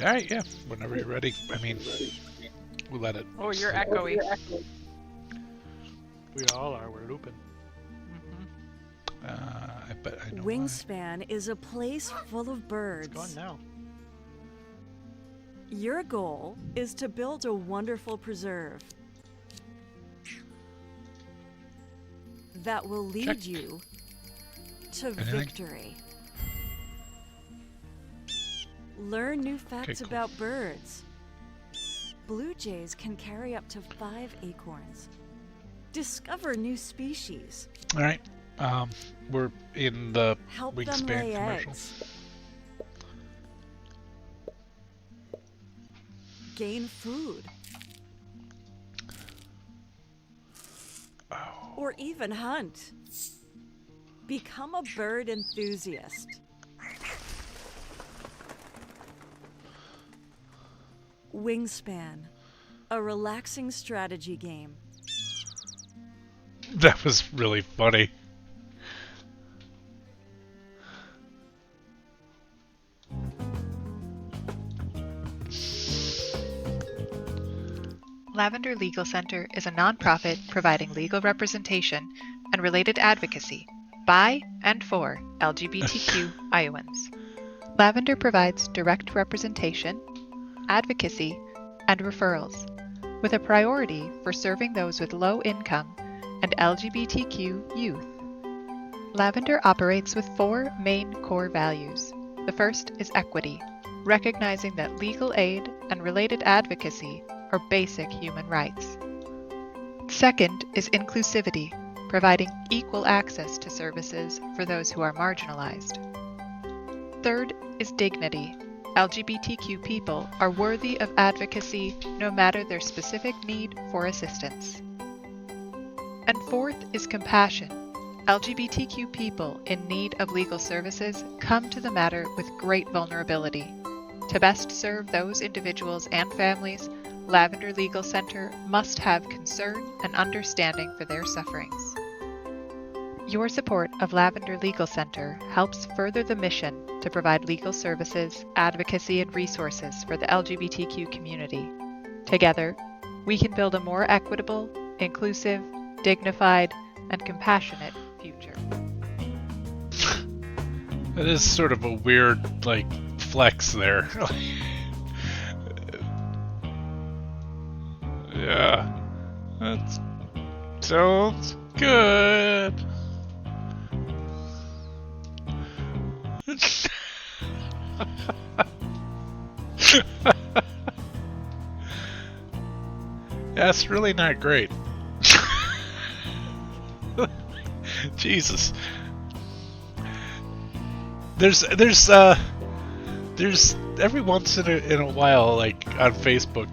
All right, yeah. Whenever you're ready. I mean, we let it. Oh, you're sleep. echoey. We all are. We're looping. I bet I know Wingspan is a place full of It's birds. gone now. Your goal is to build a wonderful preserve that will lead Check. you to Anything? victory. Learn new facts cool. about birds. Blue jays can carry up to 5 acorns. Discover new species. All right. We're in the Help them Wingspan lay commercial. eggs. Gain food. Oh. Or even hunt. Become a bird enthusiast. Wingspan, a relaxing strategy game. That was really funny. Lavender Legal Center is a nonprofit providing legal representation and related advocacy by and for LGBTQ Iowans. Lavender provides direct representation, advocacy, and referrals, with a priority for serving those with low income and LGBTQ youth. Lavender operates with 4 main core values. The first is equity, recognizing that legal aid and related advocacy are basic human rights. Second is inclusivity, providing equal access to services for those who are marginalized. Third is dignity. LGBTQ people are worthy of advocacy no matter their specific need for assistance. And fourth is compassion. LGBTQ people in need of legal services come to the matter with great vulnerability. To best serve those individuals and families, Lavender Legal Center must have concern and understanding for their sufferings. Your support of Lavender Legal Center helps further the mission to provide legal services, advocacy, and resources for the LGBTQ community. Together, we can build a more equitable, inclusive, dignified, and compassionate future. That is sort of a weird, flex there. Yeah. That sounds good. That's really not great. Jesus. There's every once in a while, like on Facebook,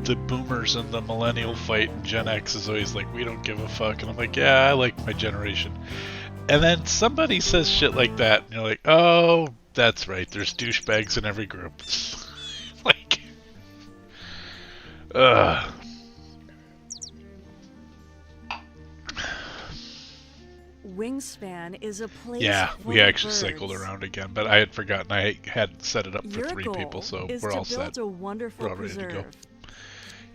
the boomers and the millennial fight, and Gen X is always like, we don't give a fuck, and I'm like, yeah, I like my generation. And then somebody says shit like that, and you're like, oh, that's right, there's douchebags in every group. Like, ugh. Wingspan is a place Yeah, full we of actually birds. cycled around again, but I had forgotten I had set it up for Your 3 goal people, so is we're to all build set. a wonderful We're all ready to go. preserve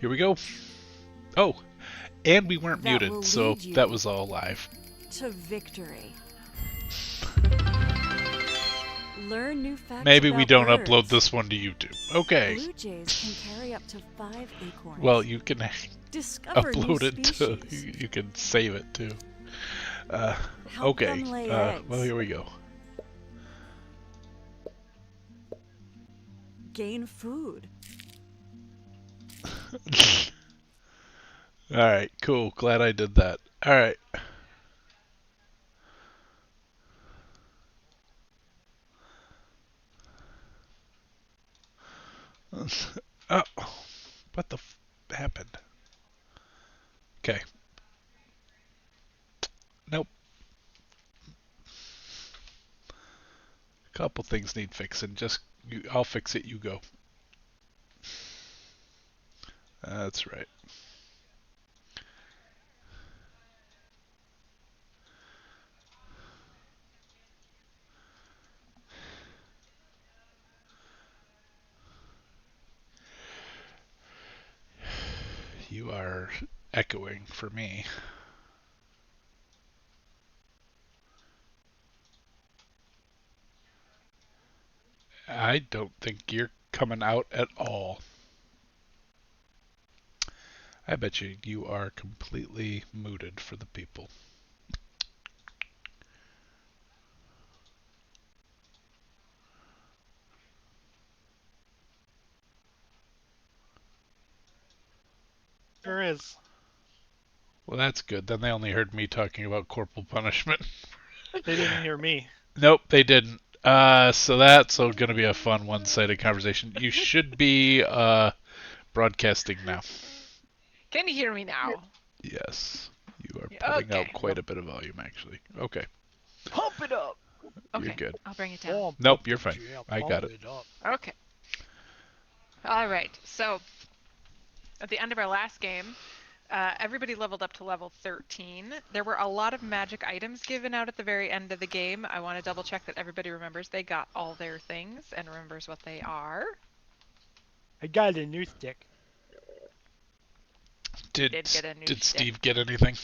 Here we go. Oh, and we weren't that will muted, so lead you that was all live. to victory. Learn new facts Maybe about we don't birds. upload this one to YouTube. Okay. Blue jays can carry up to 5 acorns. Well, you can Discover upload new it to. species. You can save it too. Help Okay. them lay eggs. Well, here we go. Gain food. All right. Cool. Glad I did that. All right. Oh, what the happened? Okay. Nope. Couple things need fixing. I'll fix it. You go. That's right. are echoing for me. I don't think you're coming out at all. I bet you are completely muted for the people. Sure is. Well, that's good. Then they only heard me talking about corporal punishment. They didn't hear me. Nope, they didn't. So that's going to be a fun one-sided conversation. You should be broadcasting now. Can you hear me now? Yes, you are putting out Okay. quite a bit of volume, actually. Okay, Pump it up. you're Okay. good. I'll bring it down. Pump Nope, up you're the fine. jam, I pump got it. up. Okay. All right. So at the end of our last game, everybody leveled up to level 13. There were a lot of magic items given out at the very end of the game. I want to double check that everybody remembers they got all their things and remembers what they are. I got a new stick. Did Did get a new did stick. Steve get anything?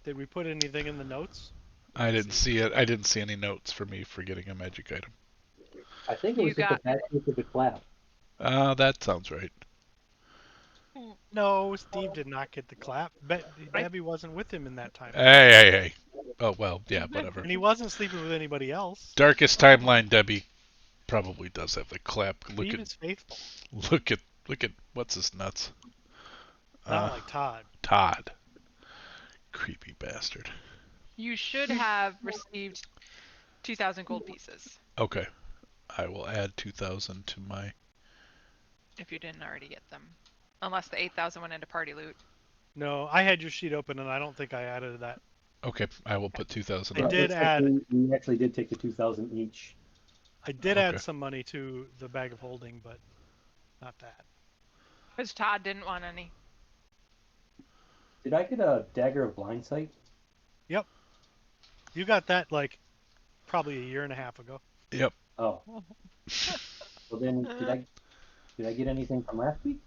Did we put anything in the notes? I Let's didn't see. see it. I didn't see any notes for me for getting a magic item. I think it You was just a got- bad case of the clap. That sounds right. No, Steve did not get the clap. Debbie wasn't with him in that time. Hey. Oh well, yeah, whatever. And he wasn't sleeping with anybody else. Darkest timeline, Debbie probably does have the clap. Steve is faithful. Look at what's his nuts. Not like Todd. Todd. Creepy bastard. You should have received 2,000 gold pieces Okay. I will add 2,000 to my. if you didn't already get them. Unless the 8,000 went into party loot. No, I had your sheet open and I don't think I added that. Okay, I will put 2,000 I on. did Looks like add- we actually did take the 2,000 each. I did Okay. add some money to the bag of holding, but not that. Because Todd didn't want any. Did I get a dagger of blind sight? Yep. You got that like probably a year and a half ago. Yep. Oh. Well then, did I get anything from last week?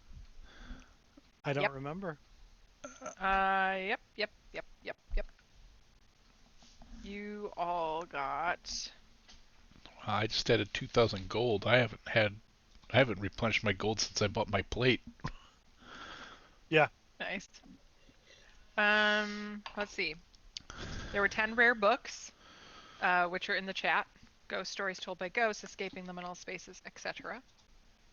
I don't Yep. remember. Yep. You all got. I just added 2,000 gold. I haven't replenished my gold since I bought my plate. Nice. Let's see. There were 10 rare books, which are in the chat. Ghost stories told by ghosts, escaping liminal spaces, etc.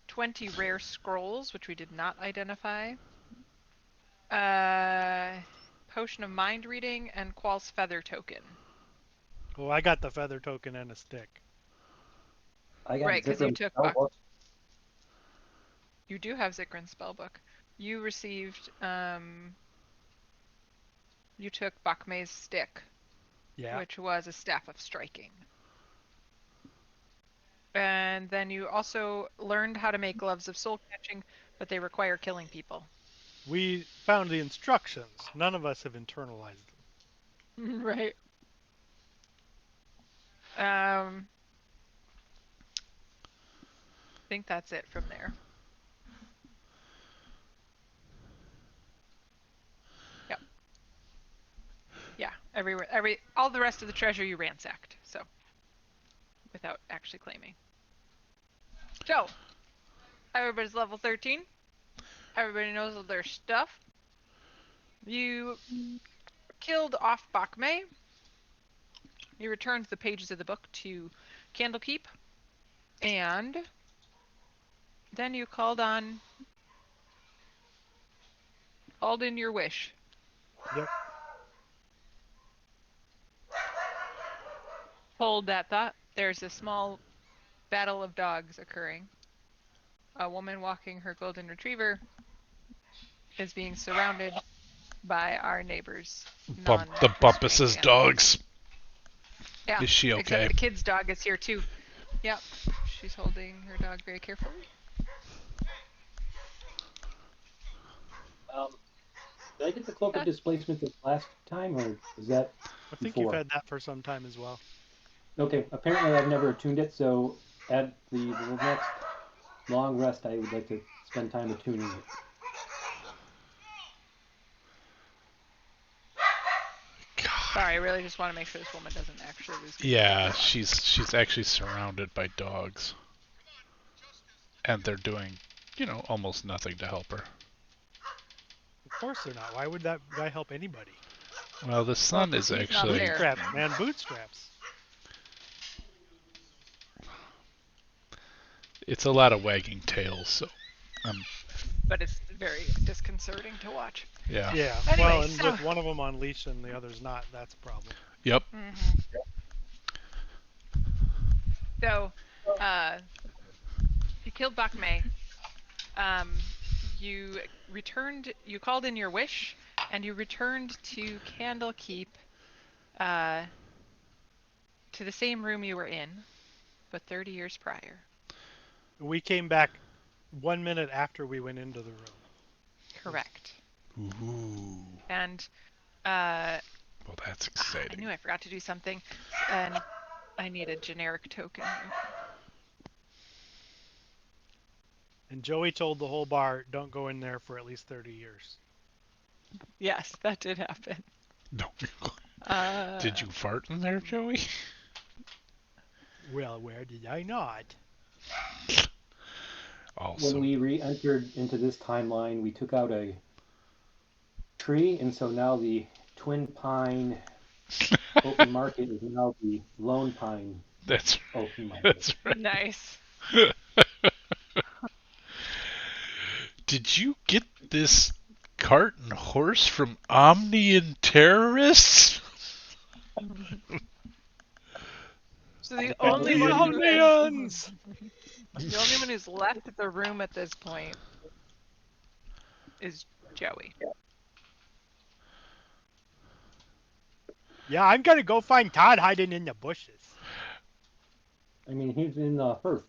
20 rare scrolls, which we did not identify. Potion of mind reading and Qual's feather token. Oh, I got the feather token and a stick. I got Right, 'cause you Zipram's took spell Buck. book. You do have Zikrin's spellbook. You received, you took Bakme's stick, Yeah. which was a staff of striking. And then you also learned how to make gloves of soul catching, but they require killing people. We found the instructions. None of us have internalized them. Right. I think that's it from there. Yep. Yeah, all the rest of the treasure you ransacked, so without actually claiming. So, everybody's level 13. Everybody knows all their stuff. You killed off Bakme. You returned the pages of the book to Candlekeep, and then you called in your wish. Yep. Hold that thought. There's a small battle of dogs occurring. A woman walking her golden retriever is being surrounded by our neighbors. The Bumpus's non-restrained animals. dogs. Yeah. Is she okay? Except the kid's dog is here too. Yep. She's holding her dog very carefully. Did I get the cloak of displacement this last time, or is that I think before? you've had that for some time as well. Okay, apparently I've never attuned it, so at the next long rest, I would like to spend time attuning it. Sorry, I really just want to make sure this woman doesn't actually lose control. Yeah, she's actually surrounded by dogs, and they're doing, almost nothing to help her. Of course they're not. Why would that guy help anybody? Well, the son is he's not actually. there. Bootstraps, man, bootstraps. It's a lot of wagging tails, so. But it's very disconcerting to watch. Yeah. Yeah. Anyway, Well, and so- with one of them on leash and the other's not, that's a problem. Yep. So, you killed Bakme. You returned. You called in your wish, and you returned to Candlekeep, to the same room you were in, but 30 years prior. We came back 1 minute after we went into the room. Correct. Ooh. And Well, that's I exciting. knew I forgot to do something, and I need a generic token. And Joey told the whole bar, don't go in there for at least 30 years. Yes, that did happen. No. Did you fart in there, Joey? Well, where did I not? Also. When we re-entered into this timeline, we took out a tree, and so now the Twin Pine open market is now the Lone Pine That's open market. That's right. Nice. Did you get this cart and horse from Omnian terrorists? So the The only one who Omnians! the only one who's left the room at this point is Joey. Yeah, I'm gonna go find Todd hiding in the bushes. I mean, he's in the hearth.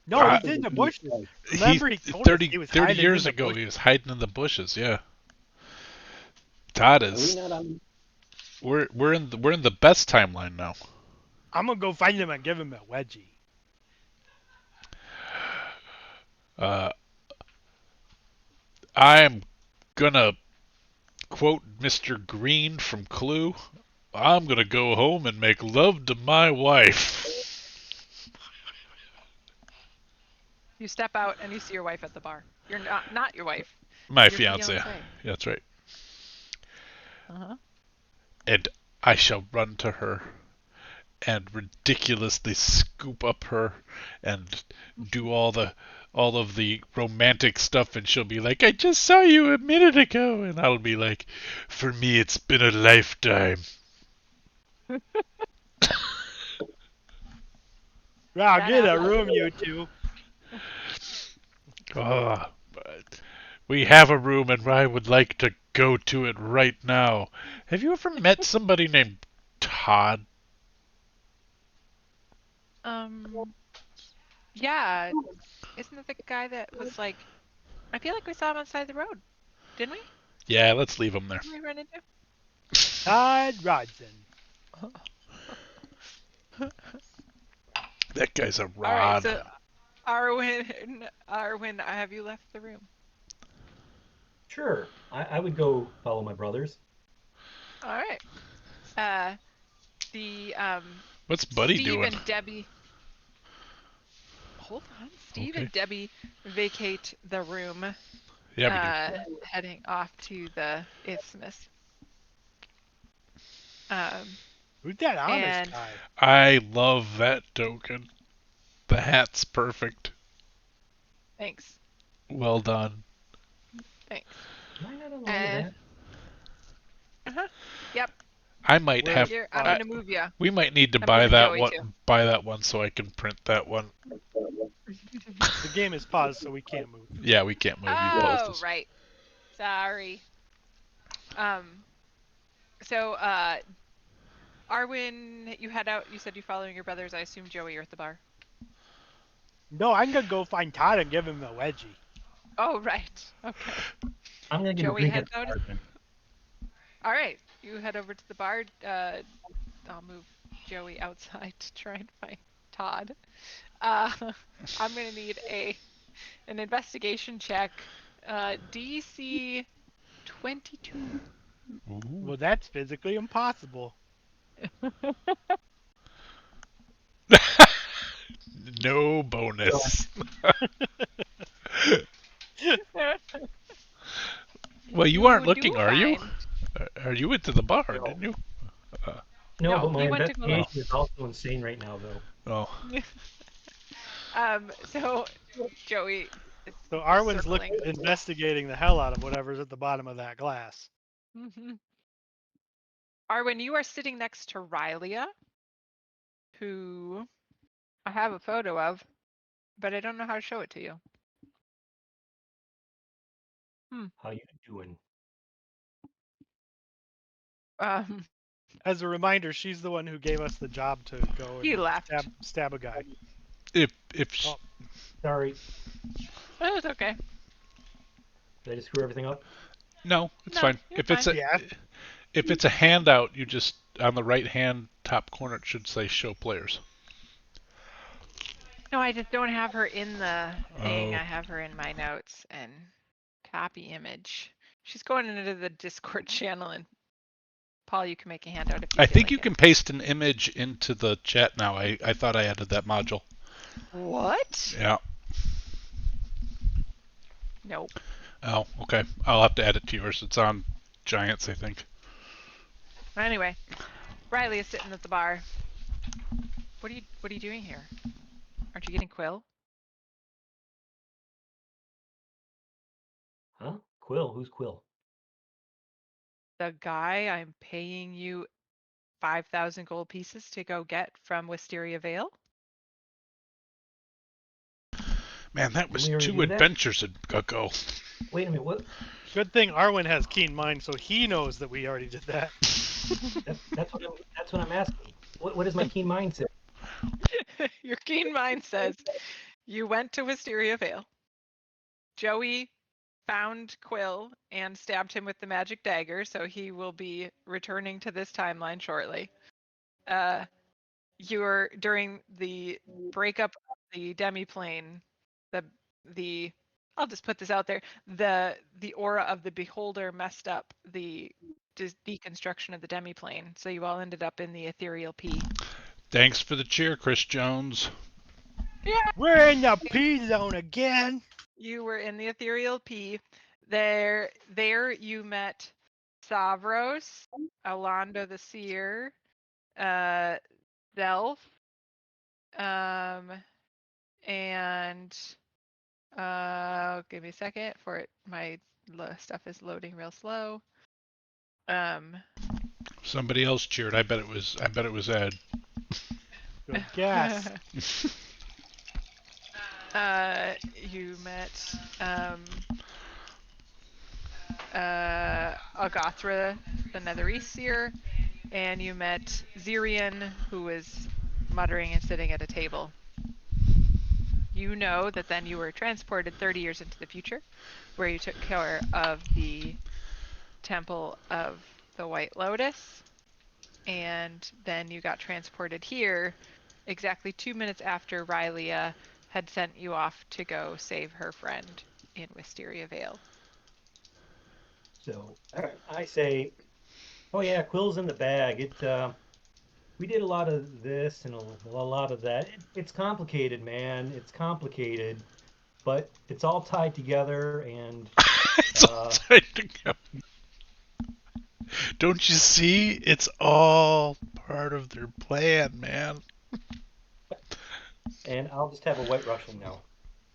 No, he's in the bushes. Remember, he told us he was 30 hiding years in the ago, bushes. he was hiding in the bushes. Yeah. Todd Are we is. not on? We're in the best timeline now. I'm gonna go find him and give him a wedgie. I'm gonna quote Mr. Green from Clue. I'm gonna go home and make love to my wife. You step out and you see your wife at the bar. You're not your wife. My Your fiance. fiancé. Yeah, that's right. Uh-huh. And I shall run to her and ridiculously scoop up her and do all of the romantic stuff, and she'll be like, I just saw you a minute ago, and I'll be like, for me it's been a lifetime. Wow, That get a happens. room, you two. But we have a room and I would like to go to it right now. Have you ever met somebody named Todd? Yeah. Isn't it the guy that was like, I feel like we saw him outside the road, didn't we? Yeah, let's leave him there. Didn't we run into? Todd Rodson. That guy's a All right, rod. so Arwen, have you left the room? Sure, I would go follow my brothers. All right. The What's Buddy Steve doing? and Debbie. Hold on. Steve Okay. and Debbie vacate the room, Yeah, heading off to the isthmus. Who's that honest And- guy? I love that token. The hat's perfect. Thanks. Well done. Thanks. Am I not alone with Uh, that? Yep. I might Where- have. Here, I'm gonna move you. We might need to I'm buy moving that Joey one. too. Buy that one so I can print that one. The game is paused, so we can't move. Yeah, we can't move. You Oh, post us. right. Sorry. So, Arwen, you head out. You said you're following your brothers. I assume Joey, you're at the bar. No, I'm gonna go find Todd and give him a wedgie. Oh, right. Okay. I'm gonna get Joey a drink heads at out. the bar then. All right. You head over to the bar. I'll move Joey outside to try and find Todd. I'm gonna need an investigation check. DC 22. Ooh. Well, that's physically impossible. No bonus. Well, you aren't You do looking, are you? fine. Are you went to the bar, No, didn't you? Uh, no, No, but my he went to go look. oh, investigation is also insane right now, though. oh. So Joey is So Arwen's circling. investigating the hell out of whatever's at the bottom of that glass. Arwen, you are sitting next to Rylia, who I have a photo of, but I don't know how to show it to you. How you doing? Um, As a reminder, she's the one who gave us the job to go he and left. stab a guy. If Oh, Sorry, But it was okay. did I just screw everything up? no, it's No, fine. you're fine. yeah. If it's a handout, you just on the right hand top corner it should say show players. No, I just don't have her in the thing. Oh, I have her in my notes and copy image. She's going into the Discord channel, and Paul, you can make a handout if you I feel think like you it. can paste an image into the chat now. I thought I added that module. What? Yeah. Nope. Oh, okay. I'll have to add it to yours. It's on Giants, I think. Anyway, Riley is sitting at the bar. What are you doing here? Aren't you getting Quill? Huh? Quill? Who's Quill? The guy I'm paying you 5,000 gold pieces to go get from Wisteria Vale? Man, that Didn't was we already 2 do that? adventures ago. Wait a minute. What? Good thing Arwen has keen mind, so he knows that we already did that. That's what I'm asking. What does my keen mind say? Your keen mind says you went to Wisteria Vale. Joey found Quill and stabbed him with the magic dagger, so he will be returning to this timeline shortly. You're during the breakup of the demiplane, the I'll just put this out there. The aura of the beholder messed up the deconstruction of the demiplane, so you all ended up in the ethereal P. Thanks for the cheer, Chris Jones. Yeah. We're in the P zone again. You were in the ethereal P. There you met Savros, Alonda the Seer, Zelf, and give me a second for it. My stuff is loading real slow. Somebody else cheered. I bet it was Ed. Good guess. You met Agathra, the Nether Seer, and you met Zirian, who was muttering and sitting at a table. You know that then you were transported 30 years into the future, where you took care of the Temple of the White Lotus, and then you got transported here exactly 2 minutes after Rylia had sent you off to go save her friend in Wisteria Vale. So I say, oh yeah, Quill's in the bag. We did a lot of this and a lot of that. It's complicated, man. It's complicated, but it's all tied together. And It's all tied together. Don't you see? It's all part of their plan, man. I'll just have a white Russian now.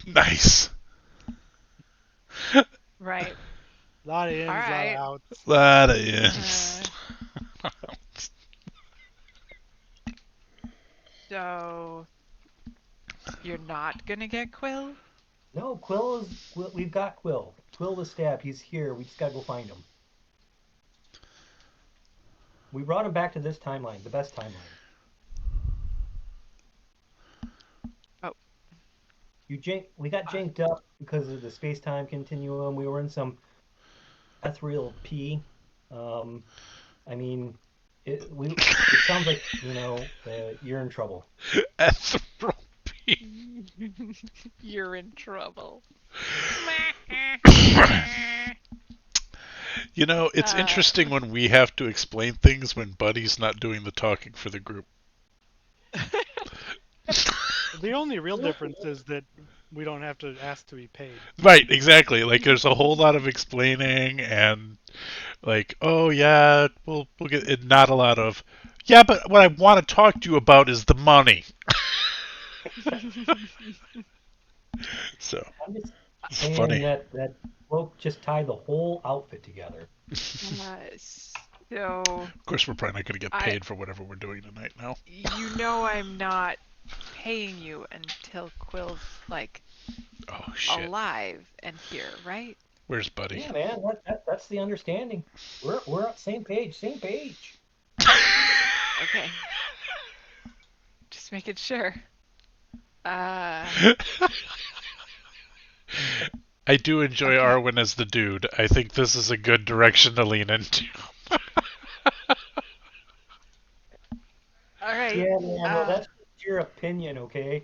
Nice. Right. A lot of ins, a lot right. of outs. Lot of ins. So you're not gonna get Quill? No, Quill. We've got Quill. Quill the stab. He's here. We just gotta go find him. We brought him back to this timeline, the best timeline. Oh. We got janked up because of the space-time continuum. We were in some ethereal P. I mean, it sounds like you're in trouble. Ethereal You're in trouble. You know, it's interesting when we have to explain things when Buddy's not doing the talking for the group. The only real difference is that we don't have to ask to be paid. Right, exactly. Like there's a whole lot of explaining and like, oh yeah, we'll get it. Not a lot of, yeah, but what I want to talk to you about is the money. So I'm just it's saying funny. that bloke just tied the whole outfit together. So Of course, we're probably not going to get I, paid for whatever we're doing tonight now. you know, I'm not paying you until Quill's like Oh shit. alive and here, right? Where's Buddy? Yeah, man, that's the understanding. We're on same page, same page. Okay. Just making sure. I do enjoy Okay. Arwen as the dude. I think this is a good direction to lean into. All right. Yeah, man, well, Uh, that's just your opinion, okay?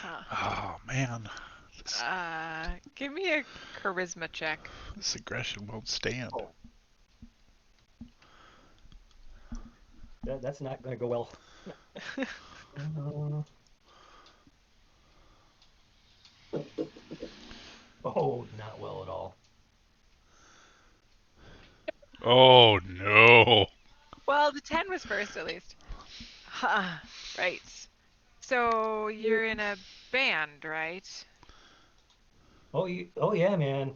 huh. Oh man, Give me a charisma check. this aggression won't stand. Oh, that's not gonna go well. Uh, oh, not well at all. Oh no. Well, the 10 was first at least. Right. So you're in a band, right? Oh yeah, man.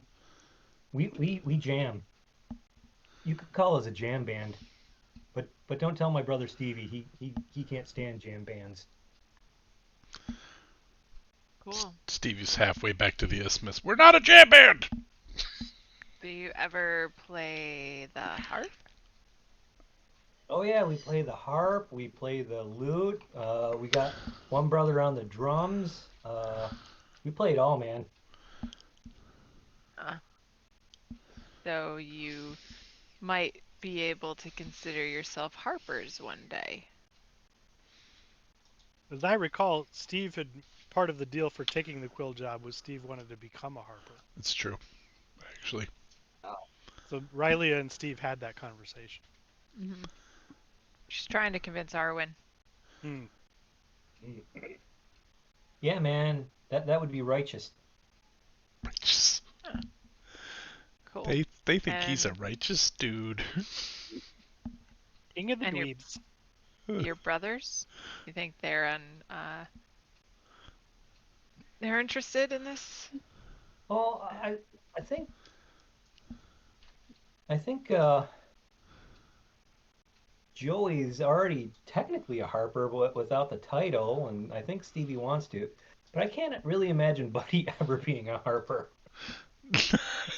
We jam. You could call us a jam band, but don't tell my brother Stevie. He can't stand jam bands. Cool. Stevie's halfway back to the isthmus. We're not a jam band. Do you ever play the harp? Oh yeah, we play the harp, we play the lute. We got one brother on the drums. We play it all, man. Uh, so you might be able to consider yourself harpers one day. As I recall, Steve had part of the deal for taking the Quill job was Steve wanted to become a harper. It's true, actually. So Riley and Steve had that conversation. Mm-hmm. She's trying to convince Arwen. Hmm. Yeah, man, that would be righteous. Righteous. Cool. They think he's a And- righteous dude. King of the And your- dweebs. Your brothers? You think they're they're interested in this? Oh, I think Joey's already technically a harper, but without the title, and I think Stevie wants to. But I can't really imagine Buddy ever being a harper.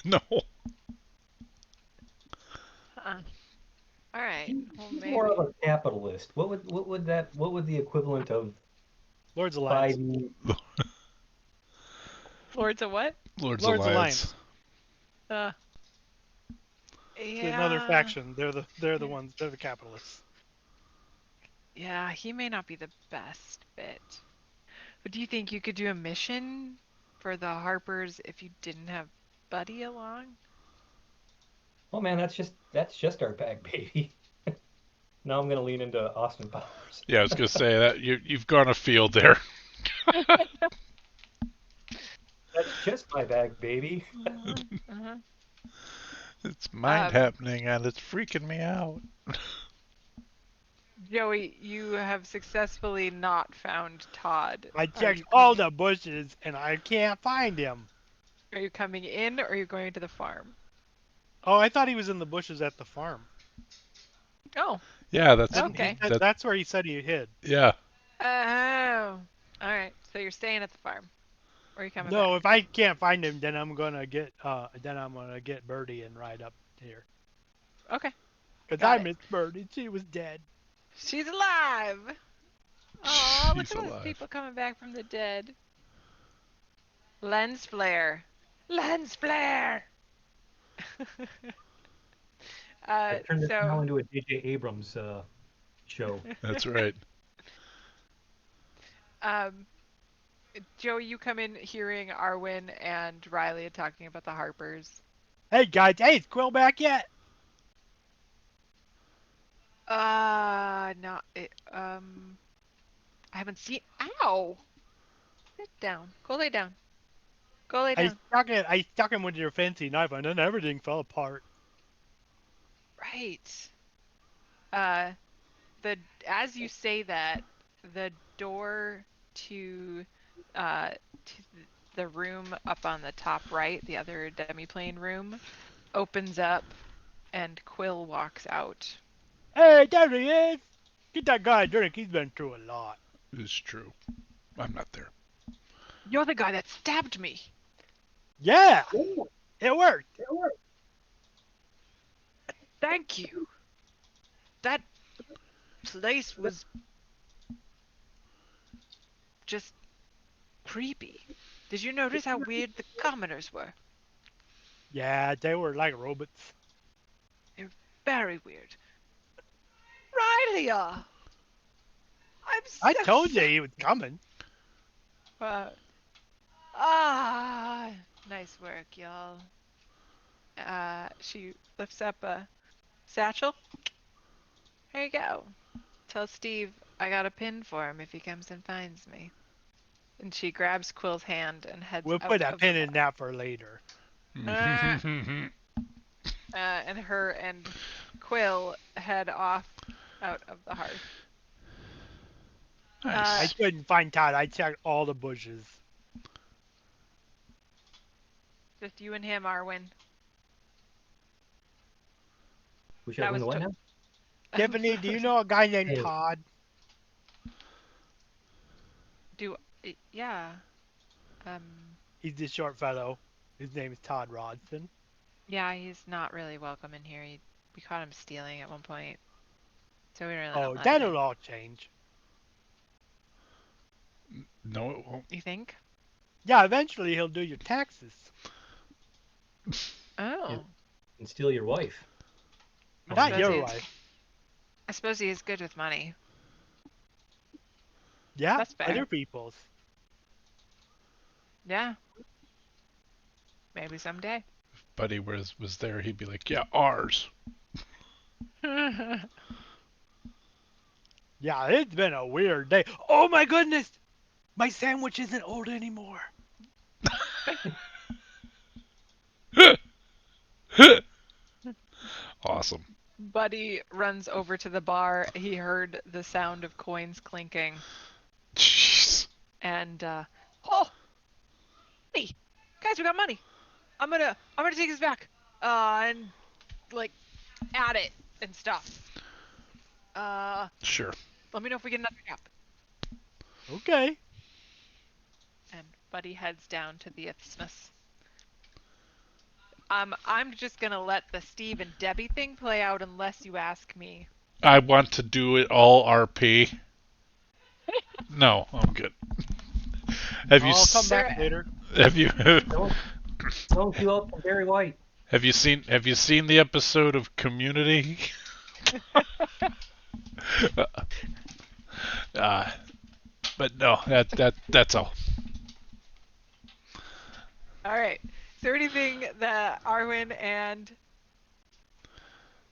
No. All right. Well, He's maybe. more of a capitalist. What would the equivalent of Lord's Alliance. 5e? Lords of what? Lord's Lord's Alliance. Uh, It's yeah. another faction. They're the ones. They're the capitalists. Yeah, he may not be the best fit. But do you think you could do a mission for the Harpers if you didn't have Buddy along? Oh man, that's just our bag, baby. Now I'm gonna lean into Austin Powers. Yeah, I was gonna say that you've gone afield there. That's just my bag, baby. Uh-huh. It's mind happening and it's freaking me out. Joey, you have successfully not found Todd. I Are checked you all coming- the bushes and I can't find him. Are you coming in or are you going to the farm? Oh, I thought he was in the bushes at the farm. Oh. Yeah, that's Okay. That's where he said he hid. yeah. Oh. All right. So you're staying at the farm. Or are you coming No, back? if I can't find him, then I'm gonna get Birdie and ride up here. Okay. Cause Got I it. missed Birdie. She was dead. She's alive. Oh, look She's at those alive. people coming back from the dead. Lens flare. Lens flare. I turned this now so into a J.J. Abrams show. That's right. Um, Joey, you come in hearing Arwen and Riley talking about the Harpers. Hey guys, hey, is Quill back yet? No, I haven't seen. Ow! Sit down. Go lay down. Go lay down. I stuck him with your fancy knife, and then everything fell apart. Right. The as you say that, the door to the room up on the top right, the other demiplane room, opens up, and Quill walks out. Hey, there he is! Get that guy a drink. He's been through a lot. It's true. I'm not there. You're the guy that stabbed me. Yeah, it worked. Thank you. That place was just creepy. Did you notice how weird the commoners were? Yeah, they were like robots. They're very weird. Rylia! I'm I so told you sorry. he was coming. Uh, ah, nice work, y'all. She lifts up a satchel. Here you go. Tell Steve I got a pin for him if he comes and finds me. And she grabs Quill's hand and heads We'll out put a of the pin in bar. that for later. And her and Quill head off out of the hearth. Nice. I couldn't find Todd. I checked all the bushes. Just you and him, Arwen. We should That open was the what now? Tiffany, do you know a guy named Hey. Todd? Yeah. He's this short fellow. His name is Todd Rodson. Yeah, he's not really welcome in here. We caught him stealing at one point, so we really Oh, don't let him in. that'll all change. No, it won't. You think? Yeah, eventually he'll do your taxes. Oh. And steal your wife. Not suppose your he's- wife. I suppose he is good with money. Yeah, That's fair. other people's. Yeah. Maybe someday. If Buddy was there, he'd be like, yeah, ours. Yeah, it's been a weird day. Oh my goodness! My sandwich isn't old anymore. Awesome. Buddy runs over to the bar. He heard the sound of coins clinking, Jeez. and oh, hey, guys, we got money. I'm gonna take this back. And like add it and stuff. Sure. Let me know if we get another cap. Okay. And Buddy heads down to the isthmus. I'm just gonna let the Steve and Debbie thing play out unless you ask me. I want to do it all RP. No, I'm good. Have you I'll come s- back later. have you Don't queue up for Barry White. have you seen the episode of Community? But no, that's all. All right. Is there anything that Arwen and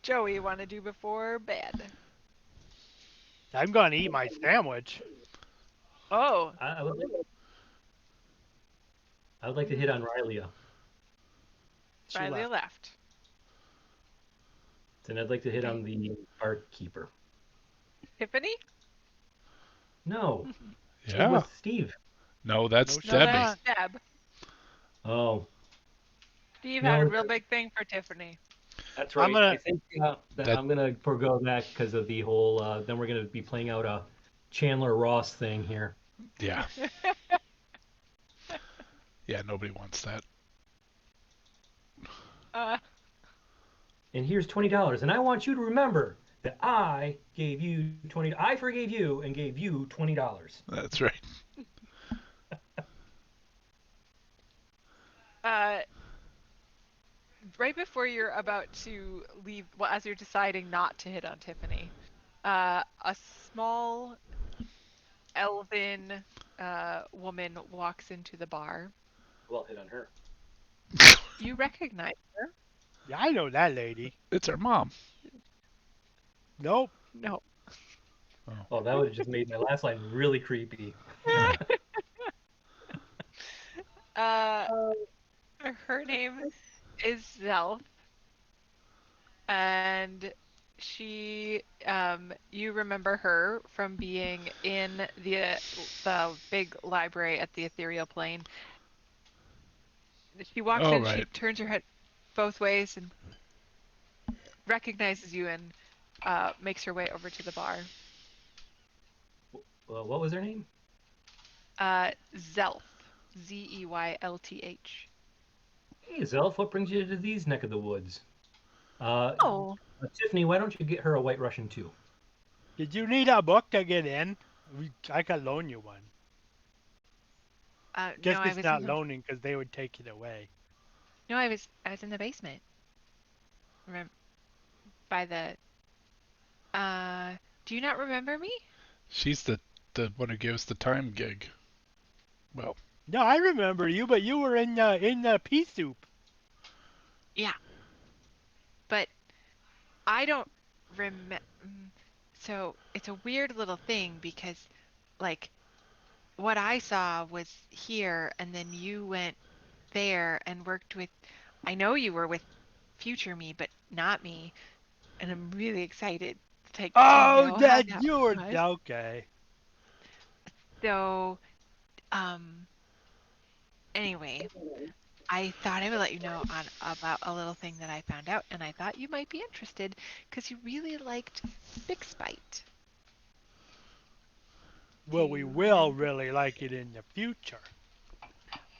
Joey want to do before bed? I'm gonna eat my sandwich. Oh, I would like to hit on Rylia. She Riley left. left. Then I'd like to hit on the barkeeper. Tiffany? No. Yeah. With Steve. No, that's No, No, Debbie. that's Deb. Oh, Steve No, had a it's- real big thing for Tiffany. that's I'm right. gonna- I think that That- I'm gonna forego that because of the whole. Then we're gonna be playing out a Chandler Ross thing here. Yeah. Yeah, nobody wants that. And here's $20, and I want you to remember that I gave you $20. I forgave you and gave you $20. That's right. Right before you're about to leave, well, as you're deciding not to hit on Tiffany, a small elven woman walks into the bar. Well, hit on her. You recognize her? Yeah, I know that lady. It's her mom. Nope. No. Oh, that would have just made my last line really creepy. Uh, her name is Zelf, and you remember her from being in the big library at the ethereal plane. She walks Oh, in, she right. turns her head both ways and recognizes you and makes her way over to the bar. Well, what was her name? Zelf, Zeyylth. Hey, Zelf, what brings you to these neck of the woods? Uh, Oh, Tiffany, why don't you get her a White Russian too? Did you need a book to get in? I could loan you one. no, Guess it's not loaning because they would take it away. I was in the basement. Remember by the do you not remember me? She's the one who gives the time gig. Well, No, I remember you, but you were in the pea soup. Yeah, but I don't remember. So it's a weird little thing because, like, what I saw was here, and then you went there and worked with. I know you were with future me, but not me, and I'm really excited to Oh, know how that that you were was. okay. So, um, anyway, I thought I would let you know on about a little thing that I found out, and I thought you might be interested because you really liked Bixbite. Do Well, we you will remember? really like it in the future.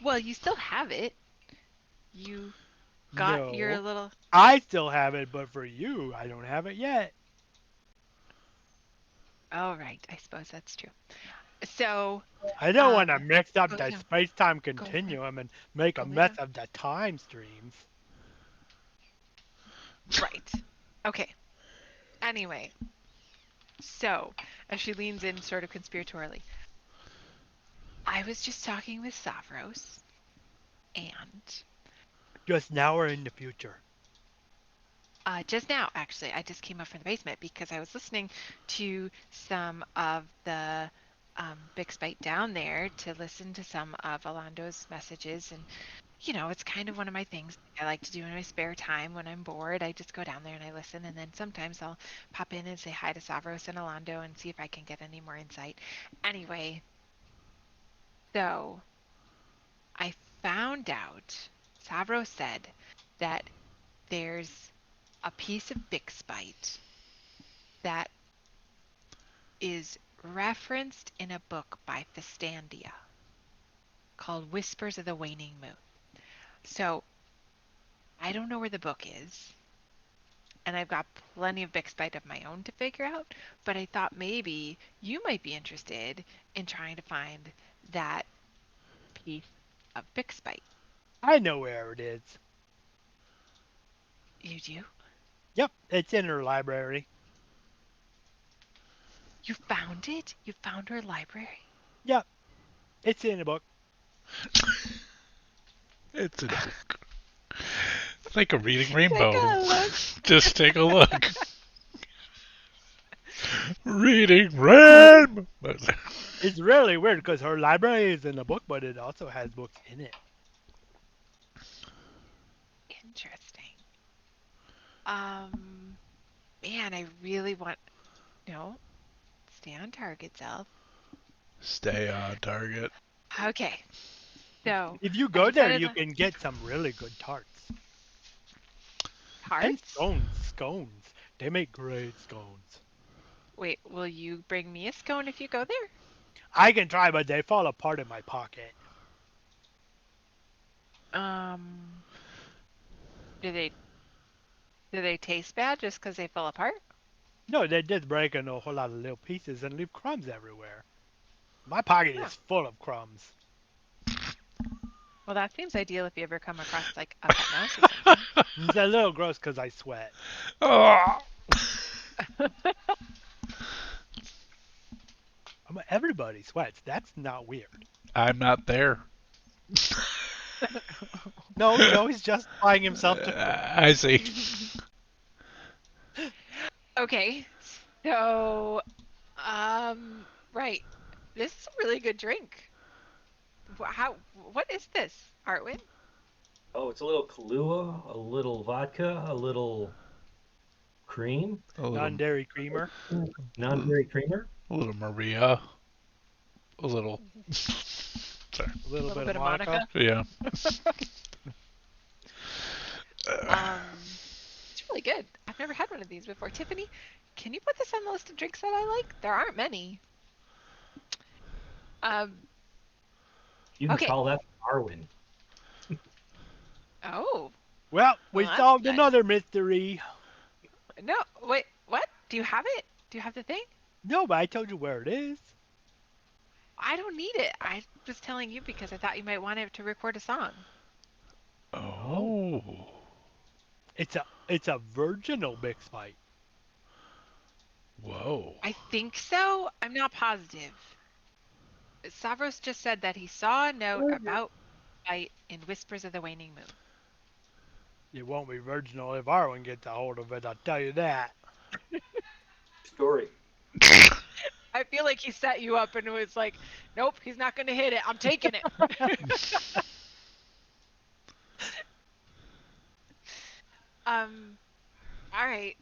Well, you still have it. You got your No, little. I still have it, but for you, I don't have it yet. Oh, right. I suppose that's true. So, I don't want to mix up go, the no, space-time go lay, continuum and make a go lay mess down. of the time streams. Right. Okay. Anyway, so as she leans in, sort of conspiratorially, I was just talking with Savros, and Just now or in the future. just now, actually, I just came up from the basement because I was listening to some of the Bixbite down there to listen to some of Alando's messages. And, it's kind of one of my things I like to do in my spare time when I'm bored. I just go down there and I listen. And then sometimes I'll pop in and say hi to Savros and Alando and see if I can get any more insight. Anyway, so I found out, Savros said that there's a piece of Bixbite that is referenced in a book by Fistandia called Whispers of the Waning Moon. So I don't know where the book is, and I've got plenty of Bixbite of my own to figure out, but I thought maybe you might be interested in trying to find that piece of Bixbite. I know where it is. You do? Yep, it's in her library. You found it? You found her library? Yep, it's in a book. it's a book. Like a reading Take rainbow. a look. Just take a look. Reading rainbow. It's really weird because her library is in a book, but it also has books in it. Interesting. Um, Man, I really want. No, stay on target, Self. Stay on target. Okay, so If you I go there, decided you can get some really good tarts. And hearts. scones. They make great scones. Wait, will you bring me a scone if you go there? I can try, but they fall apart in my pocket. Um, do they do they taste bad just because they fell apart? No, they just break in a whole lot of little pieces and leave crumbs everywhere. My pocket Huh. is full of crumbs. Well, that seems ideal if you ever come across like a pet mouse or something. It's a little gross because I sweat. Oh. Everybody sweats. That's not weird. I'm not there. No, Joey's justifying himself to. I see. Okay, so right, this is a really good drink. What is this, Artwin? Oh, it's a little Kahlua, a little vodka, a little cream, A little, Non-dairy creamer. non-dairy creamer. a little Maria. A little. Sorry. A A little little bit bit of of Monica. Monica. Yeah. It's really good. I've never had one of these before. Tiffany, can you put this on the list of drinks that I like? There aren't many. Um, You can okay. call that Darwin. Oh, Well, we well, that's solved good. another mystery. No, wait, what? Do you have it? Do you have the thing? No, but I told you where it is. I don't need it. I was telling you because I thought you might want it to record a song. Oh. It's a virginal Bixbite. Whoa. I think so. I'm not positive. Savros just said that he saw a note about fight in Whispers of the Waning Moon. It won't be virginal if Arwen gets a hold of it. I'll tell you that. Story. I feel like he set you up and was like, nope, he's not going to hit it. I'm taking it. All right.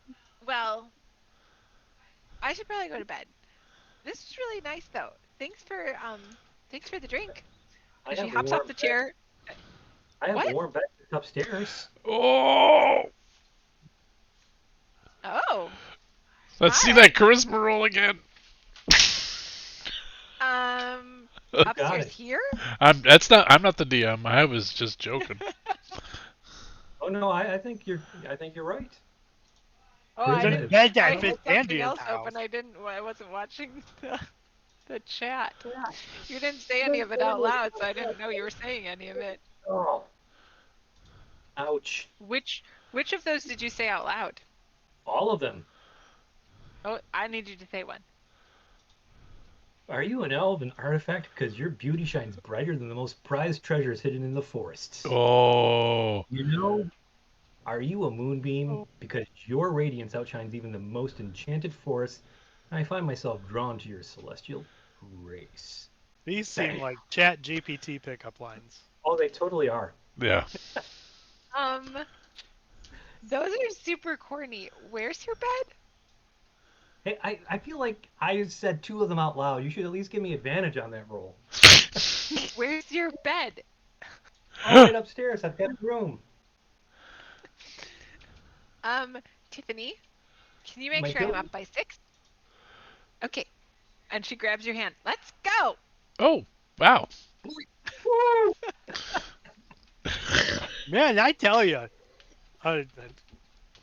Well, I should probably go to bed. This is really nice though. Thanks for the drink. I She have a hops off warm the bed. chair. I have What? a warm bed upstairs. Oh. Oh. Let's see Alright. that charisma roll again. Got Upstairs it. here? I'm not the DM. I was just joking. Oh no, I think you're right. Oh, There's I a didn't. bed I at had something Fitzandrian's else house. open. I wasn't watching the chat. You didn't say any of it out loud, so I didn't know you were saying any of it. Oh, ouch. Which of those did you say out loud? All of them. Oh, I need you to say one. Are you an elven artifact? Because your beauty shines brighter than the most prized treasures hidden in the forests. Oh. You know, are you a moonbeam? Because your radiance outshines even the most enchanted forests. I find myself drawn to your celestial grace. These seem like Chat GPT pickup lines. Oh, they totally are. Yeah. Those are super corny. Where's your bed? Hey, I feel like I said two of them out loud. You should at least give me advantage on that roll. Where's your bed? Oh, right upstairs. I've got a room. Tiffany, can you make My sure I'm guild- up by 6? Okay. And she grabs your hand. Let's go. Oh. Wow. Woo! Man, I tell you,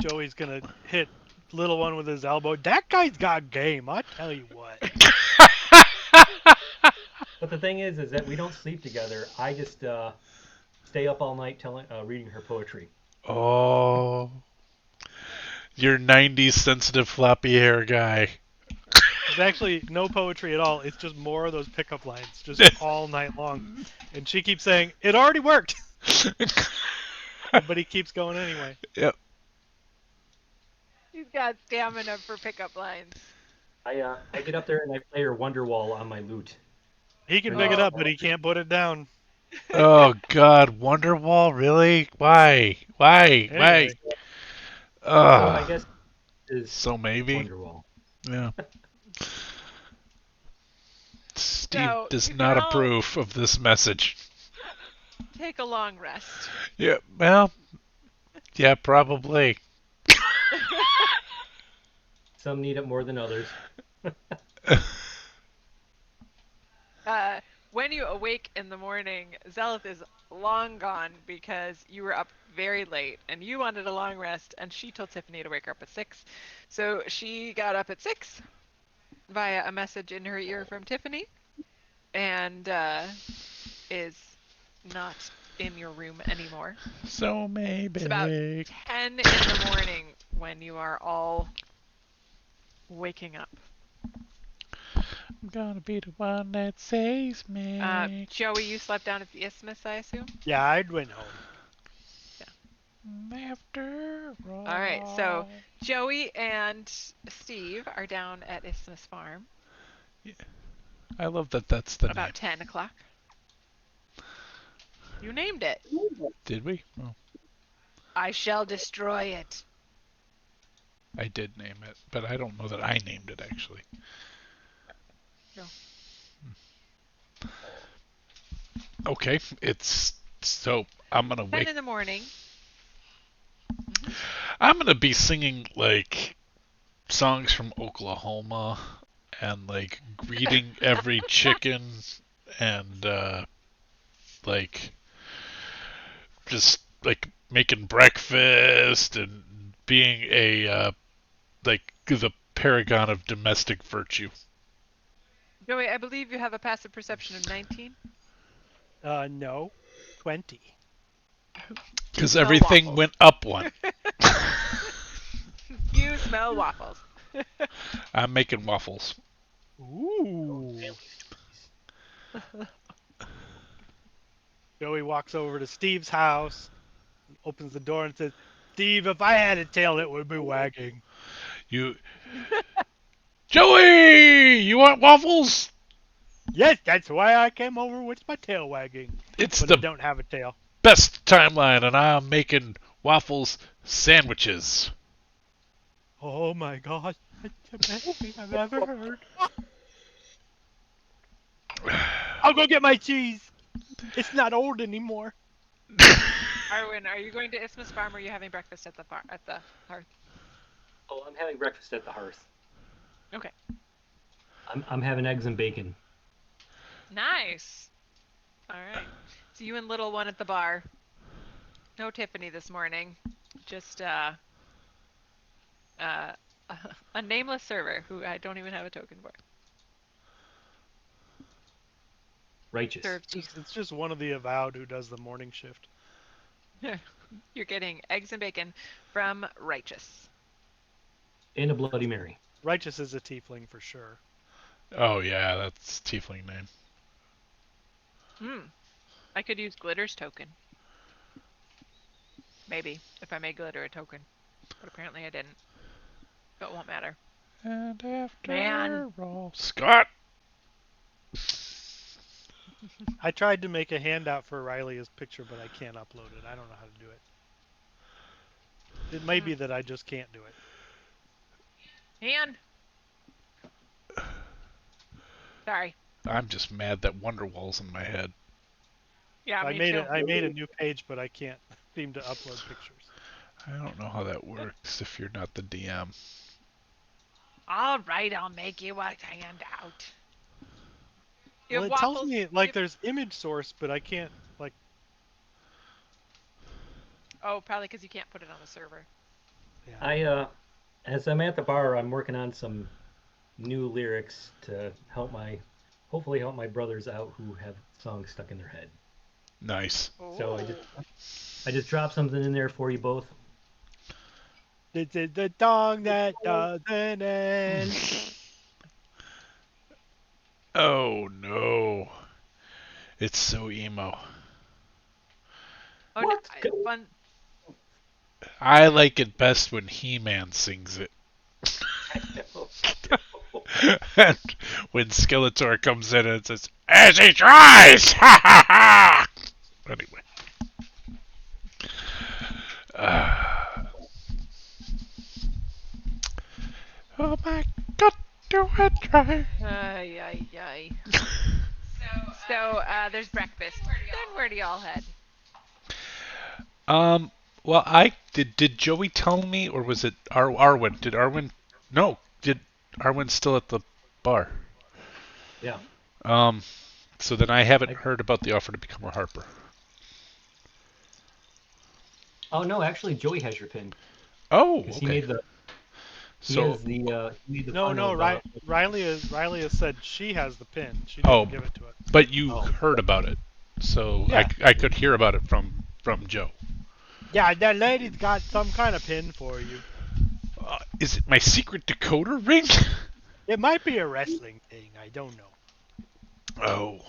Joey's gonna hit little one with his elbow. That guy's got game. I tell you what. But the thing is that we don't sleep together. I just stay up all night reading her poetry. Oh. Your 90s sensitive floppy hair guy. There's actually no poetry at all. It's just more of those pickup lines, just all night long. And she keeps saying, "It already worked," but he keeps going anyway. Yep. He's got stamina for pickup lines. I get up there and I play her Wonderwall on my lute. He can pick it up, but he can't put it down. Oh God, Wonderwall, really? Why? Anyway. So I Ugh. guess is So maybe. Wonderwall. Yeah. Steve So, does you not can all- approve of this message. Take a long rest. Yeah. Well. Yeah, probably. Some need it more than others. When you awake in the morning, Zelith is long gone because you were up very late and you wanted a long rest, and she told Tiffany to wake her up at 6. So she got up at 6 via a message in her ear from Tiffany and is not in your room anymore. So maybe. It's about 10 in the morning when you are all waking up. I'm gonna be the one that saves me. Joey, you slept down at the Isthmus, I assume? Yeah, I'd went home. After all. All right, so Joey and Steve are down at Isthmus Farm I love that that's the about name. 10 o'clock. You named it. Did we? Oh, I shall destroy it. I did name it, but I don't know that I named it actually. No. Okay, it's so I'm gonna 10 wake. in the morning. I'm gonna be singing like songs from Oklahoma and like greeting every chicken and like just like making breakfast and being a like the paragon of domestic virtue. Joey, I believe you have a passive perception of 19. No, 20. Because smell everything waffles. went up one. You smell waffles. I'm making waffles. Ooh. Joey walks over to Steve's house, opens the door and says, "Steve, if I had a tail, it would be wagging." You, Joey, you want waffles? Yes, that's why I came over with my tail wagging. It's But I the don't have a tail. best timeline, and I'm making waffles sandwiches. Oh my god, that's the best thing I've ever heard. I'll go get my cheese. It's not old anymore. Arwen, are you going to Isthmus Farm or are you having breakfast at the hearth? Oh, I'm having breakfast at the hearth. Okay. I'm having eggs and bacon. Nice. All right. So you and little one at the bar. No Tiffany this morning. Just a nameless server who I don't even have a token for. Righteous. Served you. It's just one of the avowed who does the morning shift. You're getting eggs and bacon from Righteous. And a Bloody Mary. Righteous is a tiefling for sure. Oh yeah, that's tiefling name. I could use Glitter's token. Maybe, if I made Glitter a token. But apparently I didn't. So it won't matter. And after Man. all, Scott. I tried to make a handout for Riley's picture, but I can't upload it. I don't know how to do it. It may be that I just can't do it. Han! Sorry. I'm just mad that Wonderwall's in my head. Yeah, I me made too. I made a new page, but I can't seem to upload pictures. I don't know how that works if you're not the DM. All right, I'll make you a handout. You Well, have it tells waffles? me like there's image source, but I can't like. Oh, probably because you can't put it on the server. Yeah. As I'm at the bar, I'm working on some new lyrics to hopefully help my brothers out who have songs stuck in their head. Nice. So I just dropped something in there for you both. This is the song that doesn't end. Oh no. It's so emo. Oh, What? no, fun. I like it best when He-Man sings it. And when Skeletor comes in and says, "As he tries!" Ha ha ha! Anyway. Oh my god, do I try? Ay, ay, ay. So, there's breakfast. Then where do y'all head? Well, I did Joey tell me, or was it Arwen? Did Arwen? No, did Arwen still at the bar? Yeah. So then I haven't heard about the offer to become a harper. Oh no, actually Joey has your pin. Oh, Because okay. he made the So he made the No, fun no, of, Riley has said she has the pin. She didn't give it to us. but you Oh. heard about it, so Yeah. I could hear about it from Joe. Yeah, that lady's got some kind of pin for you. Is it my secret decoder ring? It might be a wrestling thing. I don't know. Oh.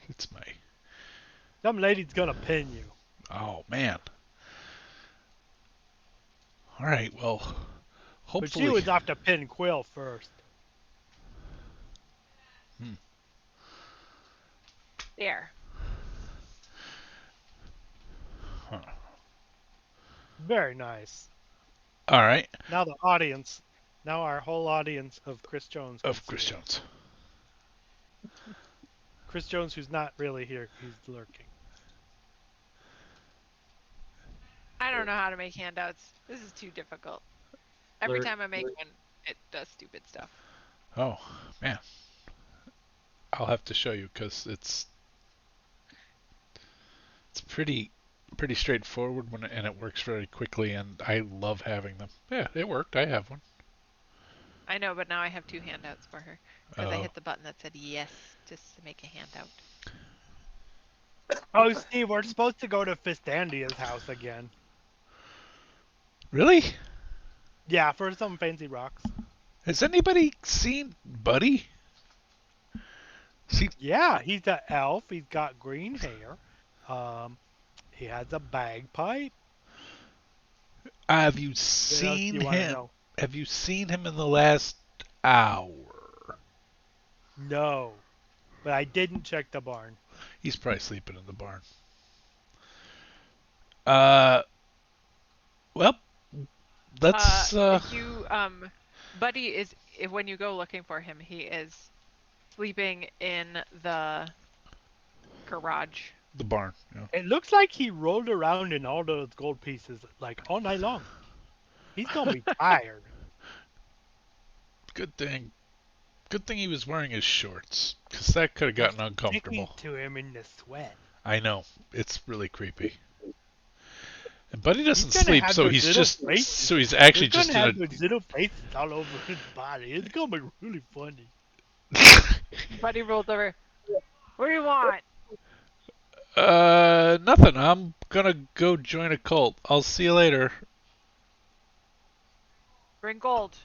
It's my... Some lady's gonna pin you. Oh, man. Alright, well, But she hopefully... was off to pin Quill first. There. Huh. Very nice. Alright, Now the audience, now our whole audience of Chris Jones. can of Chris see it. Jones. Chris Jones, who's not really here, he's lurking. I don't know how to make handouts. This is too difficult. Every Lurk, time I make lurk. one, it does stupid stuff. Oh, man. I'll have to show you because it's pretty straightforward and it works very quickly, and I love having them. Yeah, it worked. I have one. I know, but now I have 2 handouts for her because I Oh. hit the button that said yes just to make a handout. Oh, Steve, we're supposed to go to Fistandia's house again. Really? Yeah, for some fancy rocks. Has anybody seen Buddy? See, Yeah, he's an elf. He's got green hair. He has a bagpipe. have you What else seen do you want to him? know? Have you seen him in the last hour? No, but I didn't check the barn. He's probably sleeping in the barn. Well, let's. Buddy is when you go looking for him, he is sleeping in the garage. The barn. Yeah. It looks like he rolled around in all those gold pieces like all night long. He's gonna be tired. Good thing he was wearing his shorts, because that could have gotten uncomfortable. Sticking to him in the sweat. I know. It's really creepy. And Buddy doesn't gonna sleep, have so those he's little just faces. so he's actually He's just gonna in have those little faces all over his body. It's gonna be really funny. Buddy rolls over. What do you want? Nothing. I'm gonna go join a cult. I'll see you later. Bring gold.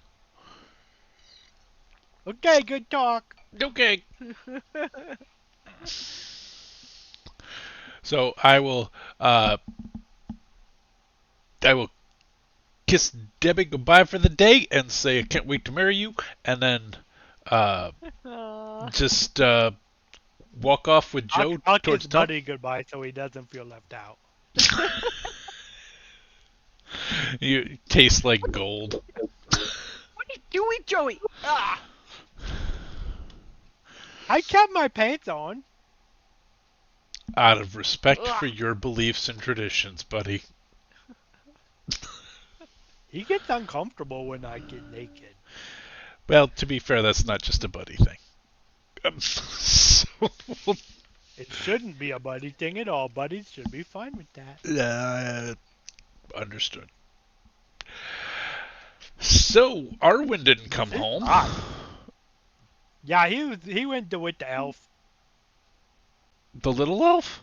Okay, good talk. Okay. So I will kiss Debbie goodbye for the day and say I can't wait to marry you, and then just walk off with Joe I'll towards kiss town. Buddy goodbye so he doesn't feel left out. You taste like gold. What are you doing, Joey? Ah! I kept my pants on. Out of respect Ugh. for your beliefs and traditions, buddy. He gets uncomfortable when I get naked. Well, to be fair, that's not just a buddy thing. So, It shouldn't be a buddy thing at all. Buddies should be fine with that. Understood. So, Arwen didn't come It's home. hot. Yeah, he went to with the elf. The little elf?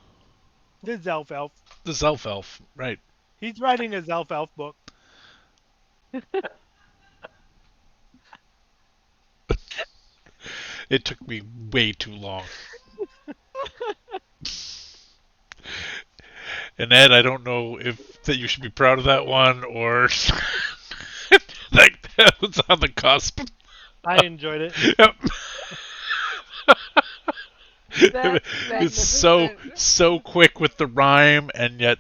The elf. The Zelf elf, right. He's writing his elf book. It took me way too long. And Ed, I don't know if that you should be proud of that one or like that was on the cusp. I enjoyed it. Yep. That's It's so magnificent. quick with the rhyme, and yet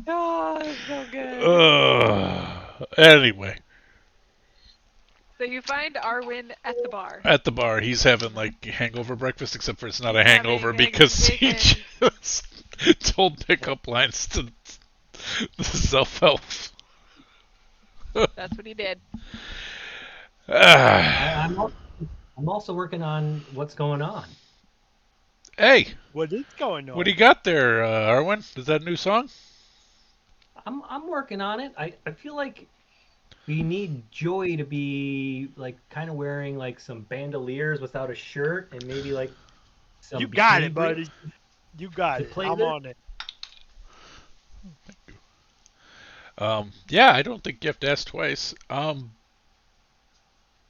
Oh, it's so good. anyway, So you find Arwen at the bar. at the bar he's having like hangover breakfast, except for it's not a hangover Having because eggs he and bacon. just told pickup lines to the self-help. That's what he did. I'm also working on what's going on. Hey, What is going on? what do you got there, Arwen? Is that a new song? I'm working on it. I feel like we need Joey to be like kind of wearing like some bandoliers without a shirt and maybe like some You got bikini it, buddy. briefs. You got To it. play I'm this? on it. Yeah, I don't think you have to ask twice.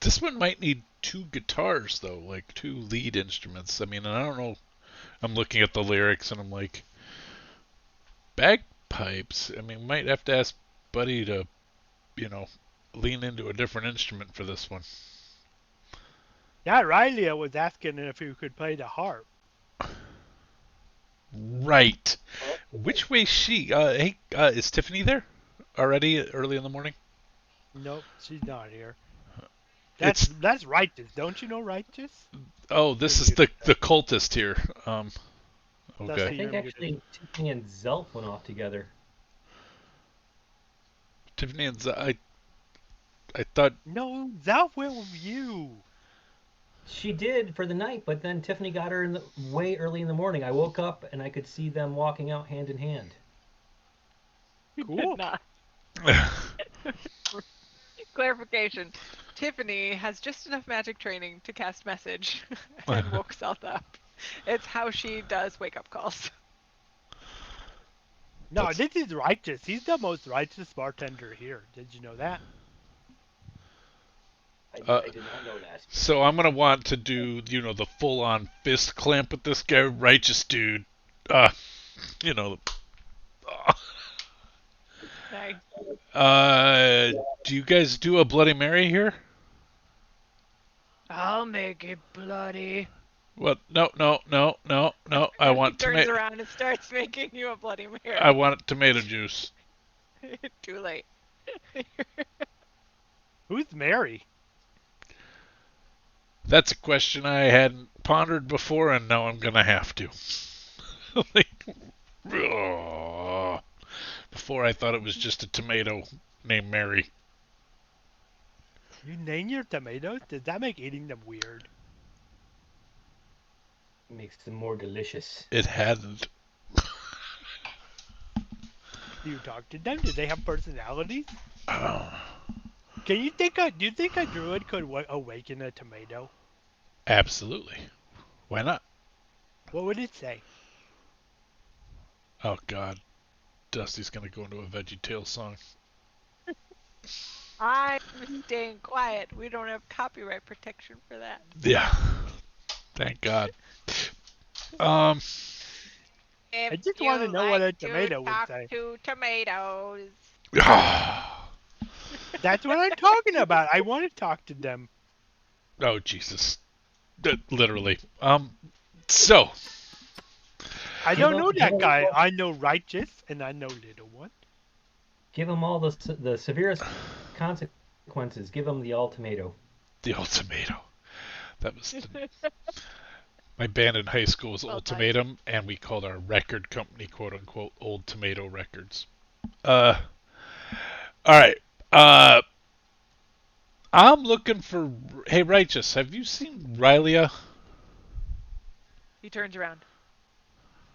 This one might need 2 guitars though, like 2 lead instruments. I mean, and I don't know. I'm looking at the lyrics and I'm like, bagpipes. I mean, might have to ask Buddy to, you know, lean into a different instrument for this one. Yeah, Riley was asking if you could play the harp. Right. Which way she? Hey, is Tiffany there already early in the morning? Nope, she's not here. It's That's Righteous. Don't you know Righteous? oh, this is the cultist here. That's Okay. I think actually Tiffany and Zelf went off together. Tiffany and I thought No, Zelf went with you. She did for the night, but then Tiffany got her way early in the morning. I woke up and I could see them walking out hand in hand. Cool. Not. Clarification. Tiffany has just enough magic training to cast message and woke South up. It's how she does wake-up calls. No, this is Righteous. He's the most righteous bartender here. Did you know that? I did not know that. So I'm gonna want to do, the full-on fist clamp with this guy, righteous dude. You know. Nice. Do you guys do a Bloody Mary here? I'll make it bloody. What? No. I want He turns tomato. around and starts making you a Bloody Mary. I want tomato juice. Too late. Who's Mary? That's a question I hadn't pondered before, and now I'm gonna have to. Before I thought it was just a tomato named Mary. You name your tomatoes? Does that make eating them weird? Makes them more delicious. It hadn't. Do you talk to them? Do they have personalities? Oh. Do you think a druid could awaken a tomato? Absolutely. Why not? What would it say? Oh God, Dusty's gonna go into a VeggieTales song. I'm staying quiet. We don't have copyright protection for that. Yeah. Thank God. I If just you want to know what a like tomato to would talk say. to tomatoes. That's what I'm talking about. I want to talk to them. Oh Jesus. Literally. So. I don't know that guy. I know Righteous and I know Little One. Give them all the severest consequences. Give them the all tomato. The Old Tomato. That was my band in high school was Ultimatum, and we called our record company, quote unquote, Old Tomato Records. All right. I'm looking for. Hey, Righteous, have you seen Rylia? He turns around.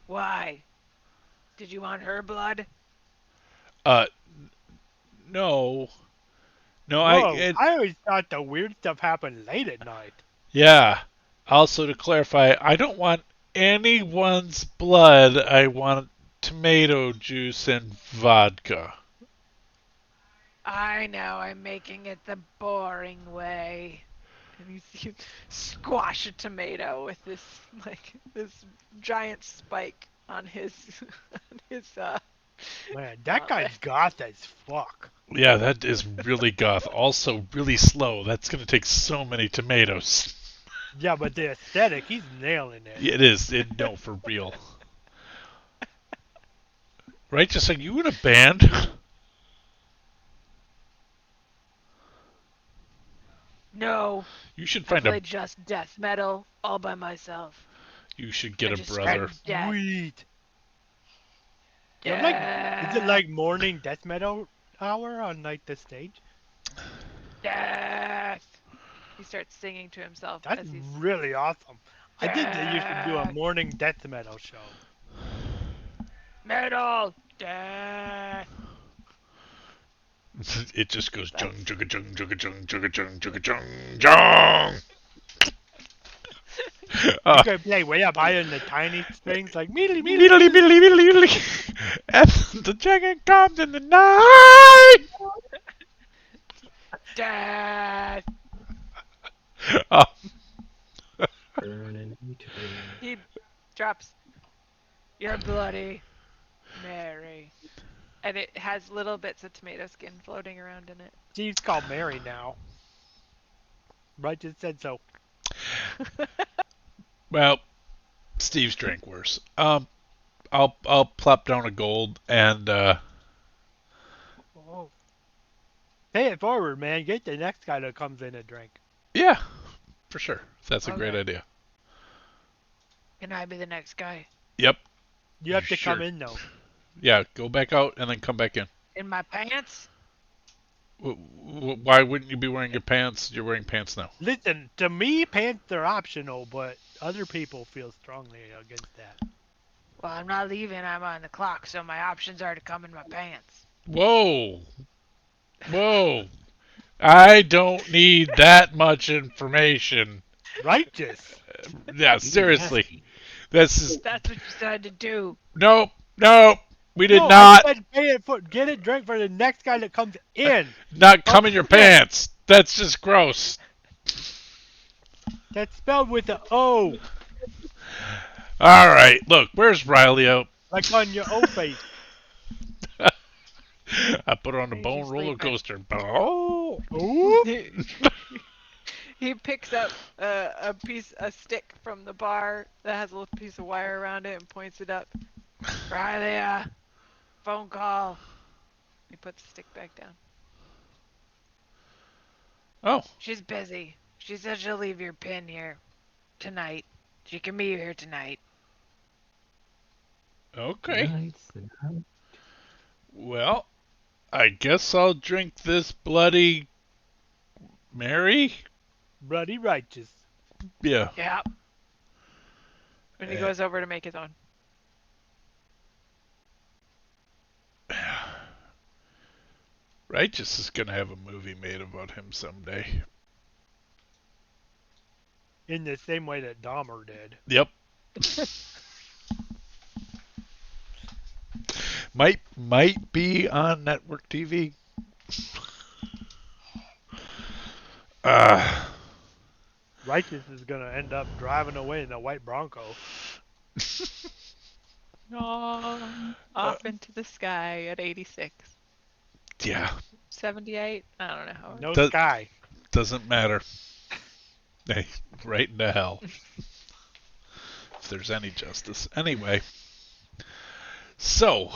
Why? Did you want her blood? No. No, Whoa, I always thought the weird stuff happened late at night. Yeah. Also, to clarify, I don't want anyone's blood. I want tomato juice and vodka. I know, I'm making it the boring way. And you see him squash a tomato with this giant spike on his Man, that guy's goth as fuck. Yeah, that is really goth. Also, really slow. That's going to take so many tomatoes. Yeah, but the aesthetic, he's nailing it. Yeah, it is. No, for real. Righteous, are you in a band? No. You should I find play just death metal all by myself. You should get I a just brother. scream death. Sweet. Death. Is it like morning death metal hour on like the stage? Death. He starts singing to himself That's as he's really awesome. I think that you should do a morning death metal show. metal. Death. It just goes jung jugga jung jugga jung jugga jung jugga jung jung. You could play way up higher in the tiny strings, like meedly, meedly, Meedly, meedly. meedly, meedly, meedly. And the dragon comes in the night. Dad. Oh, Burning eternal. He drops your bloody Mary. And it has little bits of tomato skin floating around in it. She's called Mary now. Right, just said so. well, Steve's drank worse. I'll plop down a gold and Oh. Pay it forward, man. Get the next guy that comes in a drink. yeah, for sure. That's a great Okay. idea. Can I be the next guy? Yep. You have to Sure. come in though. Yeah, go back out and then come back in. In my pants? Why wouldn't you be wearing your pants? You're wearing pants now. Listen, to me, pants are optional, but other people feel strongly against that. Well, I'm not leaving. I'm on the clock, so my options are to come in my pants. Whoa. Whoa. I don't need that much information. Righteous. Yeah, seriously. This is That's what you decided to do. nope. We did No, not I said pay it for get a drink for the next guy that comes in. not come in your yeah. pants. That's just gross. That's spelled with an O, All right. Look, where's Riley out? like on your O face. I put her on the Made you bone roller sleep, man. coaster. Oh. Ooh. He picks up a stick from the bar that has a little piece of wire around it and points it up. Riley, phone call. He puts the stick back down. Oh. She's busy. She said she'll leave your pin here tonight. She can meet you here tonight. Okay. Nights and nights. Well, I guess I'll drink this bloody Mary. Bloody righteous. Yeah. Yeah. And he goes over to make his own. Righteous is gonna have a movie made about him someday. In the same way that Dahmer did. Yep. might be on network TV. Righteous is gonna end up driving away in a white Bronco. Off into the sky at 86. Yeah. 78? I don't know. No Does- sky. Doesn't matter. Hey, right into hell. If there's any justice. Anyway. So,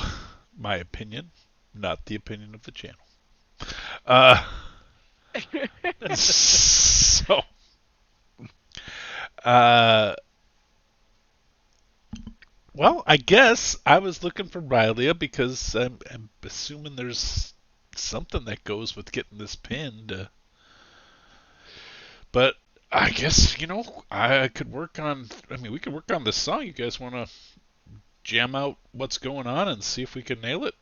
my opinion, not the opinion of the channel. So, well, I guess I was looking for Rylia because I'm assuming there's something that goes with getting this pinned. But I guess, I could work on, we could work on this song. You guys want to jam out what's going on and see if we can nail it?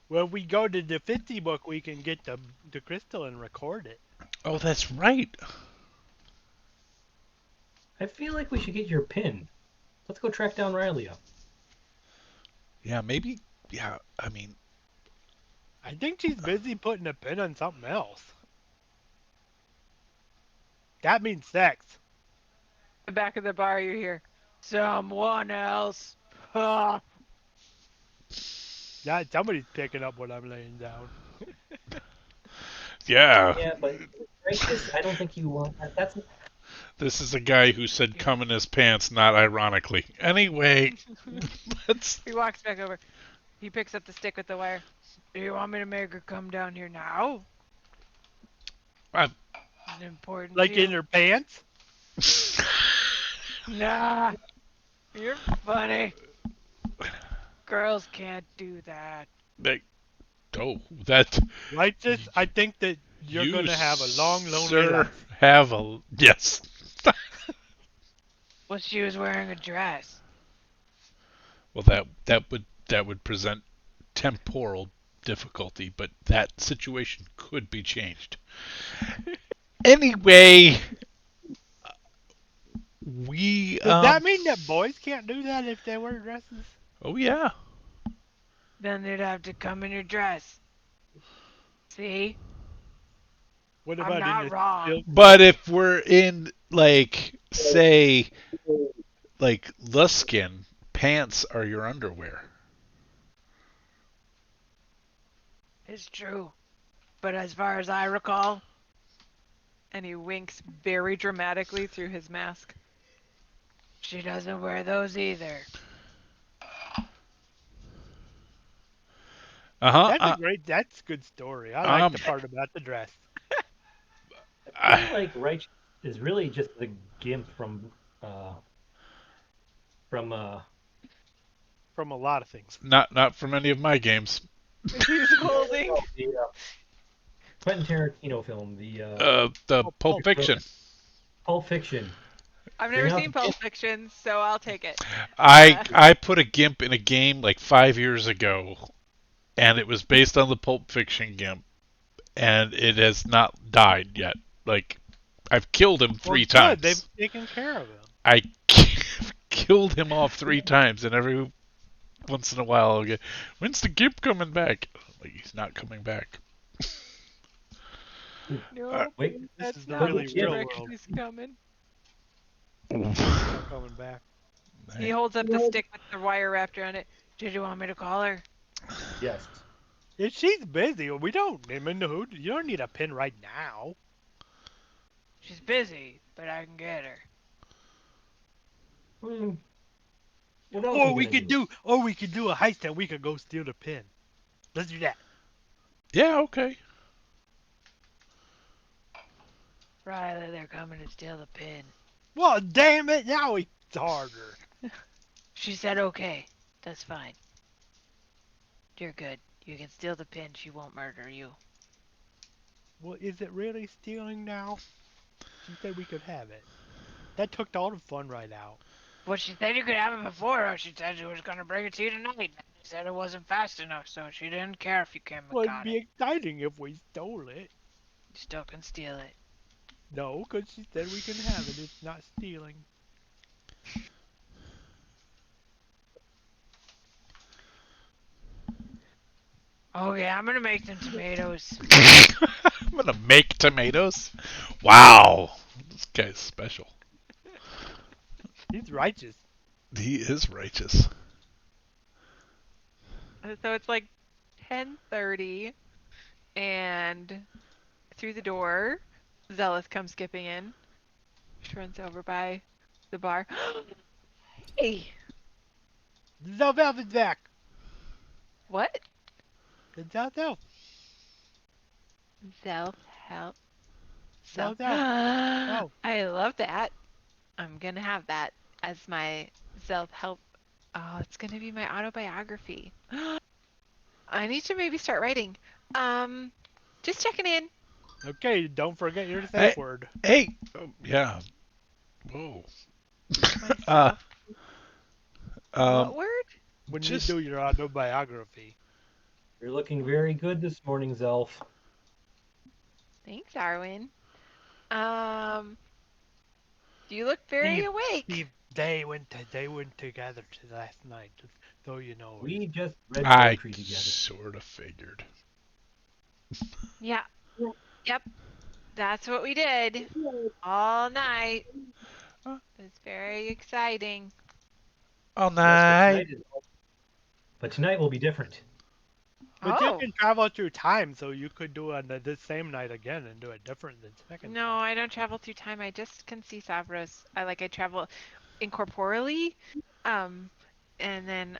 Well, we go to the 50 book, we can get the crystal and record it. Oh, that's right. I feel like we should get your pin. Let's go track down Rylia. Yeah, maybe. Yeah, I think she's busy putting a pin on something else. That means sex. The back of the bar, you hear, someone else. Ah. Yeah, somebody's picking up what I'm laying down. Yeah. Yeah, but Righteous, I don't think you want. That's This is a guy who said come in his pants, not ironically. Anyway, let's. He walks back over. He picks up the stick with the wire. Do you want me to make her come down here now? I- Is it important Like to you? in her pants? Nah. You're funny. Girls can't do that. That. Righteous, I think that you're you, going to have a long, lonely sir, life. have a yes. Well, she was wearing a dress. Well, that would present temporal difficulty, but that situation could be changed. Anyway, We Does that mean that boys can't do that if they wear dresses? oh yeah. Then they'd have to come in your dress. See? What I'm about in not the wrong. silk But robe? if we're in like say like the skin, pants are your underwear. It's true. But as far as I recall, and he winks very dramatically through his mask, she doesn't wear those either. Uh-huh. That's a good story. I like Um the part about the dress. I feel like Righteous is really just the gimp uh from From a lot of things. not from any of my games. He's holding. the Quentin Tarantino film, The Oh, Pulp Fiction. Pulp Fiction. I've Bring never out seen the Pulp Fiction, so I'll take it. I put a gimp in a game like 5 years ago, and it was based on the Pulp Fiction gimp, and it has not died yet. Like I've killed him well, 3 good. They've times. taken care of him. I killed him off 3 times, and every once in a while I'll get, when's the gimp coming back? Like he's not coming back. No, Wait, This that's is the not really the real direction world. he's coming. Not coming back. He holds up the stick with the wire wrapped around it. Did you want me to call her? yes. If she's busy, we don't. I mean, you don't need a pin right now. She's busy, but I can get her. Hmm. What else are Or we gonna could do a heist and we could go steal the pin. Let's do that. Yeah, okay. Riley, they're coming to steal the pin. Well, damn it! Now it's harder. She said okay. That's fine. You're good. You can steal the pin. She won't murder you. Well, is it really stealing now? She said we could have it. That took all the fun right out. Well, she said you could have it before. Or she said she was going to bring it to you tonight. She said it wasn't fast enough, so she didn't care if you came and Well, it'd got be it. exciting if we stole it. You still can steal it. No, because she said we can have it. It's not stealing. Okay, I'm going to make some tomatoes. I'm gonna make tomatoes. Wow, this guy's special. He's righteous. He is righteous. So it's like 10:30, and through the door, Zealous comes skipping in. She runs over by the bar. Hey! The Zelf is back. What? The Zelf. Self-help. Self-help. Oh. I love that. I'm gonna have that as my self-help. Oh, it's gonna be my autobiography. I need to maybe start writing. Just checking in. Okay, don't forget your Hey. safe word. Hey, oh, yeah. Whoa. Myself. Um, What word? When just- you do your autobiography. You're looking very good this morning, Zelf. Thanks, Arwen. You look very Steve, awake. Steve, they went together last night, just so you know. We just read I poetry together. sort of figured. Yeah. Yep. That's what we did all night. It's very exciting. All Yes, night. but tonight will be different. But Oh. you can travel through time, so you could do it the same night again and do it different than second No, time. I don't travel through time. I just can see Savros. I travel incorporeally. And then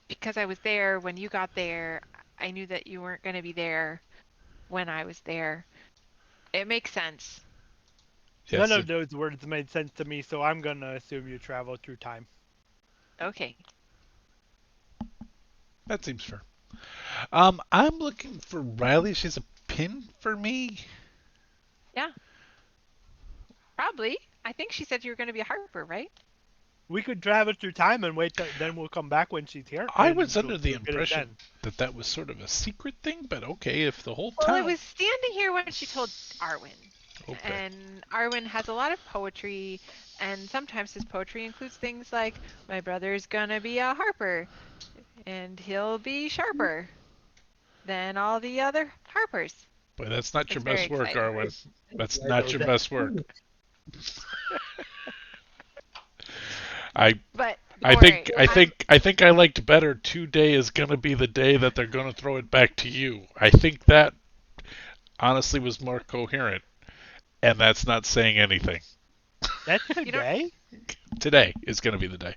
because I was there when you got there, I knew that you weren't going to be there when I was there. It makes sense. Yes, None of those words made sense to me, so I'm gonna assume you travel through time. Okay. that seems fair. I'm looking for Riley. She's a pin for me. Yeah. Probably. I think she said you were going to be a harper, right? We could travel through time and wait, then we'll come back when she's here. I and was under the we'll get it impression then. that was sort of a secret thing, but okay, if the whole Well, I town. was standing here when she told Arwen. Okay. And Arwen has a lot of poetry, and sometimes his poetry includes things like, my brother's gonna be a harper, and he'll be sharper than all the other harpers. But that's not your It's very best work, exciting. Arwen. That's I not wrote your that. best work. I But I don't worry, think I liked better today is gonna be the day that they're gonna throw it back to you. I think that honestly was more coherent, and that's not saying anything. That's you don't. today? Today is gonna be the day.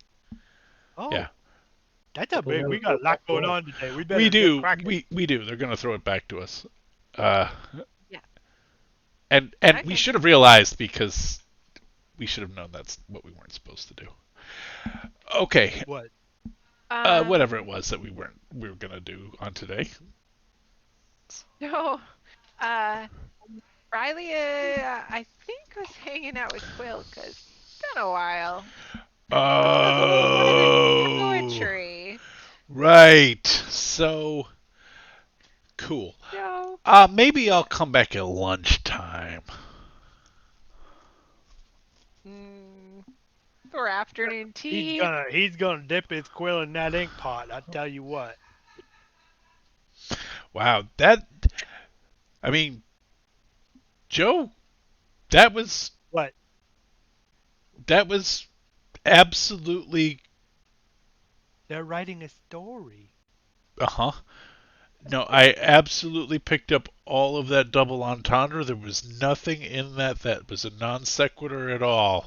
Oh, Yeah. that's a We'll big. never We got go a lot back going to on today. We We better get do. cracking. We do. They're gonna throw it back to us. Uh, Yeah. and we Okay. should have realized because we should have known that's what we weren't supposed to do. Okay. What? Whatever it was that we were gonna do on today. So, uh, Riley, I think was hanging out with Quill because it's been a while. Quill does a little more than Oh, poetry. right. So cool. So, Maybe I'll come back at lunchtime. mm, or afternoon He's tea. gonna dip his quill in that ink pot. I tell you what. Wow, that. I mean, Joe, that was What? that was absolutely. They're writing a story. Uh-huh. No, I absolutely picked up all of that double entendre. There was nothing in that was a non sequitur at all.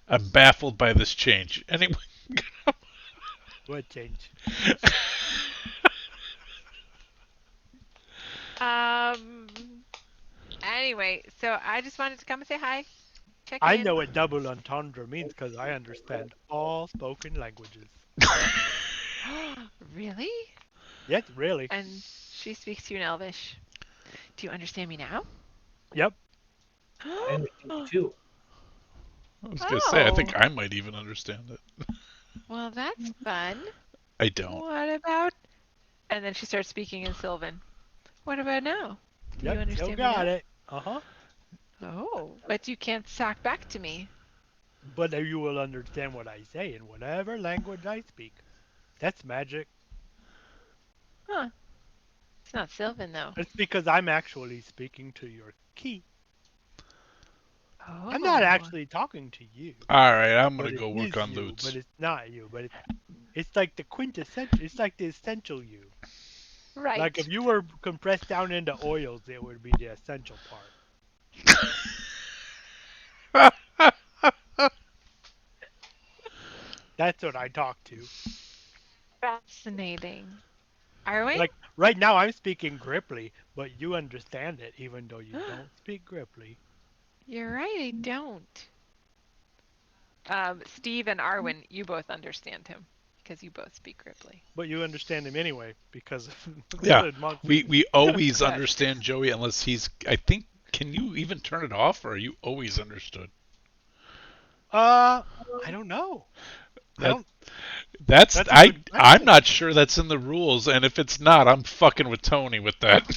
I'm baffled by this change. Anyway, What change? Um. Anyway, so I just wanted to come and say hi, check I in. know what double entendre means because I understand all spoken languages. Really? Yes, really. And she speaks to you in Elvish. Do you understand me now? Yep. I understand you too. I was gonna say I think Oh, I might even understand it. well, that's fun. I don't. What about? And then she starts speaking in Sylvan. What about now? Do you Yep. Still understand me got now? it. Uh-huh. Oh, but you can't talk back to me. But you will understand what I say in whatever language I speak. That's magic. Huh. It's not Sylvan, though. It's because I'm actually speaking to your key. I'm not Oh, actually talking to you. All right, I'm gonna But it go work is on you, but loots. it's not you. But it's like the quintessential. It's like the essential you. Like if right. you were compressed down into oils, it would be the essential part. That's what I talk to. Fascinating. Arwen? Like right now, I'm speaking Gripply, but you understand it, even though you don't speak Gripply. You're right, I don't. Steve and Arwen, you both understand him because you both speak Ripley. But you understand him anyway because Yeah, the monks. we always Good. understand Joey unless he's. I think. Can you even turn it off, or are you always understood? I don't know. I That don't. that's That's a good I'm question. not sure that's in the rules, and if it's not, I'm fucking with Tony with that.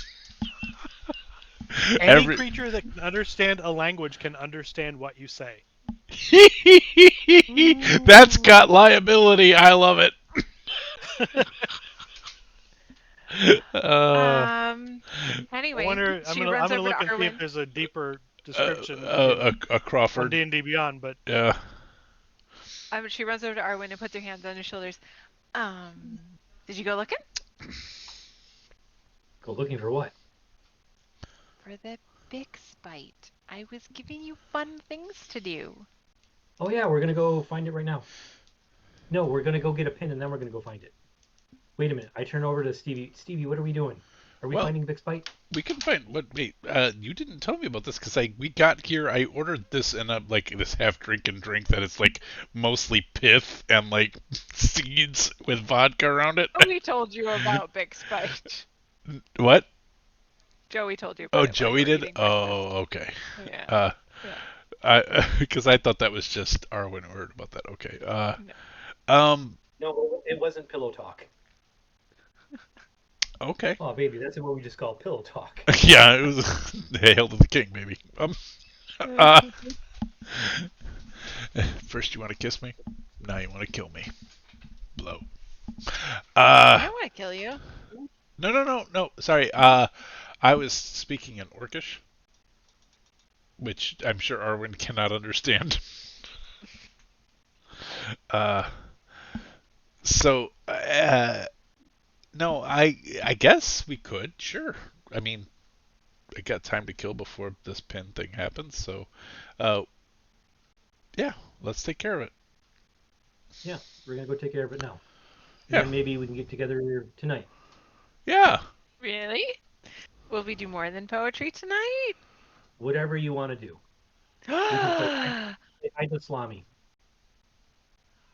Any Every creature that can understand a language can understand what you say. that's Ooh. got liability. I love it. Uh, Um. I Anyway, wonder. I'm she gonna. I'm runs gonna over to look and see if Arwen. there's a deeper uh, description in a on Crawford. D&D Beyond, but Yeah. She runs over to Arwen and puts her hands on his shoulders. Did you go looking Go looking for what? for the Bixbite? I was giving you fun things to do. Oh yeah, we're gonna go find it right now. No, we're gonna go get a pin and then we're gonna go find it. Wait a minute. I turn over to Stevie. Stevie, what are we doing? Are we Well, finding Bixbite? we can find what. Wait, you didn't tell me about this because we got here. I ordered this in a like this half drinking drink that is like mostly pith and like seeds with vodka around it. Joey told you about Bixbite. What? Joey told you Oh, about it while you Joey were did. eating breakfast. Oh, okay. Yeah. Uh, Yeah. I because I thought that was just Arwen who heard about that. Okay. No. Um, No, it wasn't pillow talk. Okay. Oh, baby, that's what we just call pillow talk. Yeah, it was hail to the king, baby. Uh, first you want to kiss me, now you want to kill me. Blow. I Uh, don't want to kill you. no. Sorry. I was speaking in Orcish, which I'm sure Arwen cannot understand. Uh, so no, I guess we could. Sure. I mean, I got time to kill before this pin thing happens, so uh, yeah, let's take care of it. Yeah, we're gonna go take care of it now, and Yeah, then maybe we can get together tonight. yeah. Really? Will we do more than poetry tonight? Whatever you want to do. We can play hide the salami.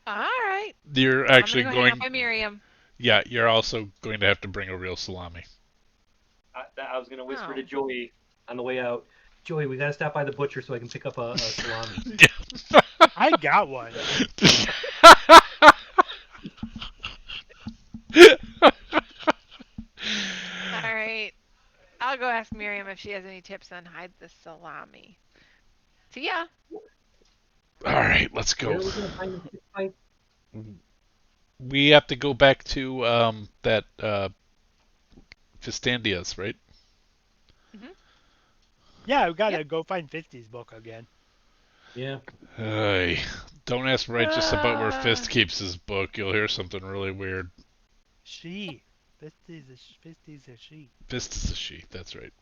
All right. You're I'm gonna actually go hang out going. by Miriam. Yeah, you're also going to have to bring a real salami. I was gonna whisper Oh. to Joey on the way out. Joey, we gotta stop by the butcher so I can pick up a salami. I got one. All right. I'll go ask Miriam if she has any tips on hide the salami. See ya. All right, let's Where go. are we gonna find the fight? We have to go back to that Fistandias, right? Hmm. Yeah, we gotta Yep. go find 50's book again. Yeah. Hey, don't ask Righteous about where Uh, Fist keeps his book. You'll hear something really weird. She. 50's a she. Fist is a she, that's right.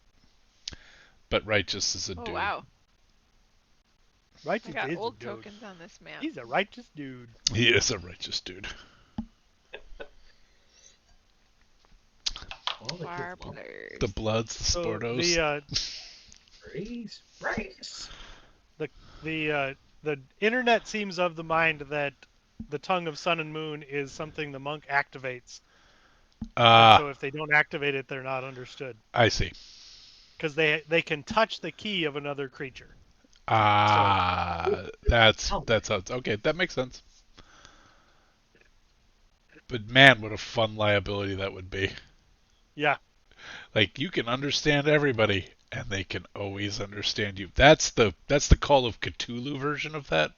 But Righteous is a oh dude. wow. I Righteous got is a old dude. tokens on this map. He's a righteous dude. He is a righteous dude. All the kids love Warblers. The Bloods, the So Sportos. race. the internet seems of the mind that the tongue of sun and moon is something the monk activates, and so if they don't activate it, they're not understood I see. because they can touch the key of another creature. So Oh, That's okay. That makes sense. But man, what a fun liability that would be. yeah, Like you can understand everybody, and they can always understand you. That's the Call of Cthulhu version of that.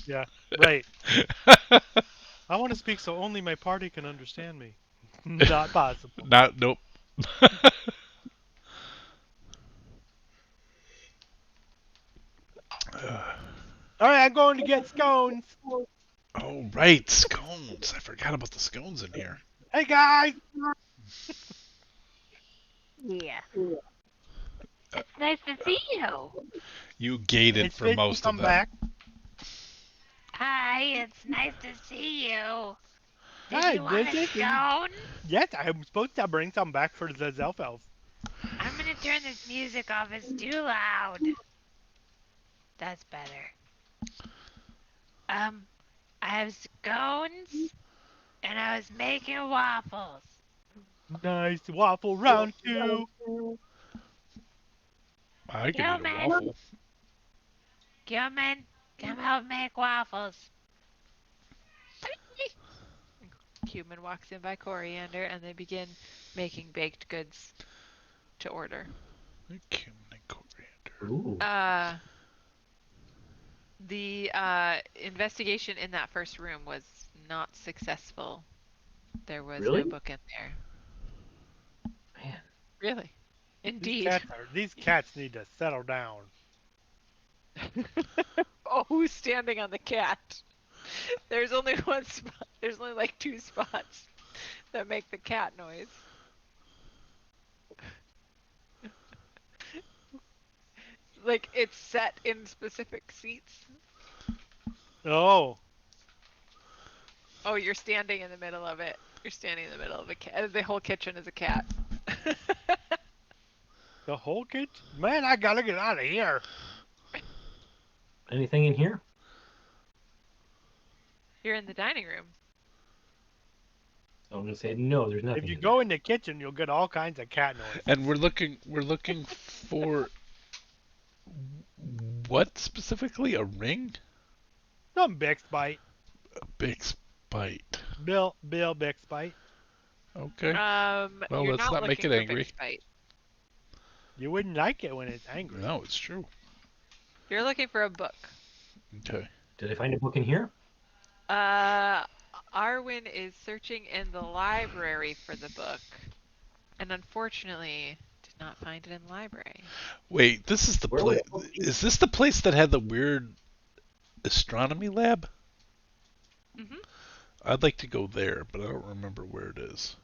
yeah, right. I want to speak so only my party can understand me. Not possible. Not nope. All right, I'm going to get scones. Oh right, scones. I forgot about the scones in here. Hey guys. Yeah. It's nice to see you. You gated It's for Fitzy most of come that. back. Hi, it's nice to see you. Did Hi, you want a this is- scone? Yes, I'm supposed to bring some back for the Zelf Elf. I'm gonna turn this music off. It's too loud. That's better. I have scones, and I was making waffles. Nice waffle round two. I could eat a Gilman, waffle. Gilman, come help make waffles. Human walks in by Coriander, and they begin making baked goods to order. Cumin and coriander. Ooh. The investigation in that first room was not successful. There was Really? no book in there. Man. Really? Indeed. These cats need to settle down. Oh, who's standing on the cat? There's only one spot. There's only like 2 spots that make the cat noise. Like it's set in specific seats. Oh, Oh, you're standing in the middle of it. You're standing in the middle of a cat. The whole kitchen is a cat. the whole kitchen? Man, I gotta get out of here. Anything in here? You're in the dining room. I'm gonna say no. There's nothing. If you in go there. in the kitchen, you'll get all kinds of cat noises. And we're looking for what specifically? A ring? Some Bixbite. A Bixbite. Bill Bixbite. Okay. Well, You're let's not not make looking it for angry. Bixbite. You wouldn't like it when it's angry. No, it's true. You're looking for a book. Okay. Did I find a book in here? Arwen is searching in the library for the book, and unfortunately did not find it in the library. Wait, this is the Where would place. that book be? Is this the place that had the weird astronomy lab? Mm-hmm. I'd like to go there, but I don't remember where it is.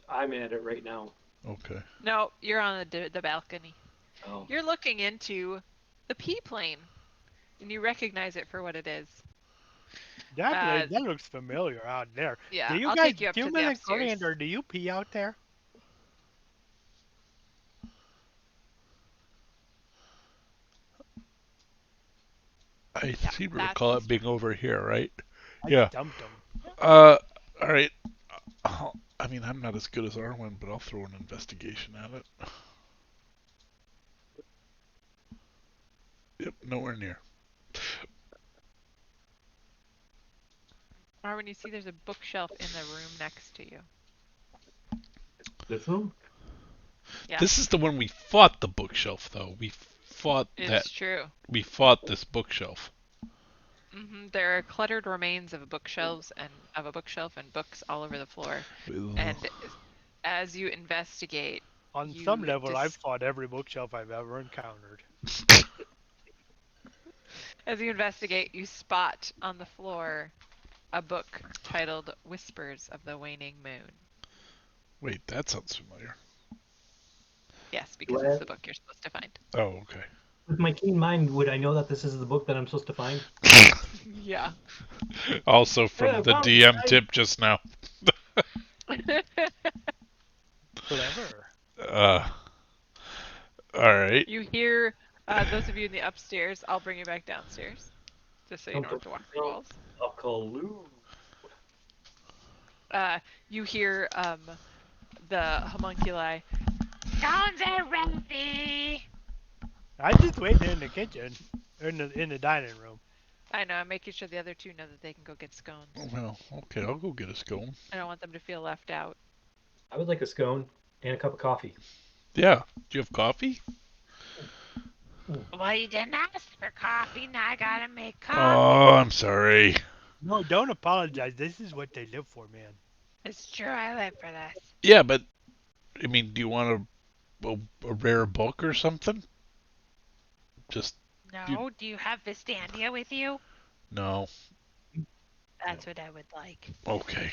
I'm at it right now. Okay. No, you're on the balcony. Oh. You're looking into the pea plane, and you recognize it for what it is. That looks familiar out there. Yeah, Do you I'll guys, take you up to the Human and upstairs. Coriander, do you pee out there? I seem to that's recall the it being over here, right? I Yeah. dumped them. All right. I mean, I'm not as good as Arwen, but I'll throw an investigation at it. Yep, nowhere near. Arwen, you see there's a bookshelf in the room next to you. This room? Yeah, This is the one we fought the bookshelf, though. We fought it's true. We fought this bookshelf. There are cluttered remains of a bookshelf and books all over the floor. And as you investigate, On you some level, I've fought every bookshelf I've ever encountered. As you investigate, you spot on the floor a book titled Whispers of the Waning Moon. Wait, that sounds familiar. Yes, because it's the book you're supposed to find. Oh, okay. With my keen mind, would I know that this is the book that I'm supposed to find? Yeah. Also from the DM tip just now. Clever. Alright. You hear, those of you in the upstairs, I'll bring you back downstairs, just so you don't have to walk through walls. I'll call Lou. You hear the homunculi. Scones are ready. I just waiting in the kitchen, in the dining room. I know, I'm making sure the other two know that they can go get scones. Well, okay, I'll go get a scone. I don't want them to feel left out. I would like a scone and a cup of coffee. Yeah. Do you have coffee? Well, you didn't ask for coffee. Now I gotta make coffee. Oh, I'm sorry. No, don't apologize. This is what they live for, man. It's true. I live for this. Yeah, but I mean, do you want a rare book or something? Just No, do you have Vistandia with you? no. That's what I would like. Okay.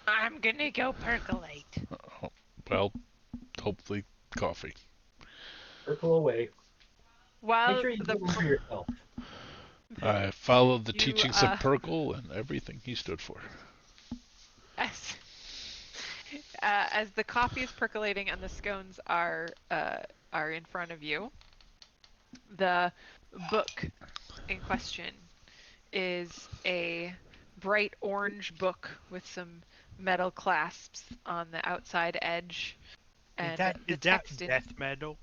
I'm gonna go percolate. Well, hopefully coffee. Circle away. While Make sure you the do it for yourself. I followed the You, teachings of Perkle and everything he stood for. as the coffee is percolating and the scones are in front of you, the book in question is a bright orange book with some metal clasps on the outside edge, and Is that text death metal?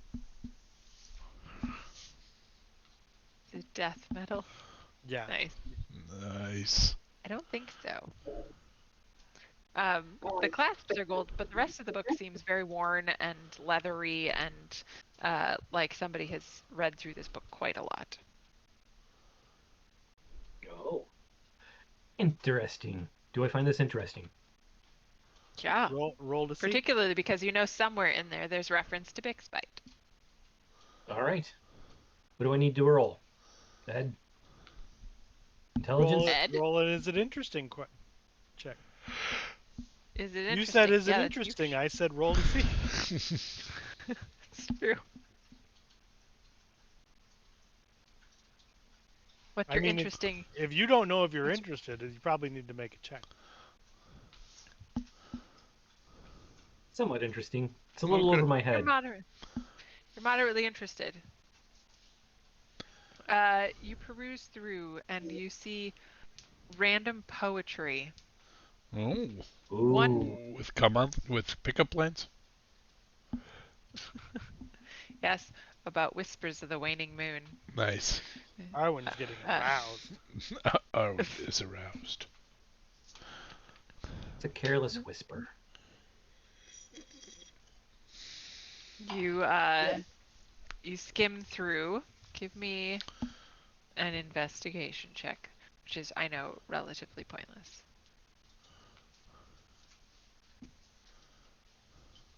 is death metal. Yeah. Nice. Nice. I don't think so. The clasps are gold, but the rest of the book seems very worn and leathery and like somebody has read through this book quite a lot. Oh. Interesting. Do I find this interesting? Yeah. Roll to see. Particularly because you know somewhere in there's reference to Bixbite. All right. What do I need to roll? Ed? Intelligence? Ed? Roll it. Is it interesting? Check. Is it interesting? You said, is it Yeah, interesting? I said, roll to see. It's true. What's your interesting? If you don't know if you're interested, you probably need to make a check. Somewhat interesting. It's a little over my head. You're moderately interested. You peruse through and you see random poetry. Oh. Ooh. One- With pickup lines? Yes, about whispers of the waning moon. Nice. Arwen's getting aroused. Oh, is aroused. It's a careless whisper. You you skim through. Give me an investigation check, which is, I know, relatively pointless.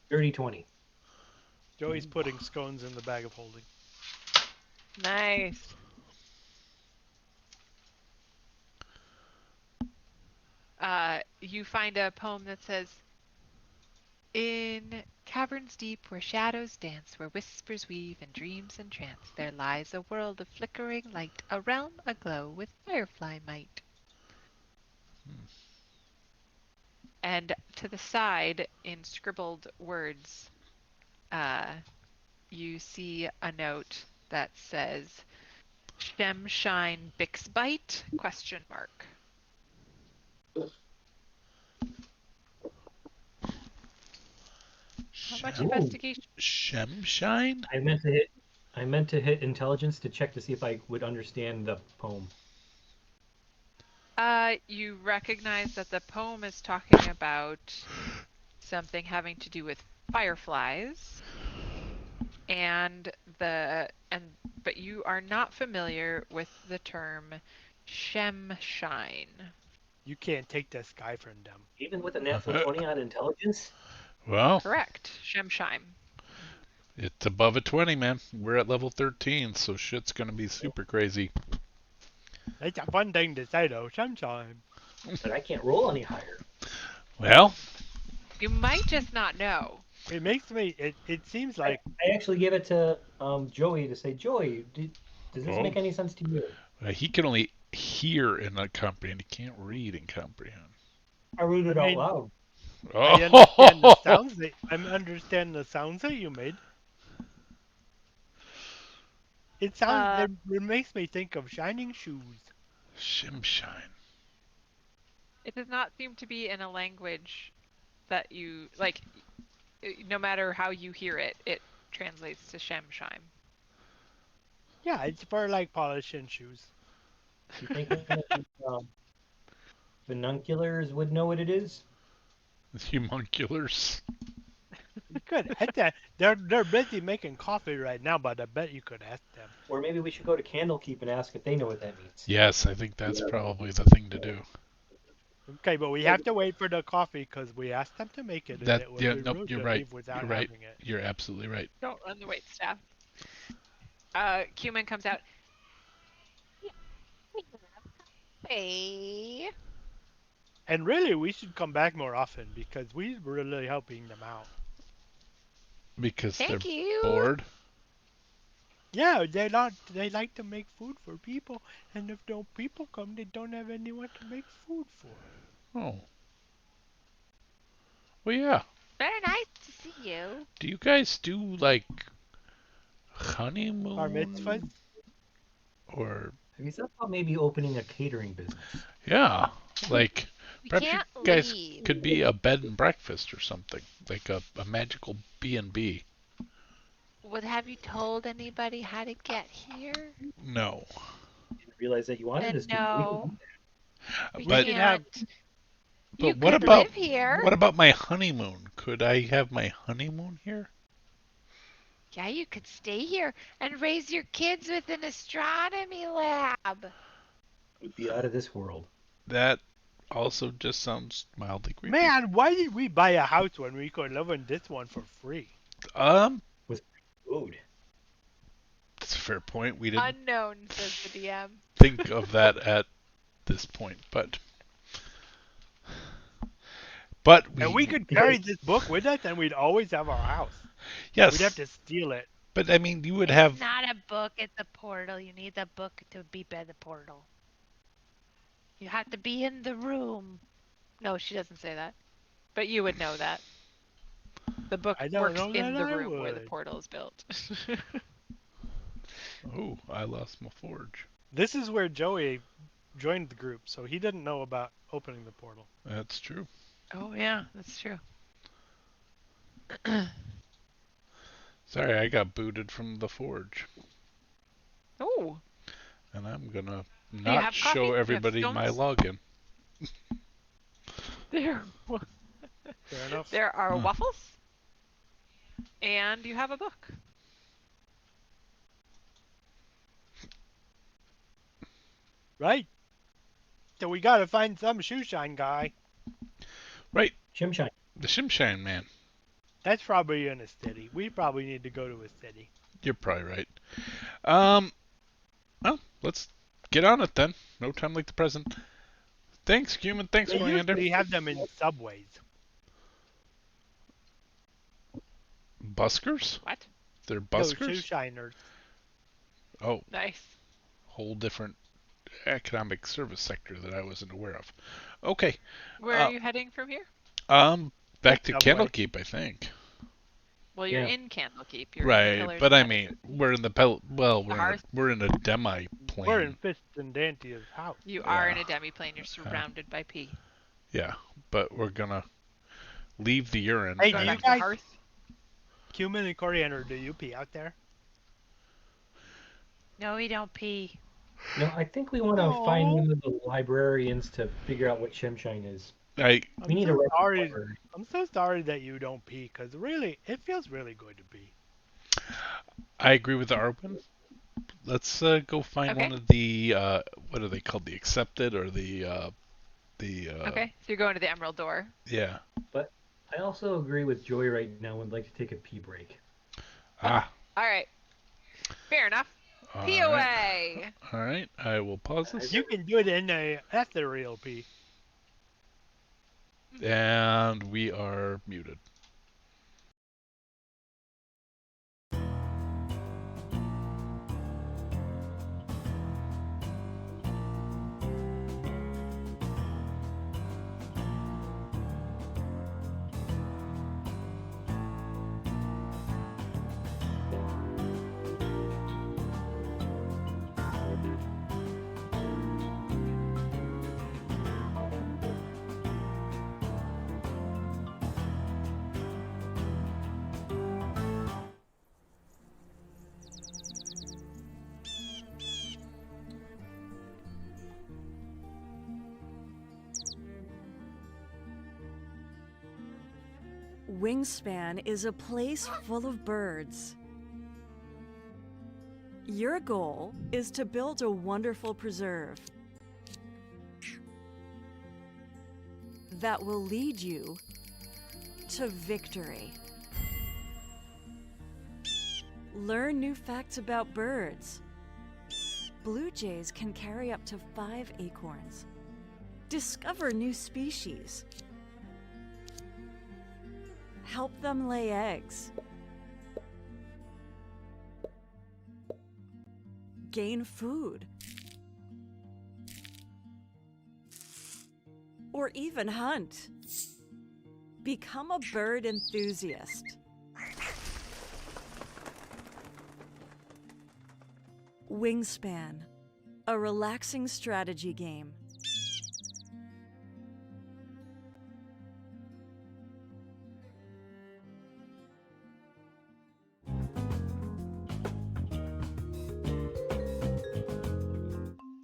Dirty 20. Joey's putting scones in the bag of holding. Nice. You find a poem that says, "In caverns deep where shadows dance, where whispers weave and dreams entrance, there lies a world of flickering light, a realm aglow with firefly might." And to the side, in scribbled words, you see a note that says, "Shemshine Bixbite?" question mark. How much Shem, Ooh. investigation? Shemshine? I meant to hit intelligence to check to see if I would understand the poem. You recognize that the poem is talking about something having to do with fireflies, but you are not familiar with the term Shemshine. You can't take this guy from them. Even with a natural 20 on intelligence? Well, Correct, Shemshine. it's above a 20, man. We're at level 13, so shit's gonna be super crazy. That's a fun thing to say, though, sometime. But I can't roll any higher. Well, You might just not know. It makes me. It seems like I actually gave it to Joey to say, Joey, does this Oh. make any sense to you? he can only hear and not comprehend. He can't read and comprehend. I read it I out mean, loud. I understand the sounds that I understand the sounds that you made. It sounds. It makes me think of shining shoes. Shemshine. It does not seem to be in a language that you like. No matter how you hear it, it translates to Shemshine. Yeah, it's for like polishing shoes. You think binoculars would know what it is? Humunculars. Good. At that, they're busy making coffee right now, but I bet you could ask them. Or maybe we should go to Candlekeep and ask if they know what that means. Yes, I think that's probably the thing to do. Okay, but we have to wait for the coffee because we asked them to make it, and it would be Nope, rude you're to right. leave without You're right. having it. You're absolutely right. Don't run the wait staff. Cumin comes out. Hey. And really, we should come back more often because we're really helping them out. Because Thank they're you. bored. Yeah, they like to make food for people, and if no people come, they don't have anyone to make food for. Oh. Well, yeah. Very nice to see you. Do you guys do, like, honeymoon? Bar mitzvahs? Or, Have you thought about maybe opening a catering business? yeah. Like, We perhaps can't you guys leave. could be a bed and breakfast or something. Like a magical B&B. Have you told anybody how to get here? No. Didn't realize that you wanted Then us to. no. We But, can have- can't. but You what could about live here. what about my honeymoon? Could I have my honeymoon here? Yeah, you could stay here and raise your kids with an astronomy lab. It would be out of this world. That also just sounds mildly creepy. Man, why did we buy a house when we could live in this one for free? With food. That's a fair point. We didn't Unknown, says the DM. think of that at this point, but And we could carry this book with us, and we'd always have our house. yes. We'd have to steal it. But I mean, you would It's have not a book, it's a portal. You need the book to be by the portal. You have to be in the room. No, she doesn't say that. But you would know that. The book I don't works know in that the I room where the would. portal is built. Oh, I lost my forge. This is where Joey joined the group, so he didn't know about opening the portal. That's true. Oh yeah, that's true. Sorry, I got booted from the forge. Oh, And I'm gonna you not have show coffee? You have everybody my scones? login. There, Fair enough. there are waffles, and you have a book. Right. So we gotta find some shoeshine guy. Right. Shimshine. The Shimshine Man. That's probably in a city. We probably need to go to a city. You're probably right. Well, let's get on it then. No time like the present. Thanks, Human. Thanks, They Coriander. usually have them in subways. Buskers? What? They're No, buskers? shoeshiners. Oh, Nice. whole different economic service sector that I wasn't aware of. Okay. Where are you heading from here? Back to Subway. Candlekeep, I think. Well, you're Yeah. in Candlekeep. You're in the Right, Pillars but of I Heaven. mean, we're in the Hearth. we're in a demi-plane. We're in Fist and Dantia's house. You are Yeah. in a demiplane. You're surrounded by pee. Yeah, but we're gonna leave the urine. Hey, Going do you back to the guys, hearth. Cumin and Coriander, do you pee out there? No, we don't pee. No, I think we want to Aw. find one of the librarians to figure out what Shimshine is. I We need so a record sorry. library. I'm so sorry that you don't pee, because really, it feels really good to pee. agree with Arwen. Let's go find Okay. one of the what are they called? The accepted or the Okay, so you're going to the Emerald Door. yeah. But I also agree with Joy right now. Would like to take a pee break. Ah. All right. Fair enough. All Pee right. away. All right. I will pause this. You can do it in a ethereal pee. And we are muted. Wingspan is a place full of birds. Your goal is to build a wonderful preserve that will lead you to victory. Learn new facts about birds. Blue jays can carry up to 5 acorns. Discover new species. Help them lay eggs. Gain food. Or even hunt. Become a bird enthusiast. Wingspan, a relaxing strategy game.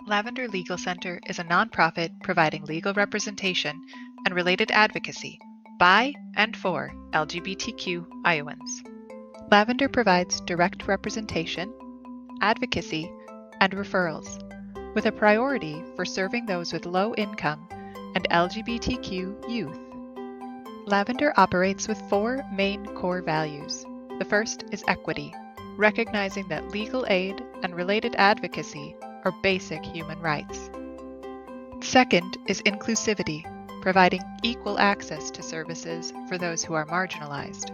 Lavender Legal Center is a nonprofit providing legal representation and related advocacy by and for LGBTQ Iowans. Lavender provides direct representation, advocacy, and referrals, with a priority for serving those with low income and LGBTQ youth. Lavender operates with 4 main core values. The first is equity, recognizing that legal aid and related advocacy are basic human rights. Second is inclusivity, providing equal access to services for those who are marginalized.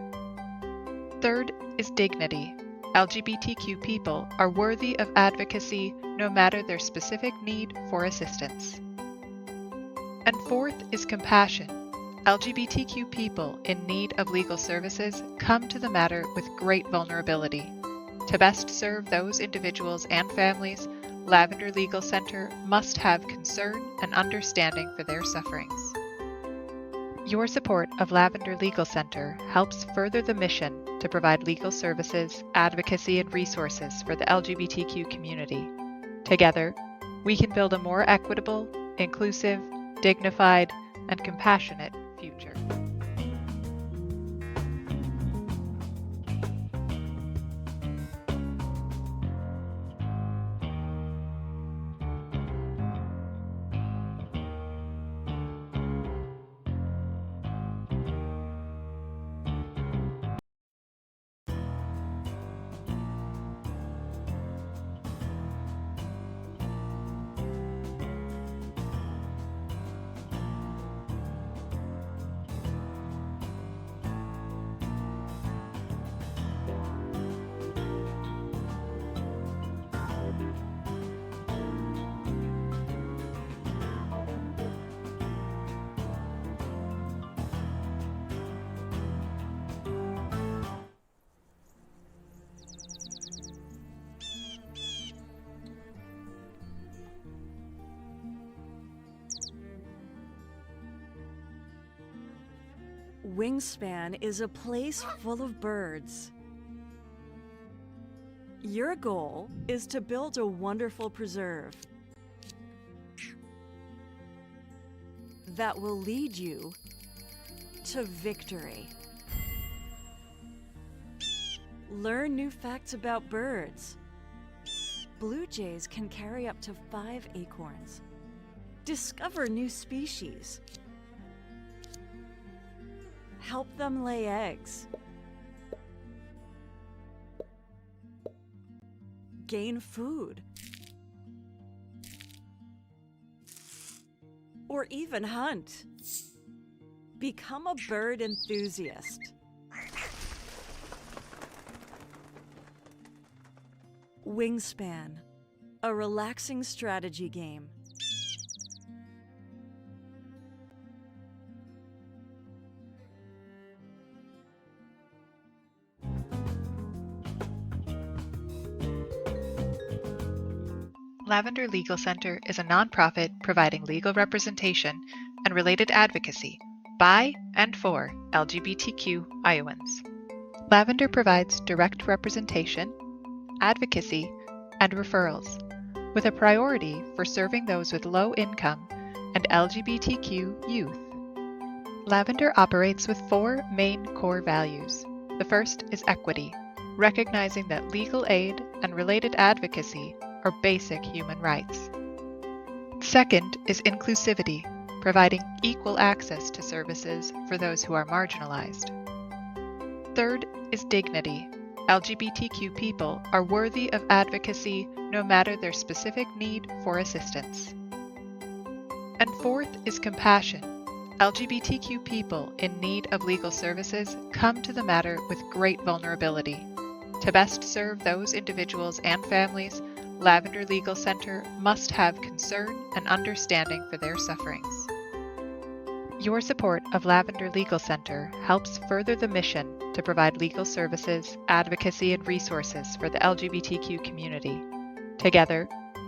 Third is dignity. LGBTQ people are worthy of advocacy no matter their specific need for assistance. And fourth is compassion. LGBTQ people in need of legal services come to the matter with great vulnerability. To best serve those individuals and families, Lavender Legal Center must have concern and understanding for their sufferings. Your support of Lavender Legal Center helps further the mission to provide legal services, advocacy, and resources for the LGBTQ community. Together, we can build a more equitable, inclusive, dignified, and compassionate future. Wingspan is a place full of birds. Your goal is to build a wonderful preserve that will lead you to victory. Learn new facts about birds. Blue jays can carry up to 5 acorns. Discover new species. Help them lay eggs. Gain food. Or even hunt. Become a bird enthusiast. Wingspan, a relaxing strategy game. Lavender Legal Center is a nonprofit providing legal representation and related advocacy by and for LGBTQ Iowans. Lavender provides direct representation, advocacy, and referrals, with a priority for serving those with low income and LGBTQ youth. Lavender operates with 4 main core values. The first is equity, recognizing that legal aid and related advocacy are basic human rights. Second is inclusivity, providing equal access to services for those who are marginalized. Third is dignity. LGBTQ people are worthy of advocacy no matter their specific need for assistance. And fourth is compassion. LGBTQ people in need of legal services come to the matter with great vulnerability. To best serve those individuals and families, Lavender Legal Center must have concern and understanding for their sufferings. Your support of Lavender Legal Center helps further the mission to provide legal services, advocacy, and resources for the LGBTQ community. Together,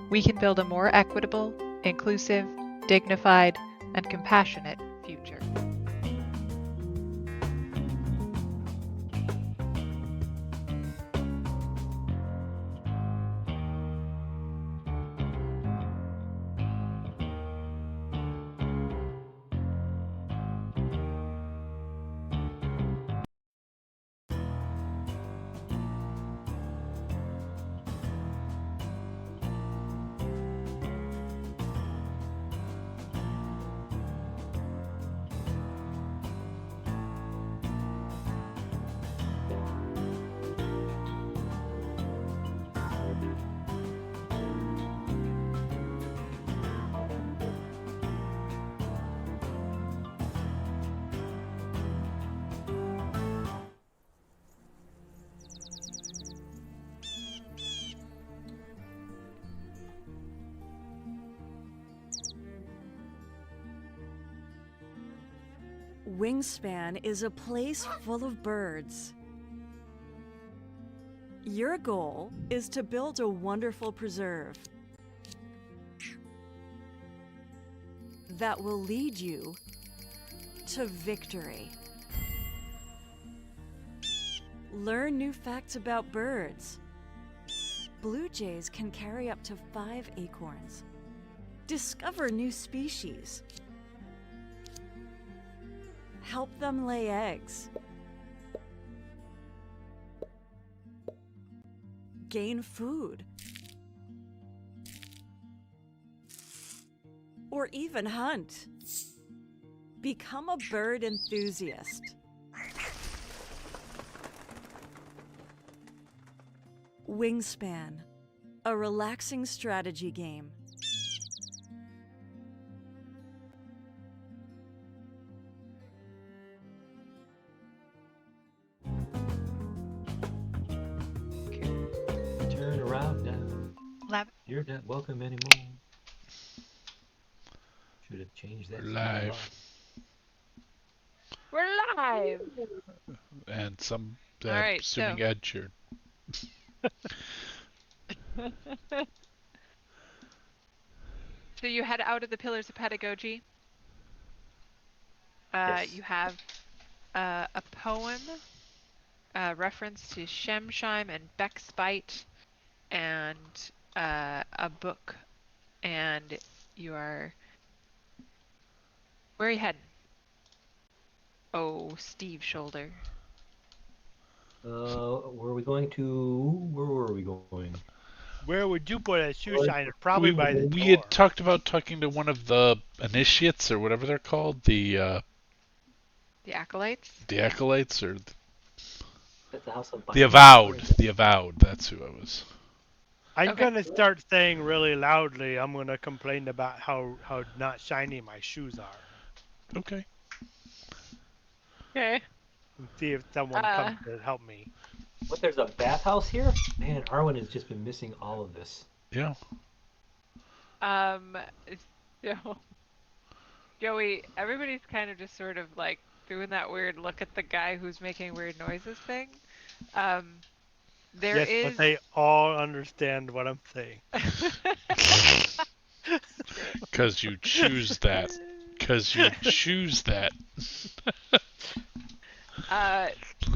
we can build a more equitable, inclusive, dignified, and compassionate future. Wingspan is a place full of birds. Your goal is to build a wonderful preserve that will lead you to victory. Learn new facts about birds. Blue jays can carry up to 5 acorns. Discover new species. Help them lay eggs. Gain food. Or even hunt. Become a bird enthusiast. Wingspan, a relaxing strategy game. Turn around now. Lav- You're not welcome anymore. Should have changed that. Live. We're live. And some, All right, assuming so- Ed cheered. So you head out of the Pillars of Pedagogy. Yes. You have a poem, reference to Shemshime and Bexbite, and a book. And you are... Where are you heading? Oh, Steve Shoulder. Were we going to? Where were we going? Where would you put a shoe shiner? Probably by the we door. had talked about talking to one of the initiates or whatever they're called, the Acolytes? acolytes or At the house of the avowed. The avowed. That's who I was. I'm Okay. gonna start saying really loudly. I'm gonna complain about how not shiny my shoes are, Okay. Okay. and see if someone comes to help me. What? There's a bathhouse here? Man, Arwen has just been missing all of this. Yeah. So, Joey, everybody's kind of just sort of like doing that weird look at the guy who's making weird noises thing. There Yes, is... but they all understand what I'm saying. Because you choose that. Because you choose that.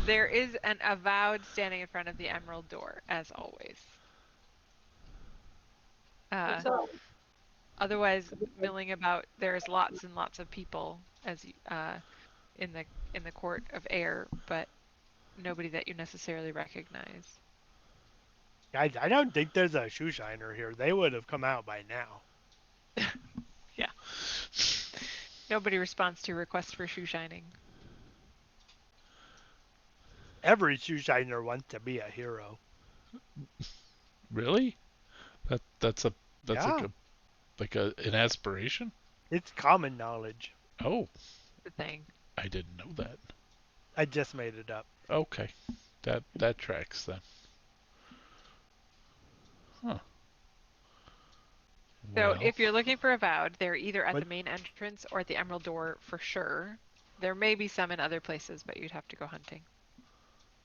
There is an avowed standing in front of the emerald door, as always. What's up? Otherwise, milling about, there's lots and lots of people as in the court of air, but nobody that you necessarily recognize. Guys, I don't think there's a shoe shiner here. They would have come out by now. Yeah. Nobody responds to requests for shoe shining. Every shoe shiner wants to be a hero. Really? That's Yeah. like an aspiration? It's common knowledge. Oh, The thing. I didn't know that. I just made it up. Okay. That tracks then. Huh. So Well, if you're looking for avowed, they're either at What? the main entrance or at the emerald door for sure. There may be some in other places, but you'd have to go hunting.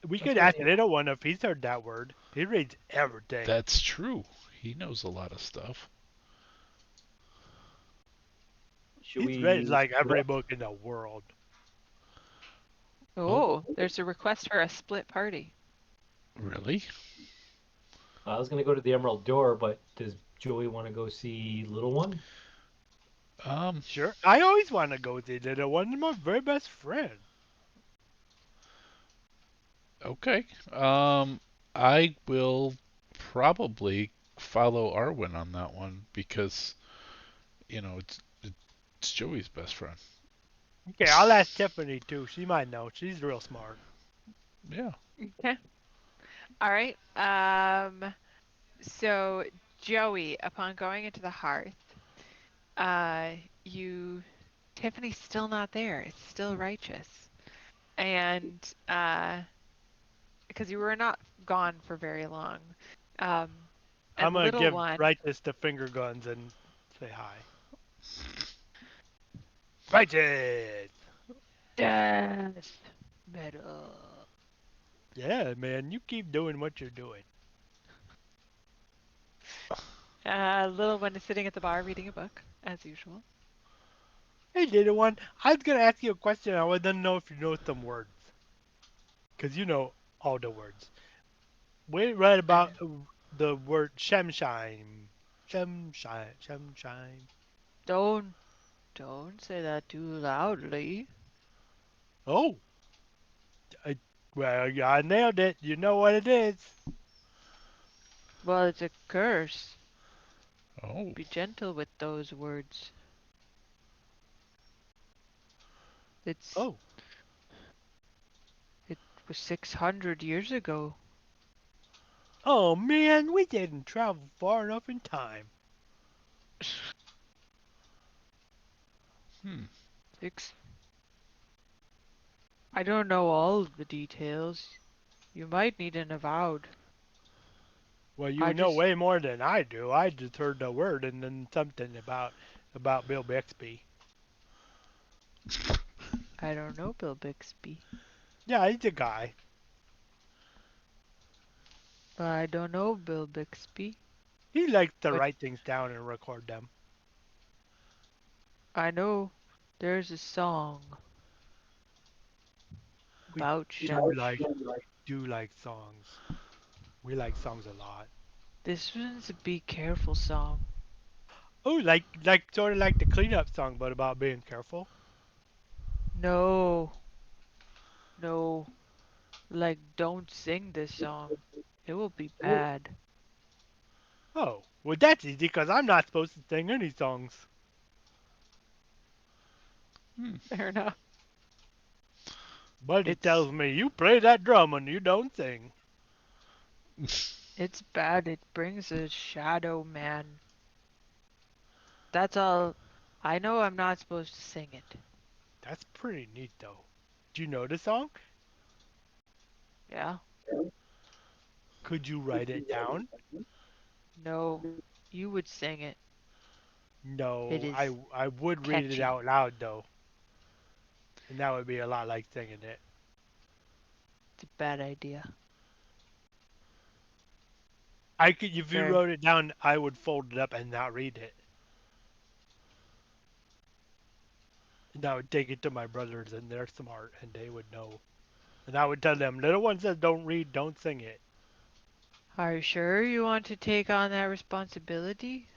We could ask Little One if he's heard that word. He reads everything. that's true. He knows a lot of stuff. Should He's we read like every split? book in the world. Oh, there's a request for a split party. Really? I was gonna go to the Emerald Door, but does Joey want to go see Little One? Sure. I always want to go see Little One. He's my very best friend. Okay. I will probably follow Arwen on that one because, it's Joey's best friend. Okay, I'll ask Tiffany too. She might know. She's real smart. Yeah. Okay. All right. So Joey, upon going into the hearth, Tiffany's still not there. It's still righteous. And because you were not gone for very long. And I'm gonna Little give One, Righteous the finger guns and say hi. Righteous. death metal. Yeah, man, you keep doing what you're doing. Little One is sitting at the bar reading a book, as usual. Hey, Little One, I was gonna ask you a question. I wanted to know if you know some words, cause you know all the words. We read about the word shemshine. Shemshine. Shemshine. Don't say that too loudly. Oh, I, well, yeah, I nailed it. You know what it is. Well, it's a curse. Oh. Be gentle with those words. It's Oh, it was 600 years ago. oh man, we didn't travel far enough in time. Hmm. Six. I don't know all of the details. You might need an avowed. Well, I you know just way more than I do. I just heard the word and then something about Bill Bixby. I don't know Bill Bixby. Yeah, he's a guy. I don't know Bill Bixby. He likes to But write things down and record them. I know there's a song We about do like songs. We like songs a lot. This one's a be careful song. Oh, like sort of like the cleanup song, but about being careful. No, no, like don't sing this song. It will be bad. Oh, well that's easy because I'm not supposed to sing any songs. Hmm. Fair enough. Buddy It's tells me you play that drum and you don't sing. it's bad. It brings a shadow man. That's all. I know I'm not supposed to sing it. That's pretty neat though. Do you know the song? Yeah? Could you write it down? No, you would sing it. It No, is I would read it catchy. out loud though, and that would be a lot like singing it. It's a bad idea. I could, if you Fair. wrote it down, I would fold it up and not read it. And I would take it to my brothers, and they're smart, and they would know. And I would tell them, little one says don't read, don't sing it. Are you sure you want to take on that responsibility?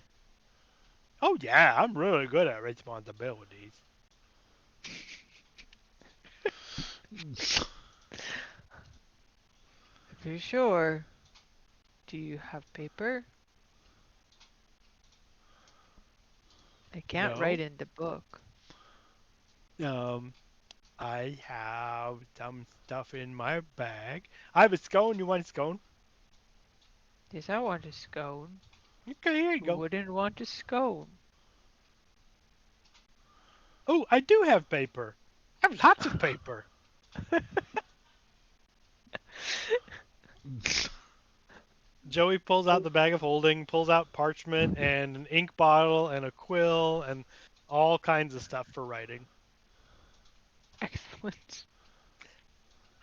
Oh yeah, I'm really good at responsibilities. If you're sure, do you have paper? I can't No, write in the book. um, I have some stuff in my bag. I have a scone. You want a scone? Yes, I want a scone. Okay, here you Who go. wouldn't want a scone? Oh, I do have paper. I have lots of paper. Joey pulls out the bag of holding, pulls out parchment and an ink bottle and a quill and all kinds of stuff for writing. Excellent.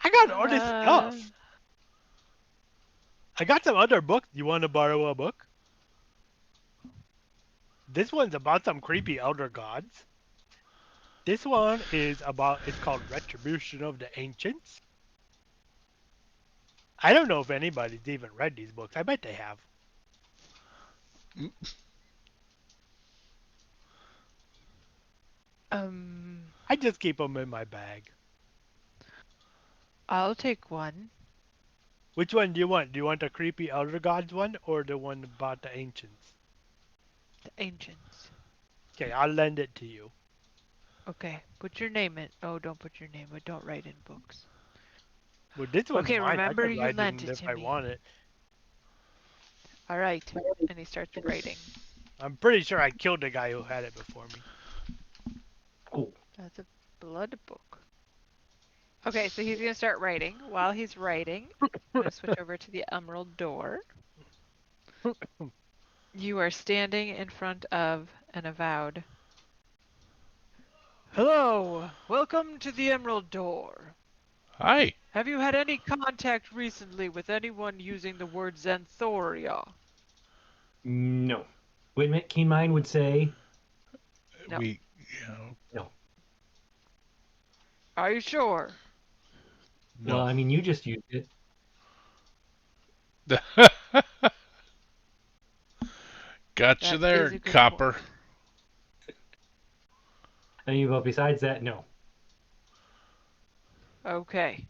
I got all this Uh, stuff. I got some other books. You want to borrow a book? This one's about some creepy elder gods. This one is about, it's called Retribution of the Ancients. I don't know if anybody's even read these books. I bet they have. um, I just keep them in my bag. I'll take one. Which one do you want? Do you want the creepy elder gods one or the one about the ancients? The ancients. Okay, I'll lend it to you. Okay, put your name in. Oh, don't put your name, but don't write in books. Well, this one's Okay, mine. I remember could you write it lent in it if to I me. want it. All right, and he starts writing. I'm pretty sure I killed the guy who had it before me. Oh, That's a blood book. Okay, so he's gonna start writing. While he's writing, I'm gonna switch over to the emerald door. You are standing in front of an avowed. Hello, welcome to the emerald door. Hi. Have you had any contact recently with anyone using the word Xanthoria? no. What Keen Mind would say, No. We, you know, no. Are you sure? Well, no. I mean, you just used it. Gotcha That is there, a good copper. point. I mean, but besides that, no. Okay.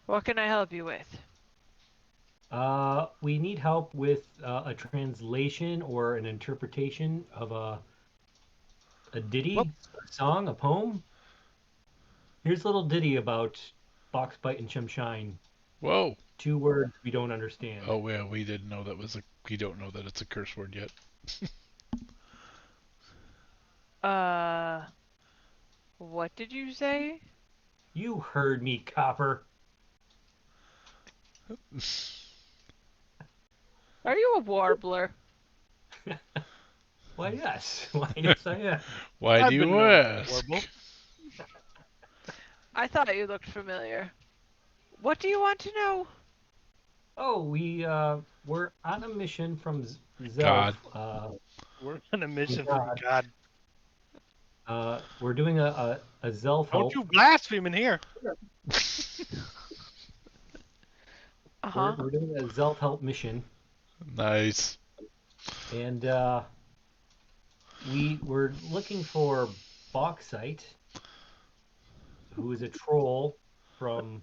What can I help you with? We need help with a translation or an interpretation of a Whoop. ditty, a song, a poem. Here's a little ditty about Boxbite and Chumshine. Whoa. 2 words we don't understand. Oh yeah, we didn't know that was a. We don't know that it's a curse word yet. What did you say? You heard me, Copper. Are you a warbler? Why, yes. Why, yes, I am. Why do I've been you known to ask? warble. I thought you looked familiar. What do you want to know? Oh, we're on a mission from Zelf. God. We're on a From mission from God. God. We're doing a Zelf Don't help. you blaspheme in here. Uh-huh. We're doing a Zelf help mission, Nice. and we're looking for Bauxite, who is a troll from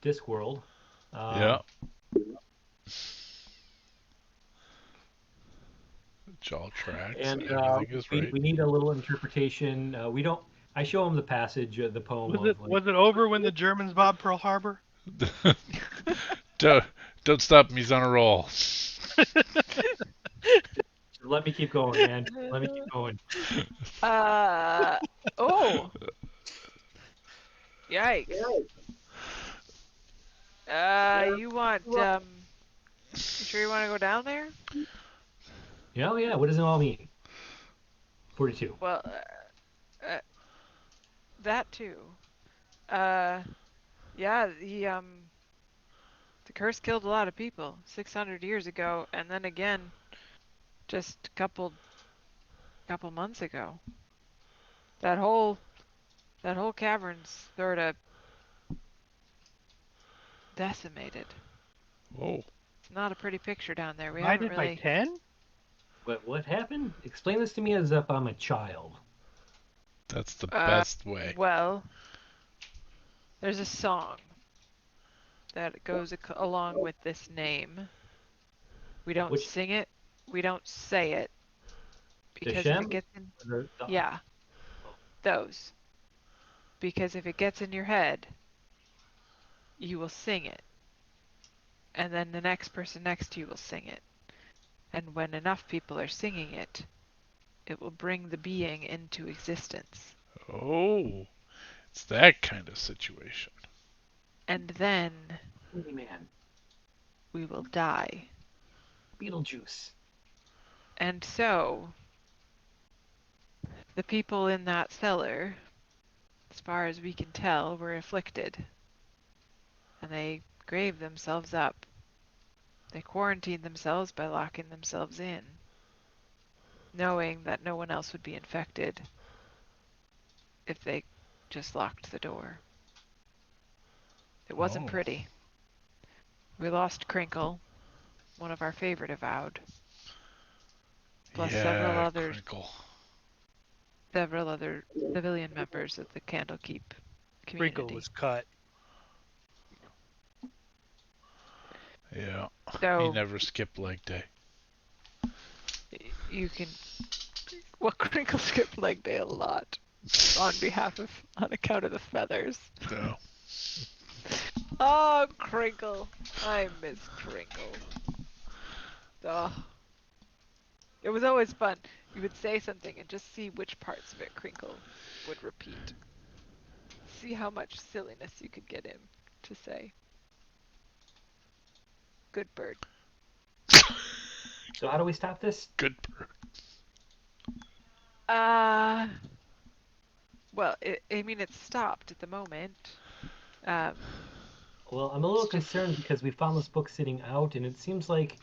Discworld. Yeah. Jaw tracks. And Everything is we right. we need a little interpretation. We don't. I show him the passage, the poem Was it of like. was it over when the Germans bombed Pearl Harbor? don't, don't stop me, he's on a roll. Let me keep going, man. Let me keep going. Uh, oh, yikes. You want, you sure you want to go down there? Yeah, yeah. What does it all mean? 42. Well, that too. Uh, yeah, the curse killed a lot of people 600 years ago, and then again, just a couple months ago. That whole cavern's sort of decimated. Whoa. It's not a pretty picture down there. We haven't Divided by really. 10? What happened? Explain this to me as if I'm a child. That's the best way. Well, there's a song that goes along with this name. We don't Which sing it. We don't say it the because if it Shem? gets in, Or yeah, those. Because if it gets in your head, you will sing it, and then the next person next to you will sing it. And when enough people are singing it, it will bring the being into existence. Oh, it's that kind of situation. And then Man, we will die. Beetlejuice. And so, the people in that cellar, as far as we can tell, were afflicted. And they graved themselves up. They quarantined themselves by locking themselves in, knowing that no one else would be infected if they just locked the door. It wasn't Oh. pretty. We lost Crinkle, one of our favorite avowed, plus Yeah, Crinkle. several other civilian members of the Candlekeep Wrinkle community. was cut. Yeah. He So never skipped leg day. you can. Well, Crinkle skipped leg day a lot on account of the feathers. No. Oh, Crinkle. I miss Crinkle. Oh. It was always fun. You would say something and just see which parts of it Crinkle would repeat. See how much silliness you could get him to say. Good bird. So how do we stop this? Good bird. Well, it's stopped at the moment. Well, I'm a little It's just- concerned because we found this book sitting out, and it seems like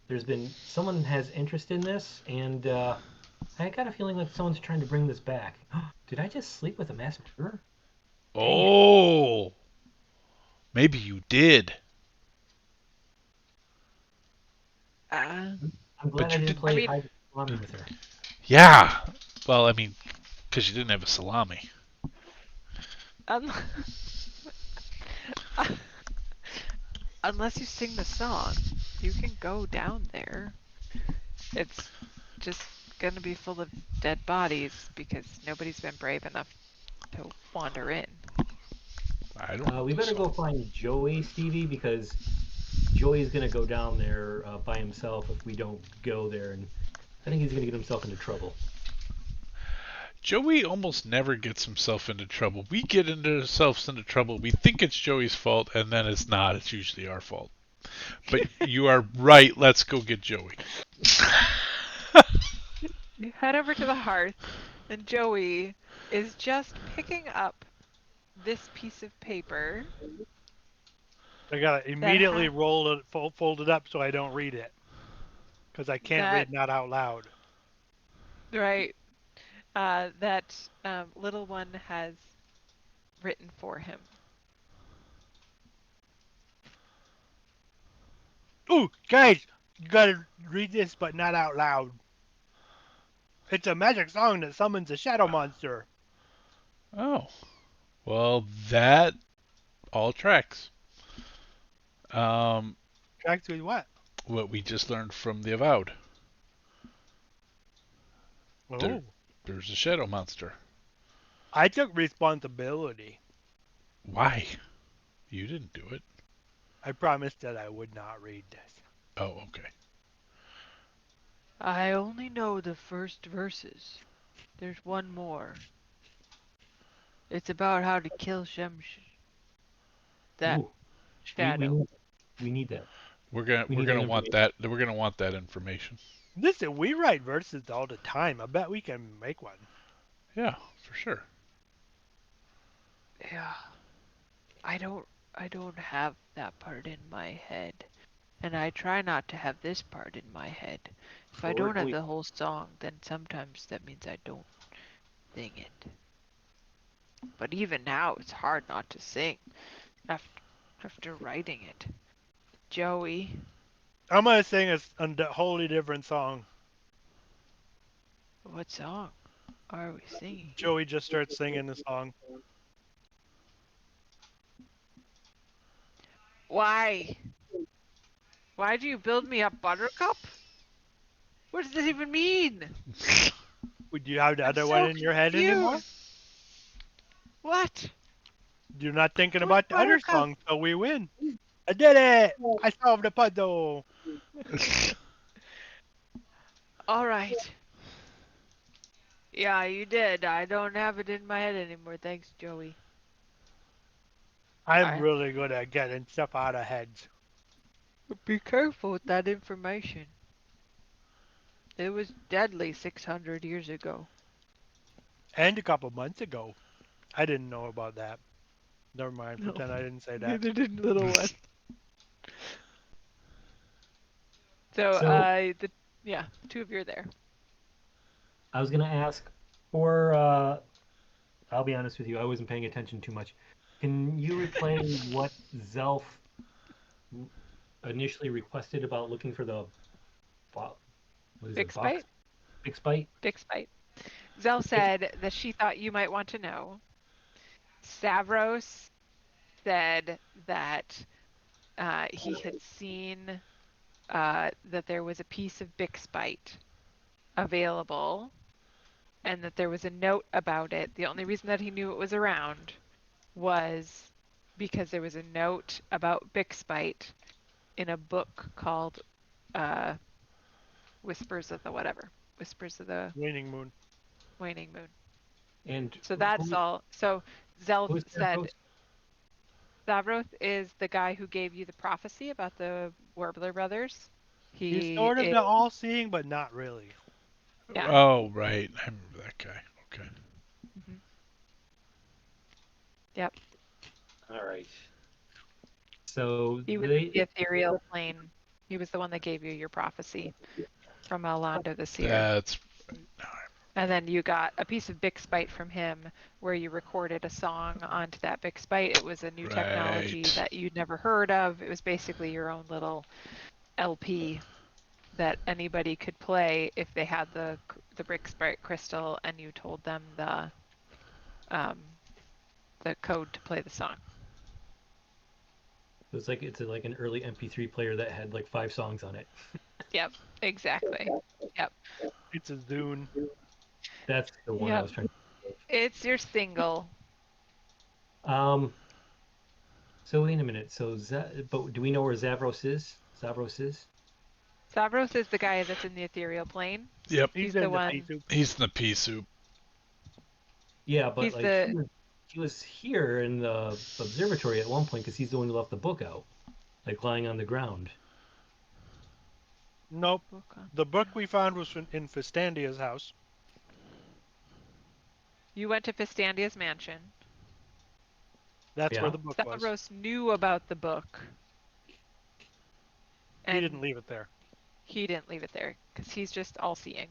there's been someone has interest in this, and I got a feeling like someone's trying to bring this back. Did I just sleep with a mass murderer? Oh. Maybe you did. I'm glad But I you didn't did- play I hide the salami with her. Yeah. Well, I mean, because you didn't have a salami. Un- Unless you sing the song, you can go down there. It's just gonna be full of dead bodies because nobody's been brave enough to wander in. I don't know We the better go song. find Joey, Stevie, because Joey's gonna go down there by himself if we don't go there, and I think he's gonna get himself into trouble. Joey almost never gets himself into trouble. We get ourselves into trouble. We think it's Joey's fault, and then it's not. It's usually our fault. But you are right. Let's go get Joey. You head over to the hearth, and Joey is just picking up this piece of paper I gotta that immediately roll it, fold it up so I don't read it, because I can't that read not out loud. right that little one has written for him. Ooh, guys, you gotta read this, but not out loud. It's a magic song that summons a shadow monster. Oh, well, that all tracks. Um, Tracks with what? what we just learned from the Avowed. There, Oh, there's a shadow monster. I took responsibility. Why? You didn't do it. I promised that I would not read this. Oh, okay. I only know the first verses. There's one more. It's about how to kill that Ooh, we we shadow. need, we need that. We're gonna We we're need that gonna want information. that. We're gonna want that information. Listen, we write verses all the time. I bet we can make one. Yeah, for sure. Yeah, I don't I don't have that part in my head. And I try not to have this part in my head. If I don't Or have we the whole song, then sometimes that means I don't sing it. But even now, it's hard not to sing after writing it. Joey, I'm gonna sing a wholly different song. what song are we singing? Joey just starts singing the song. Why? Why do you build me up, Buttercup? What does this even mean? Would you have the I'm other one so in your head anymore? confused. What? You're not thinking What's about the other Buttercup? song, so we win. I did it! I solved the puzzle. All right. Yeah, you did. I don't have it in my head anymore. Thanks, Joey. I'm I really good at getting stuff out of heads. be careful with that information. It was deadly 600 years ago. And a couple months ago. I didn't know about that. Never mind, No, pretend I didn't say that. neither did little one. So, so yeah, two of you are there. I was gonna ask for. I'll be honest with you, I wasn't paying attention too much. Can you replay what Zelf initially requested about looking for the what is it box Bixbite? Bixbite? Bixbite. Zell If said that she thought you might want to know. Stavros said that he had seen that there was a piece of Bixbite available and that there was a note about it. The only reason that he knew it was around was because there was a note about Bixbite in a book called uh, Whispers of the whatever. Whispers of the Waning Moon. Waning Moon. and So that's all. So Zelf who's their said host? Zavroth is the guy who gave you the prophecy about the Warbler brothers. He's He sort of is, the all-seeing, but not really. yeah. Oh, right. I remember that guy. Okay. Hmm. Yep. All right. So He was in they the ethereal plane. He was the one that gave you your prophecy from Alando the Seer. That's now And then you got a piece of Bixbite from him where you recorded a song onto that Bixbite. It was a new technology right. that you'd never heard of. It was basically your own little LP that anybody could play if they had the Bixbite crystal and you told them um, the code to play the song. It's like an early MP3 player that had like 5 songs on it. Yep, exactly. Yep. It's a Zune. That's the one I Yep. was trying to think It's your single. of. So wait a minute. But do we know where Zavros is? Zavros is? Savros is the guy that's in the ethereal plane. Yep. He's in the the one. pea soup. He's in the pea soup. Yeah, but He's like the. he was here in the observatory at one point because he's the one who left the book out, like lying on the ground. Nope. The book we found was in Fistandia's house. You went to Fistandia's mansion. That's where Yeah. the book was. Stavros knew about the book. He And didn't leave it there. he didn't leave it there because he's just all-seeing.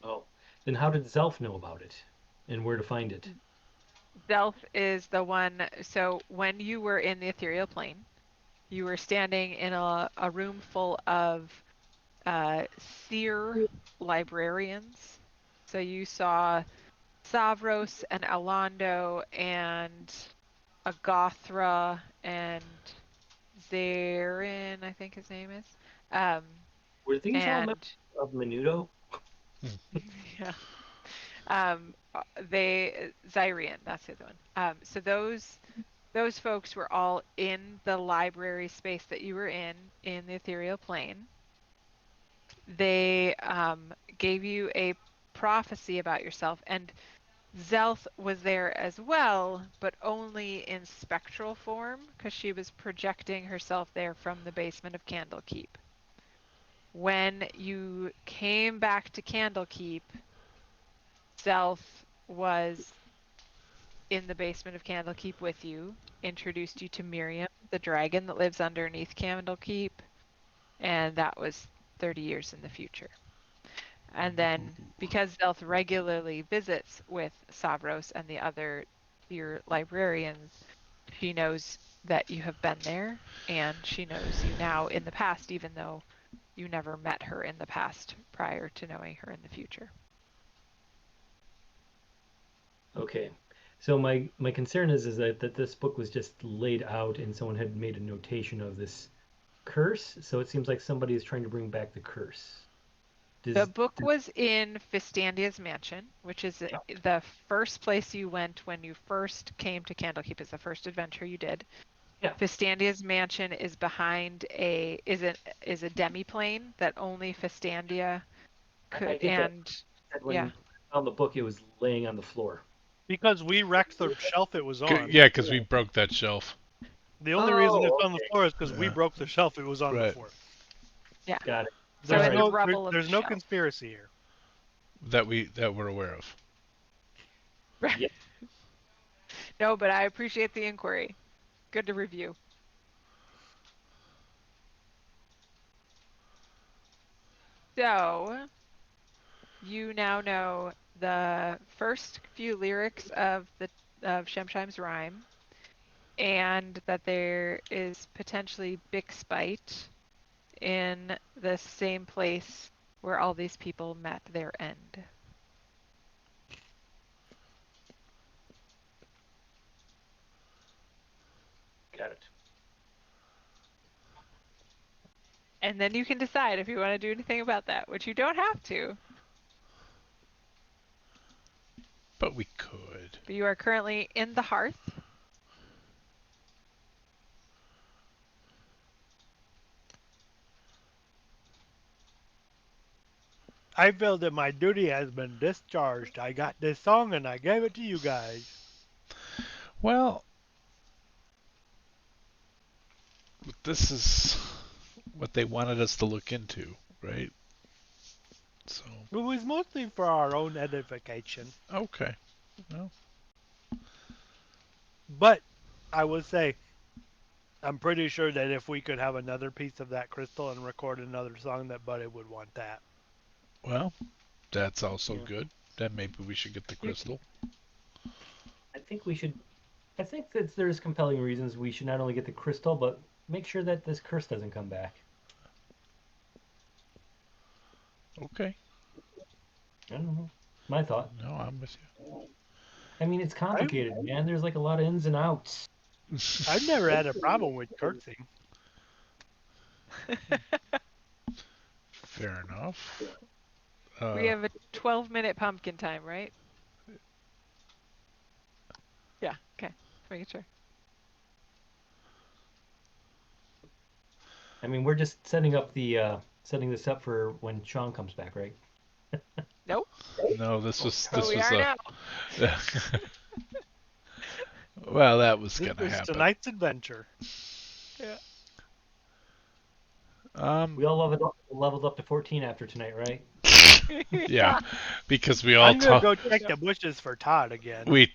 Oh. Then how did Zelf know about it and where to find it? Zelf is the one. So when you were in the ethereal plane, you were standing in a room full of seer librarians. So you saw Savros and Alando and Agathra and Zarin, I think his name is. Were these all members And of Menudo? yeah. They Zyrian, that's the other one. So those folks were all in the library space that you were in the ethereal plane. They gave you a prophecy about yourself, and Zelth was there as well, but only in spectral form because she was projecting herself there from the basement of Candlekeep. When you came back to Candlekeep, Zelth was in the basement of Candlekeep with you, introduced you to Miriam, the dragon that lives underneath Candlekeep, and that was 30 years in the future. And then, because Zelth regularly visits with Savros and the other your librarians, she knows that you have been there, and she knows you now in the past, even though you never met her in the past prior to knowing her in the future. Okay. So my concern is that this book was just laid out and someone had made a notation of this curse. So it seems like somebody is trying to bring back the curse. The book was in Fistandia's mansion, which is the first place you went when you first came to Candlekeep. Is the first adventure you did. Yeah. Fistandia's mansion is behind a demiplane that only Fistandia could. I get that. And When yeah, I found the book, it was laying on the floor. Because we wrecked the shelf it was on. Yeah, because we broke that shelf. The only reason it's on the okay. floor is because we Yeah. broke the shelf it was on Right. before. yeah. Got it. So There's in the rubble of there's the no shelf. conspiracy here. That we're aware of. Yep. No, but I appreciate the inquiry. Good to review. So you now know the first few lyrics of Shemshime's rhyme, and that there is potentially Bixbite in the same place where all these people met their end. Got it. And then you can decide if you want to do anything about that, which you don't have to. But we could. But you are currently in the hearth. I feel that my duty has been discharged. I got this song and I gave it to you guys. Well, this is what they wanted us to look into, right? So It was mostly for our own edification. okay. Well, But I would say I'm pretty sure that if we could have another piece of that crystal and record another song, that Buddy would want that. well, that's also Yeah. good. Then maybe we should get the crystal. I think we should. I think that there's compelling reasons we should not only get the crystal, but make sure that this curse doesn't come back. Okay. I don't know. My thought. No, I'm with you. I mean, it's complicated, man. There's like a lot of ins and outs. I've never had a problem with cursing. Fair enough. We have a 12-minute pumpkin time, right? Yeah, okay. Just making sure. I mean, we're just setting up the setting this up for when Sean comes back, right? Nope. no, this was But this we was are a. now. well, that was This gonna was happen. tonight's adventure. Yeah. We all leveled up to 14 after tonight, right? yeah, because we all I'm gonna talked. go check the bushes for Todd again. We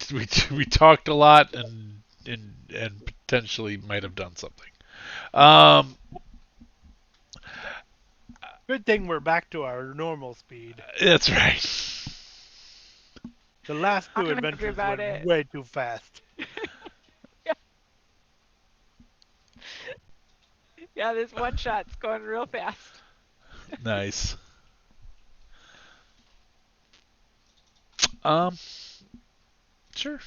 talked a lot and potentially might have done something. Um, Good thing we're back to our normal speed. that's right. The last two I'm happy adventures about went it. way too fast. Yeah, this one shot's going real fast. Nice. Um, sure.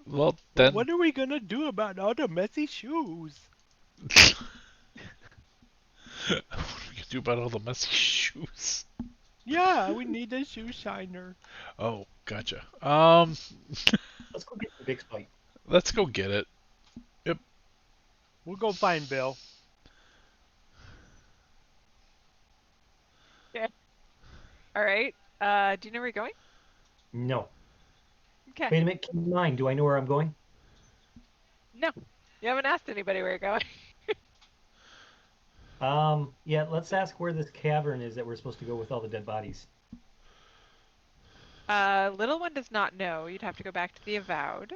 Well then, What are we gonna do about all the messy shoes? what are we gonna do about all the messy shoes? Yeah, we need a shoe shiner. Oh, gotcha. Let's go get the Bixbite. Let's go get it. Yep. We'll go find Bill. Yeah. All right. Do you know where you're going? No. Okay. Wait a minute. Keep in mind, do I know where I'm going? No. You haven't asked anybody where you're going. Yeah, let's ask where this cavern is that we're supposed to go with all the dead bodies. Little one does not know. You'd have to go back to the Avowed.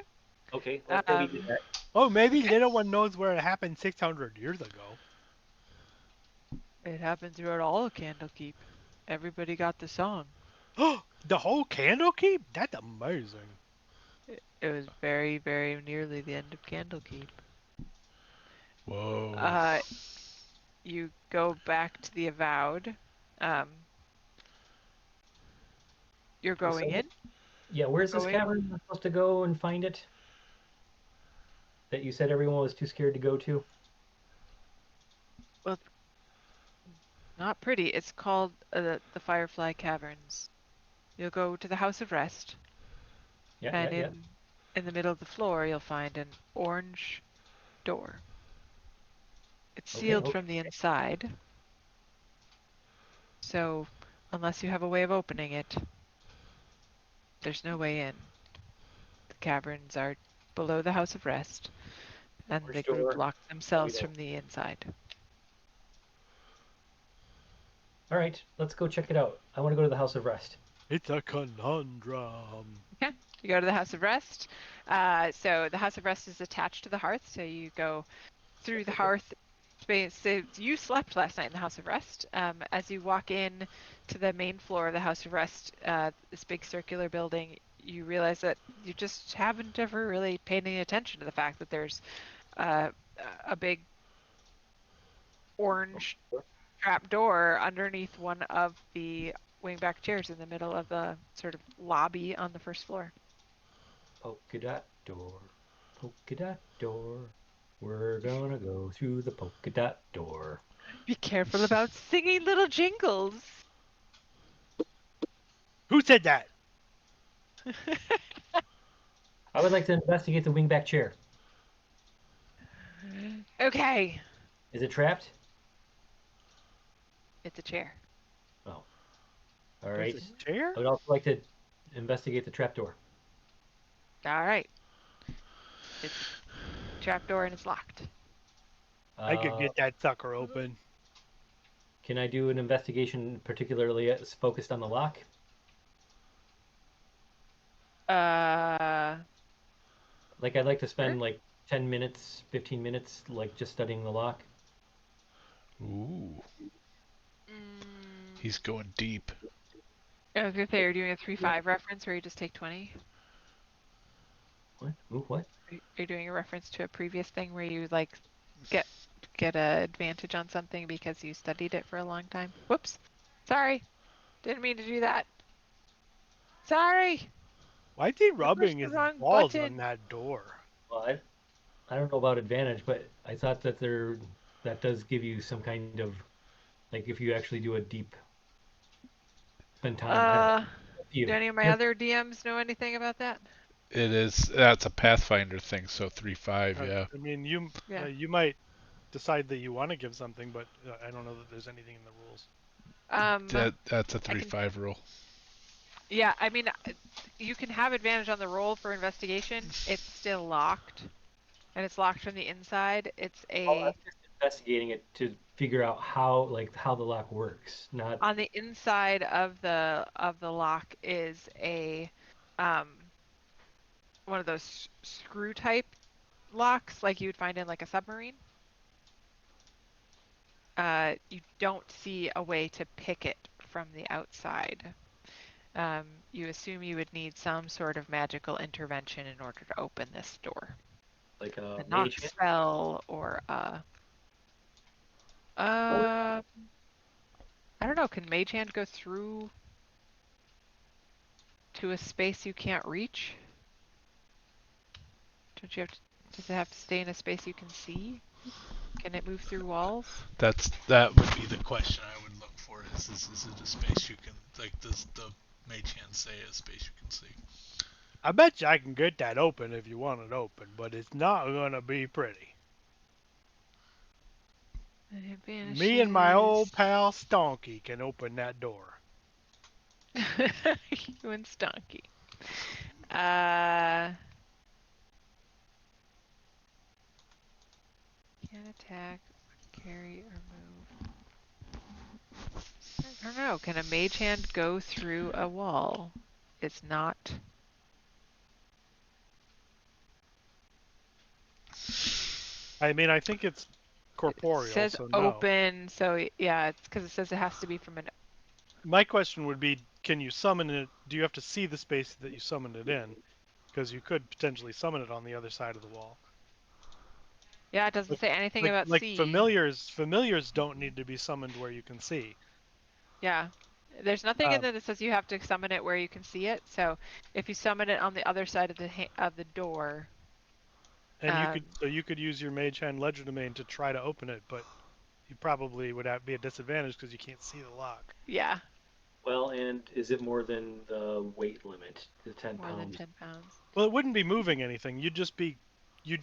Okay, let's go do that. Oh, maybe little one knows where it happened 600 years ago. It happened throughout all of Candlekeep. Everybody got the song. Oh, the whole Candlekeep? That's amazing. It was very, very nearly the end of Candlekeep. Whoa. You go back to the Avowed. You're going in. Yeah, where's this Going. cavern we're supposed to go and find it? That you said everyone was too scared to go to? Well, not pretty. It's called the Firefly Caverns. You'll go to the House of Rest, Yeah, and yeah. in the middle of the floor you'll find an orange door. It's Okay, sealed okay. from the inside, so unless you have a way of opening it, there's no way in. The caverns are below the House of Rest, and the Orange group door. lock themselves there. from the inside. All right, let's go check it out. I want to go to the House of Rest. It's a conundrum. Okay, you go to the House of Rest. So the House of Rest is attached to the hearth, so you go through the hearth space. So you slept last night in the House of Rest. As you walk in to the main floor of the House of Rest, this big circular building, you realize that you just haven't ever really paid any attention to the fact that there's a big orange trap door underneath one of the wingback chairs in the middle of the sort of lobby on the first floor. Polka dot door. Polka dot door. We're gonna go through the polka dot door. Be careful about singing little jingles. Who said that? I would like to investigate the wingback chair. Okay. Is it trapped? It's a chair. Oh. All right. There's a chair? I would also like to investigate the trapdoor. All right. It's trapdoor and it's locked. I could get that sucker open. Can I do an investigation particularly focused on the lock? Like I'd like to spend like 10 minutes, 15 minutes, like just studying the lock. Ooh. He's going deep. I was gonna say you're doing a 3-5 reference where you just take 20. What? Ooh, what? You're doing a reference to a previous thing where you like get a advantage on something because you studied it for a long time. Whoops. Sorry. Didn't mean to do that. Sorry. Why is he You pushed rubbing the his wrong balls on button. that door? Well, I don't know about advantage, but I thought that that does give you some kind of like if you actually do a deep spend time. I don't know. Uh, Up to you. do any of my other DMs know anything about that? It is that's a Pathfinder thing, so 3-5, yeah. I mean, you Yeah. you might decide that you want to give something, but I don't know that there's anything in the rules. That's a I can. 3-5 rule. Yeah, I mean, you can have advantage on the roll for investigation. It's still locked, and it's locked from the inside. It's Well, I'm a just investigating it to figure out how the lock works. Not on the inside of the lock is a um one of those screw type locks like you would find in like a submarine. You don't see a way to pick it from the outside. You assume you would need some sort of magical intervention in order to open this door. like A a knock mage hand. spell or uh, I don't know. Can Mage Hand go through to a space you can't reach? Don't you have to, does it have to stay in a space you can see? Can it move through walls? That would be the question I would look for. Is it a space you can like? Does the mage hand say a space you can see? I bet you I can get that open if you want it open, but it's not gonna be pretty. And it Me and my vanishes. old pal Stonky can open that door. You and Stonky. Uh, can't attack, carry, or move. I don't know. Can a mage hand go through a wall? It's not. I mean, I think it's It corporeal, says so no. open, so yeah, it's because it says it has to be from an. My question would be, can you summon it? Do you have to see the space that you summoned it in? Because you could potentially summon it on the other side of the wall. Yeah, it doesn't Like, say anything like, about like sea. familiars don't need to be summoned where you can see. Yeah. There's nothing in Um, there that says you have to summon it where you can see it. So if you summon it on the other side of the door, and you could use your Mage Hand Legerdemain to try to open it, but you probably would be a disadvantage because you can't see the lock. yeah, Well, and is it more than the weight limit, the 10 more than pounds? 10 pounds. Well, it wouldn't be moving anything. You'd just be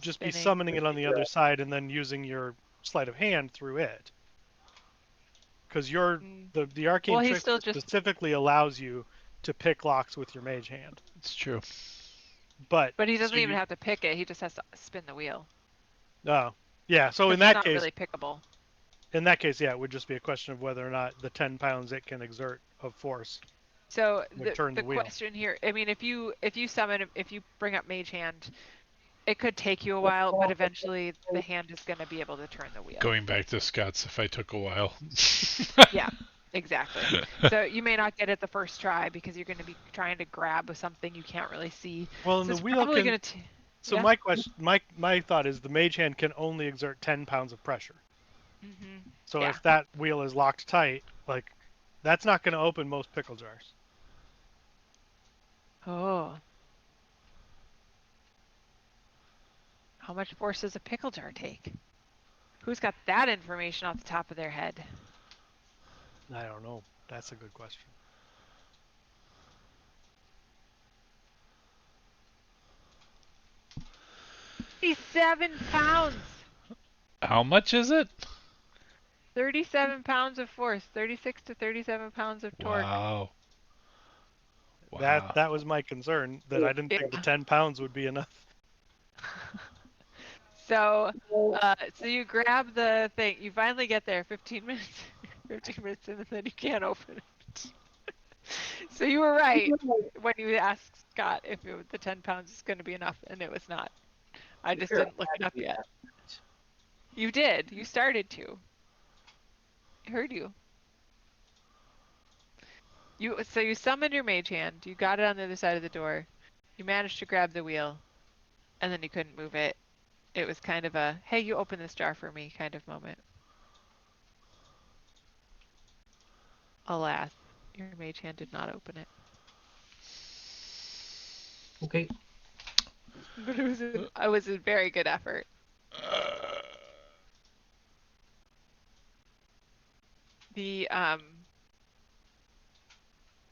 Spinning. summoning it on the other side and then using your sleight of hand through it. Because Mm. the arcane Well, he's trickster still just. specifically allows you to pick locks with your mage hand. It's true. But But he so doesn't even you have to pick it. He just has to spin the wheel oh yeah. So because it's not really pickable. in that case, yeah, it would just be a question of whether or not the 10 pounds it can exert of force So would turn the the wheel. question here, I mean, if you bring up Mage Hand, it could take you a while, but eventually the hand is going to be able to turn the wheel. Going back to Scott's, if I took a while. Yeah, exactly. So you may not get it the first try because you're going to be trying to grab with something you can't really see. Well, and So the it's wheel probably can. going to. So Yeah. my question, my thought is the mage hand can only exert 10 pounds of pressure. So Yeah. if that wheel is locked tight, like that's not going to open most pickle jars. Oh. How much force does a pickle jar take? Who's got that information off the top of their head? I don't know. That's a good question. 37 pounds! How much is it? 37 pounds of force, 36 to 37 pounds of torque. Wow. That Wow. that was my concern. That I didn't think the Yeah. 10 pounds would be enough. So, so you grab the thing. You finally get there. 15 minutes. 15 minutes in, and then you can't open it. So you were right when you asked Scott if the 10 pounds is going to be enough, and it was not. I just Sure, didn't look it up actually, yet. You did. You started to. I heard you. So you summoned your mage hand. You got it on the other side of the door. You managed to grab the wheel, and then you couldn't move it. It was kind of a, hey, you open this jar for me kind of moment. Alas, your mage hand did not open it. Okay. But it was a very good effort. Uh, The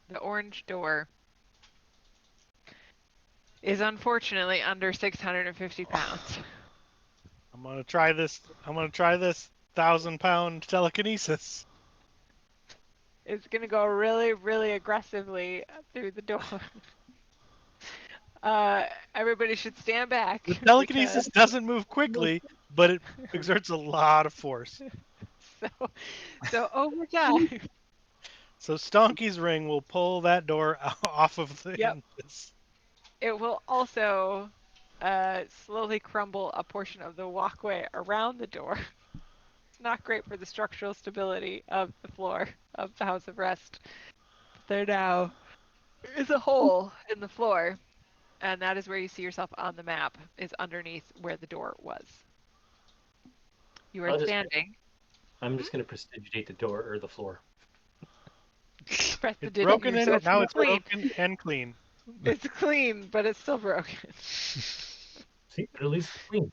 the orange door is unfortunately under 650 pounds. I'm gonna try this. I'm gonna try this 1,000-pound telekinesis. It's gonna go really, really aggressively through the door. Everybody should stand back The because telekinesis doesn't move quickly, but it exerts a lot of force. so so over time. So Stonky's ring will pull that door off of the Yep. hinges. It will also slowly crumble a portion of the walkway around the door. It's not great for the structural stability of the floor of the House of Rest. There now is a hole in the floor, and that is where you see yourself on the map, is underneath where the door was. You are I'll just. standing. I'm just gonna prestidigitate the door or the floor. Press the It's digit. broken So in. it's Now still it's clean. broken and clean. It's clean, but it's still broken. See, but at least it's clean.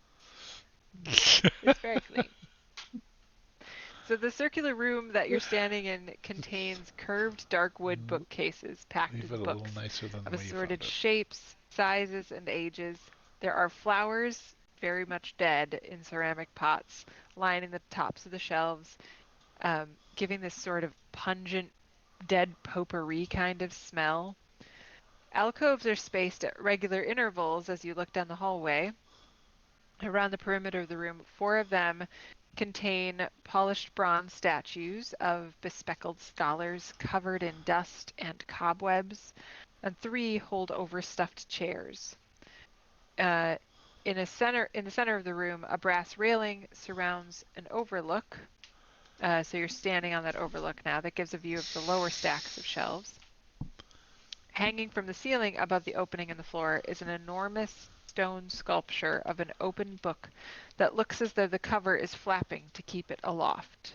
It's very clean. So the circular room that you're standing in contains curved dark wood bookcases packed Leave it with a little books nicer than of the way you assorted found it. shapes, sizes, and ages. There are flowers, very much dead, in ceramic pots lining the tops of the shelves, giving this sort of pungent, dead potpourri kind of smell. Alcoves are spaced at regular intervals as you look down the hallway. Around the perimeter of the room, four of them contain polished bronze statues of bespectacled scholars covered in dust and cobwebs, and three hold overstuffed chairs. Uh, in the center of the room, a brass railing surrounds an overlook. So you're standing on that overlook now. That gives a view of the lower stacks of shelves. Hanging from the ceiling above the opening in the floor is an enormous stone sculpture of an open book that looks as though the cover is flapping to keep it aloft.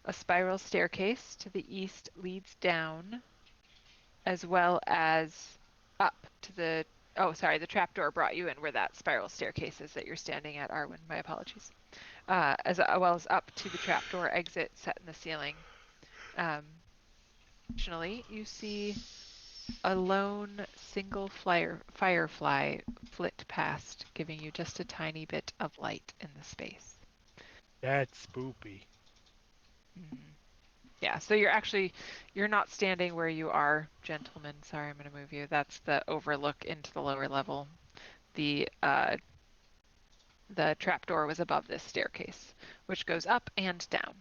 A spiral staircase to the east leads down, as well as up to the. Oh, sorry, the trapdoor brought you in where that spiral staircase is that you're standing at, Arwen. My apologies. As well as up to the trapdoor exit set in the ceiling. Additionally, you see a lone single firefly flit past, giving you just a tiny bit of light in the space. That's spoopy. Mm-hmm. Yeah, so you're not standing where you are, gentlemen. Sorry, I'm going to move you. That's the overlook into the lower level. The trapdoor was above this staircase, which goes up and down.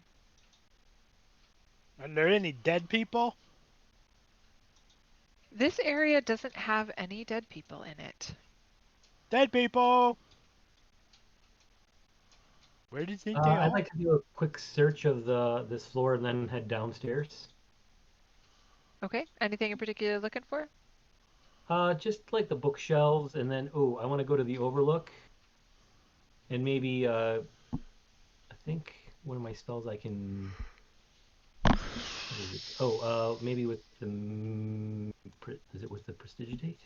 Are there any dead people? This area doesn't have any dead people in it. Dead people! Where did they I'd go? like to do a quick search of this floor and then head downstairs. Okay, anything in particular you're looking for? Just like the bookshelves, and then I want to go to the overlook, and maybe I think one of my spells I can. What is it? Maybe with the. Is it with the prestidigitate?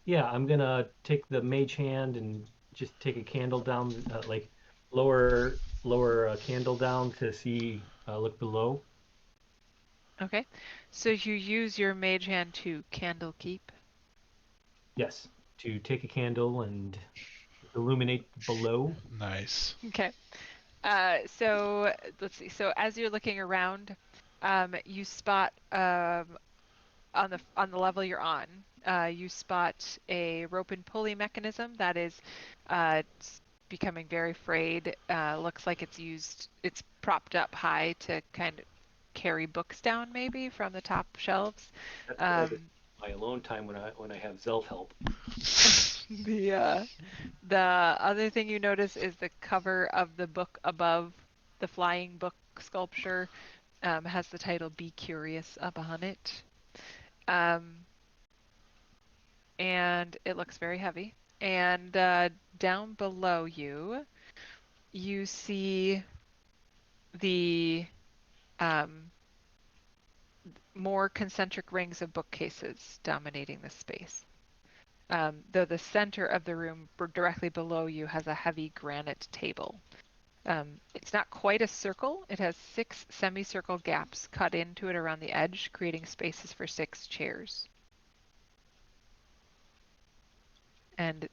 Yeah, I'm gonna take the mage hand and just take a candle down, like lower candle down to see look below. Okay, so you use your mage hand to candle keep. Yes, to take a candle and illuminate below. Nice. Okay. So let's see. So as you're looking around, you spot on the level you're on, you spot a rope and pulley mechanism that is becoming very frayed. Looks like it's propped up high to kind of carry books down maybe from the top shelves. That's what I do Um, my alone time when I have Zelf help. the other thing you notice is the cover of the book above the flying book sculpture has the title "Be Curious" up on it. Um, and it looks very heavy. And down below you, you see the um, more concentric rings of bookcases dominating the space. Though the center of the room directly below you has a heavy granite table. It's not quite a circle. It has 6 semicircle gaps cut into it around the edge, creating spaces for 6 chairs. And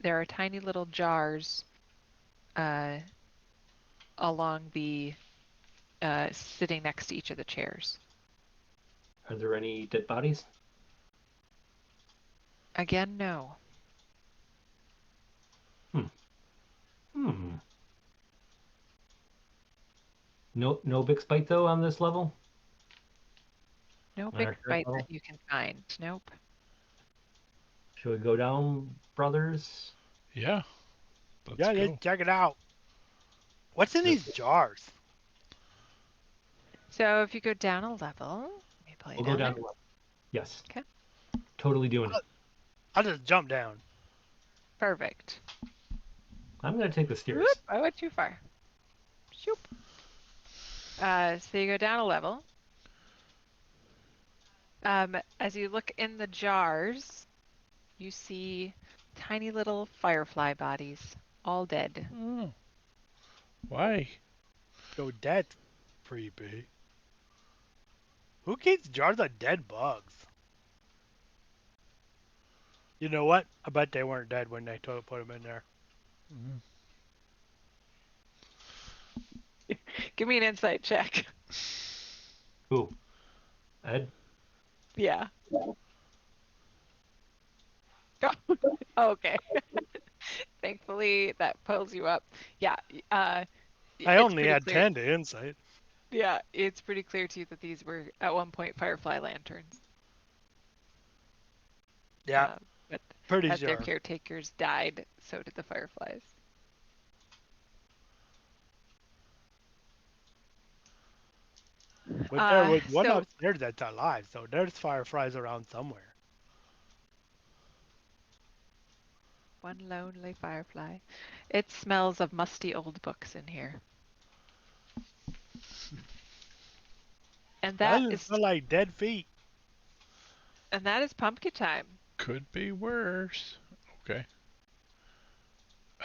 there are tiny little jars along the sitting next to each of the chairs. Are there any dead bodies? Again, no. No Bixbite though on this level? No On big our third bite level? that you can find. Nope. Should we go down, brothers? Yeah. Let's Yeah, go. let's check it out. What's in these jars? So if you go down a level, let me play We'll down go down there. the level. Yes. Okay. Totally doing it. I'll just jump down. Perfect. I'm gonna take the stairs. Whoop, I went too far. Shoop. So you go down a level. As you look in the jars, you see tiny little firefly bodies, all dead. Oh. Why? Yo, that's creepy. Who keeps jars of dead bugs? You know what? I bet they weren't dead when they put them in there. Give me an insight check. Ooh. Ed? Yeah. Oh, okay. Thankfully, that pulls you up. Yeah. I It's only pretty had clear. 10 to insight. Yeah, it's pretty clear to you that these were at one point firefly lanterns. Yeah, But pretty as their sure. caretakers died, so did the fireflies. But there was one So upstairs that's alive, so there's fireflies around somewhere. one lonely firefly. It smells of musty old books in here. And That doesn't smell like dead feet. that is pumpkin time. Could be worse. Okay.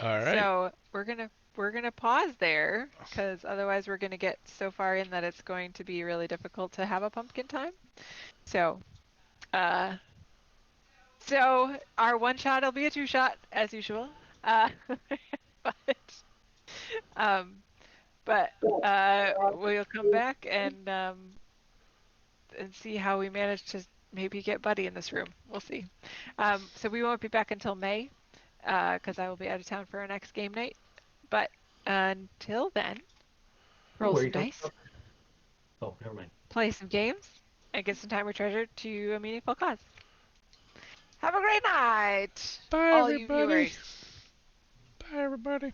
All right. So we're gonna pause there because otherwise we're gonna get so far in that it's going to be really difficult to have a pumpkin time. So, so our one shot will be a 2-shot as usual. But um, we'll come back and see how we manage to maybe get Buddy in this room. We'll see. So we won't be back until May because I will be out of town for our next game night. But until then, roll where are some you talking dice, about? Oh, never mind. play some games, and get some time or treasure to a meaningful cause. Have a great night, Bye, all you everybody. viewers. Bye, everybody.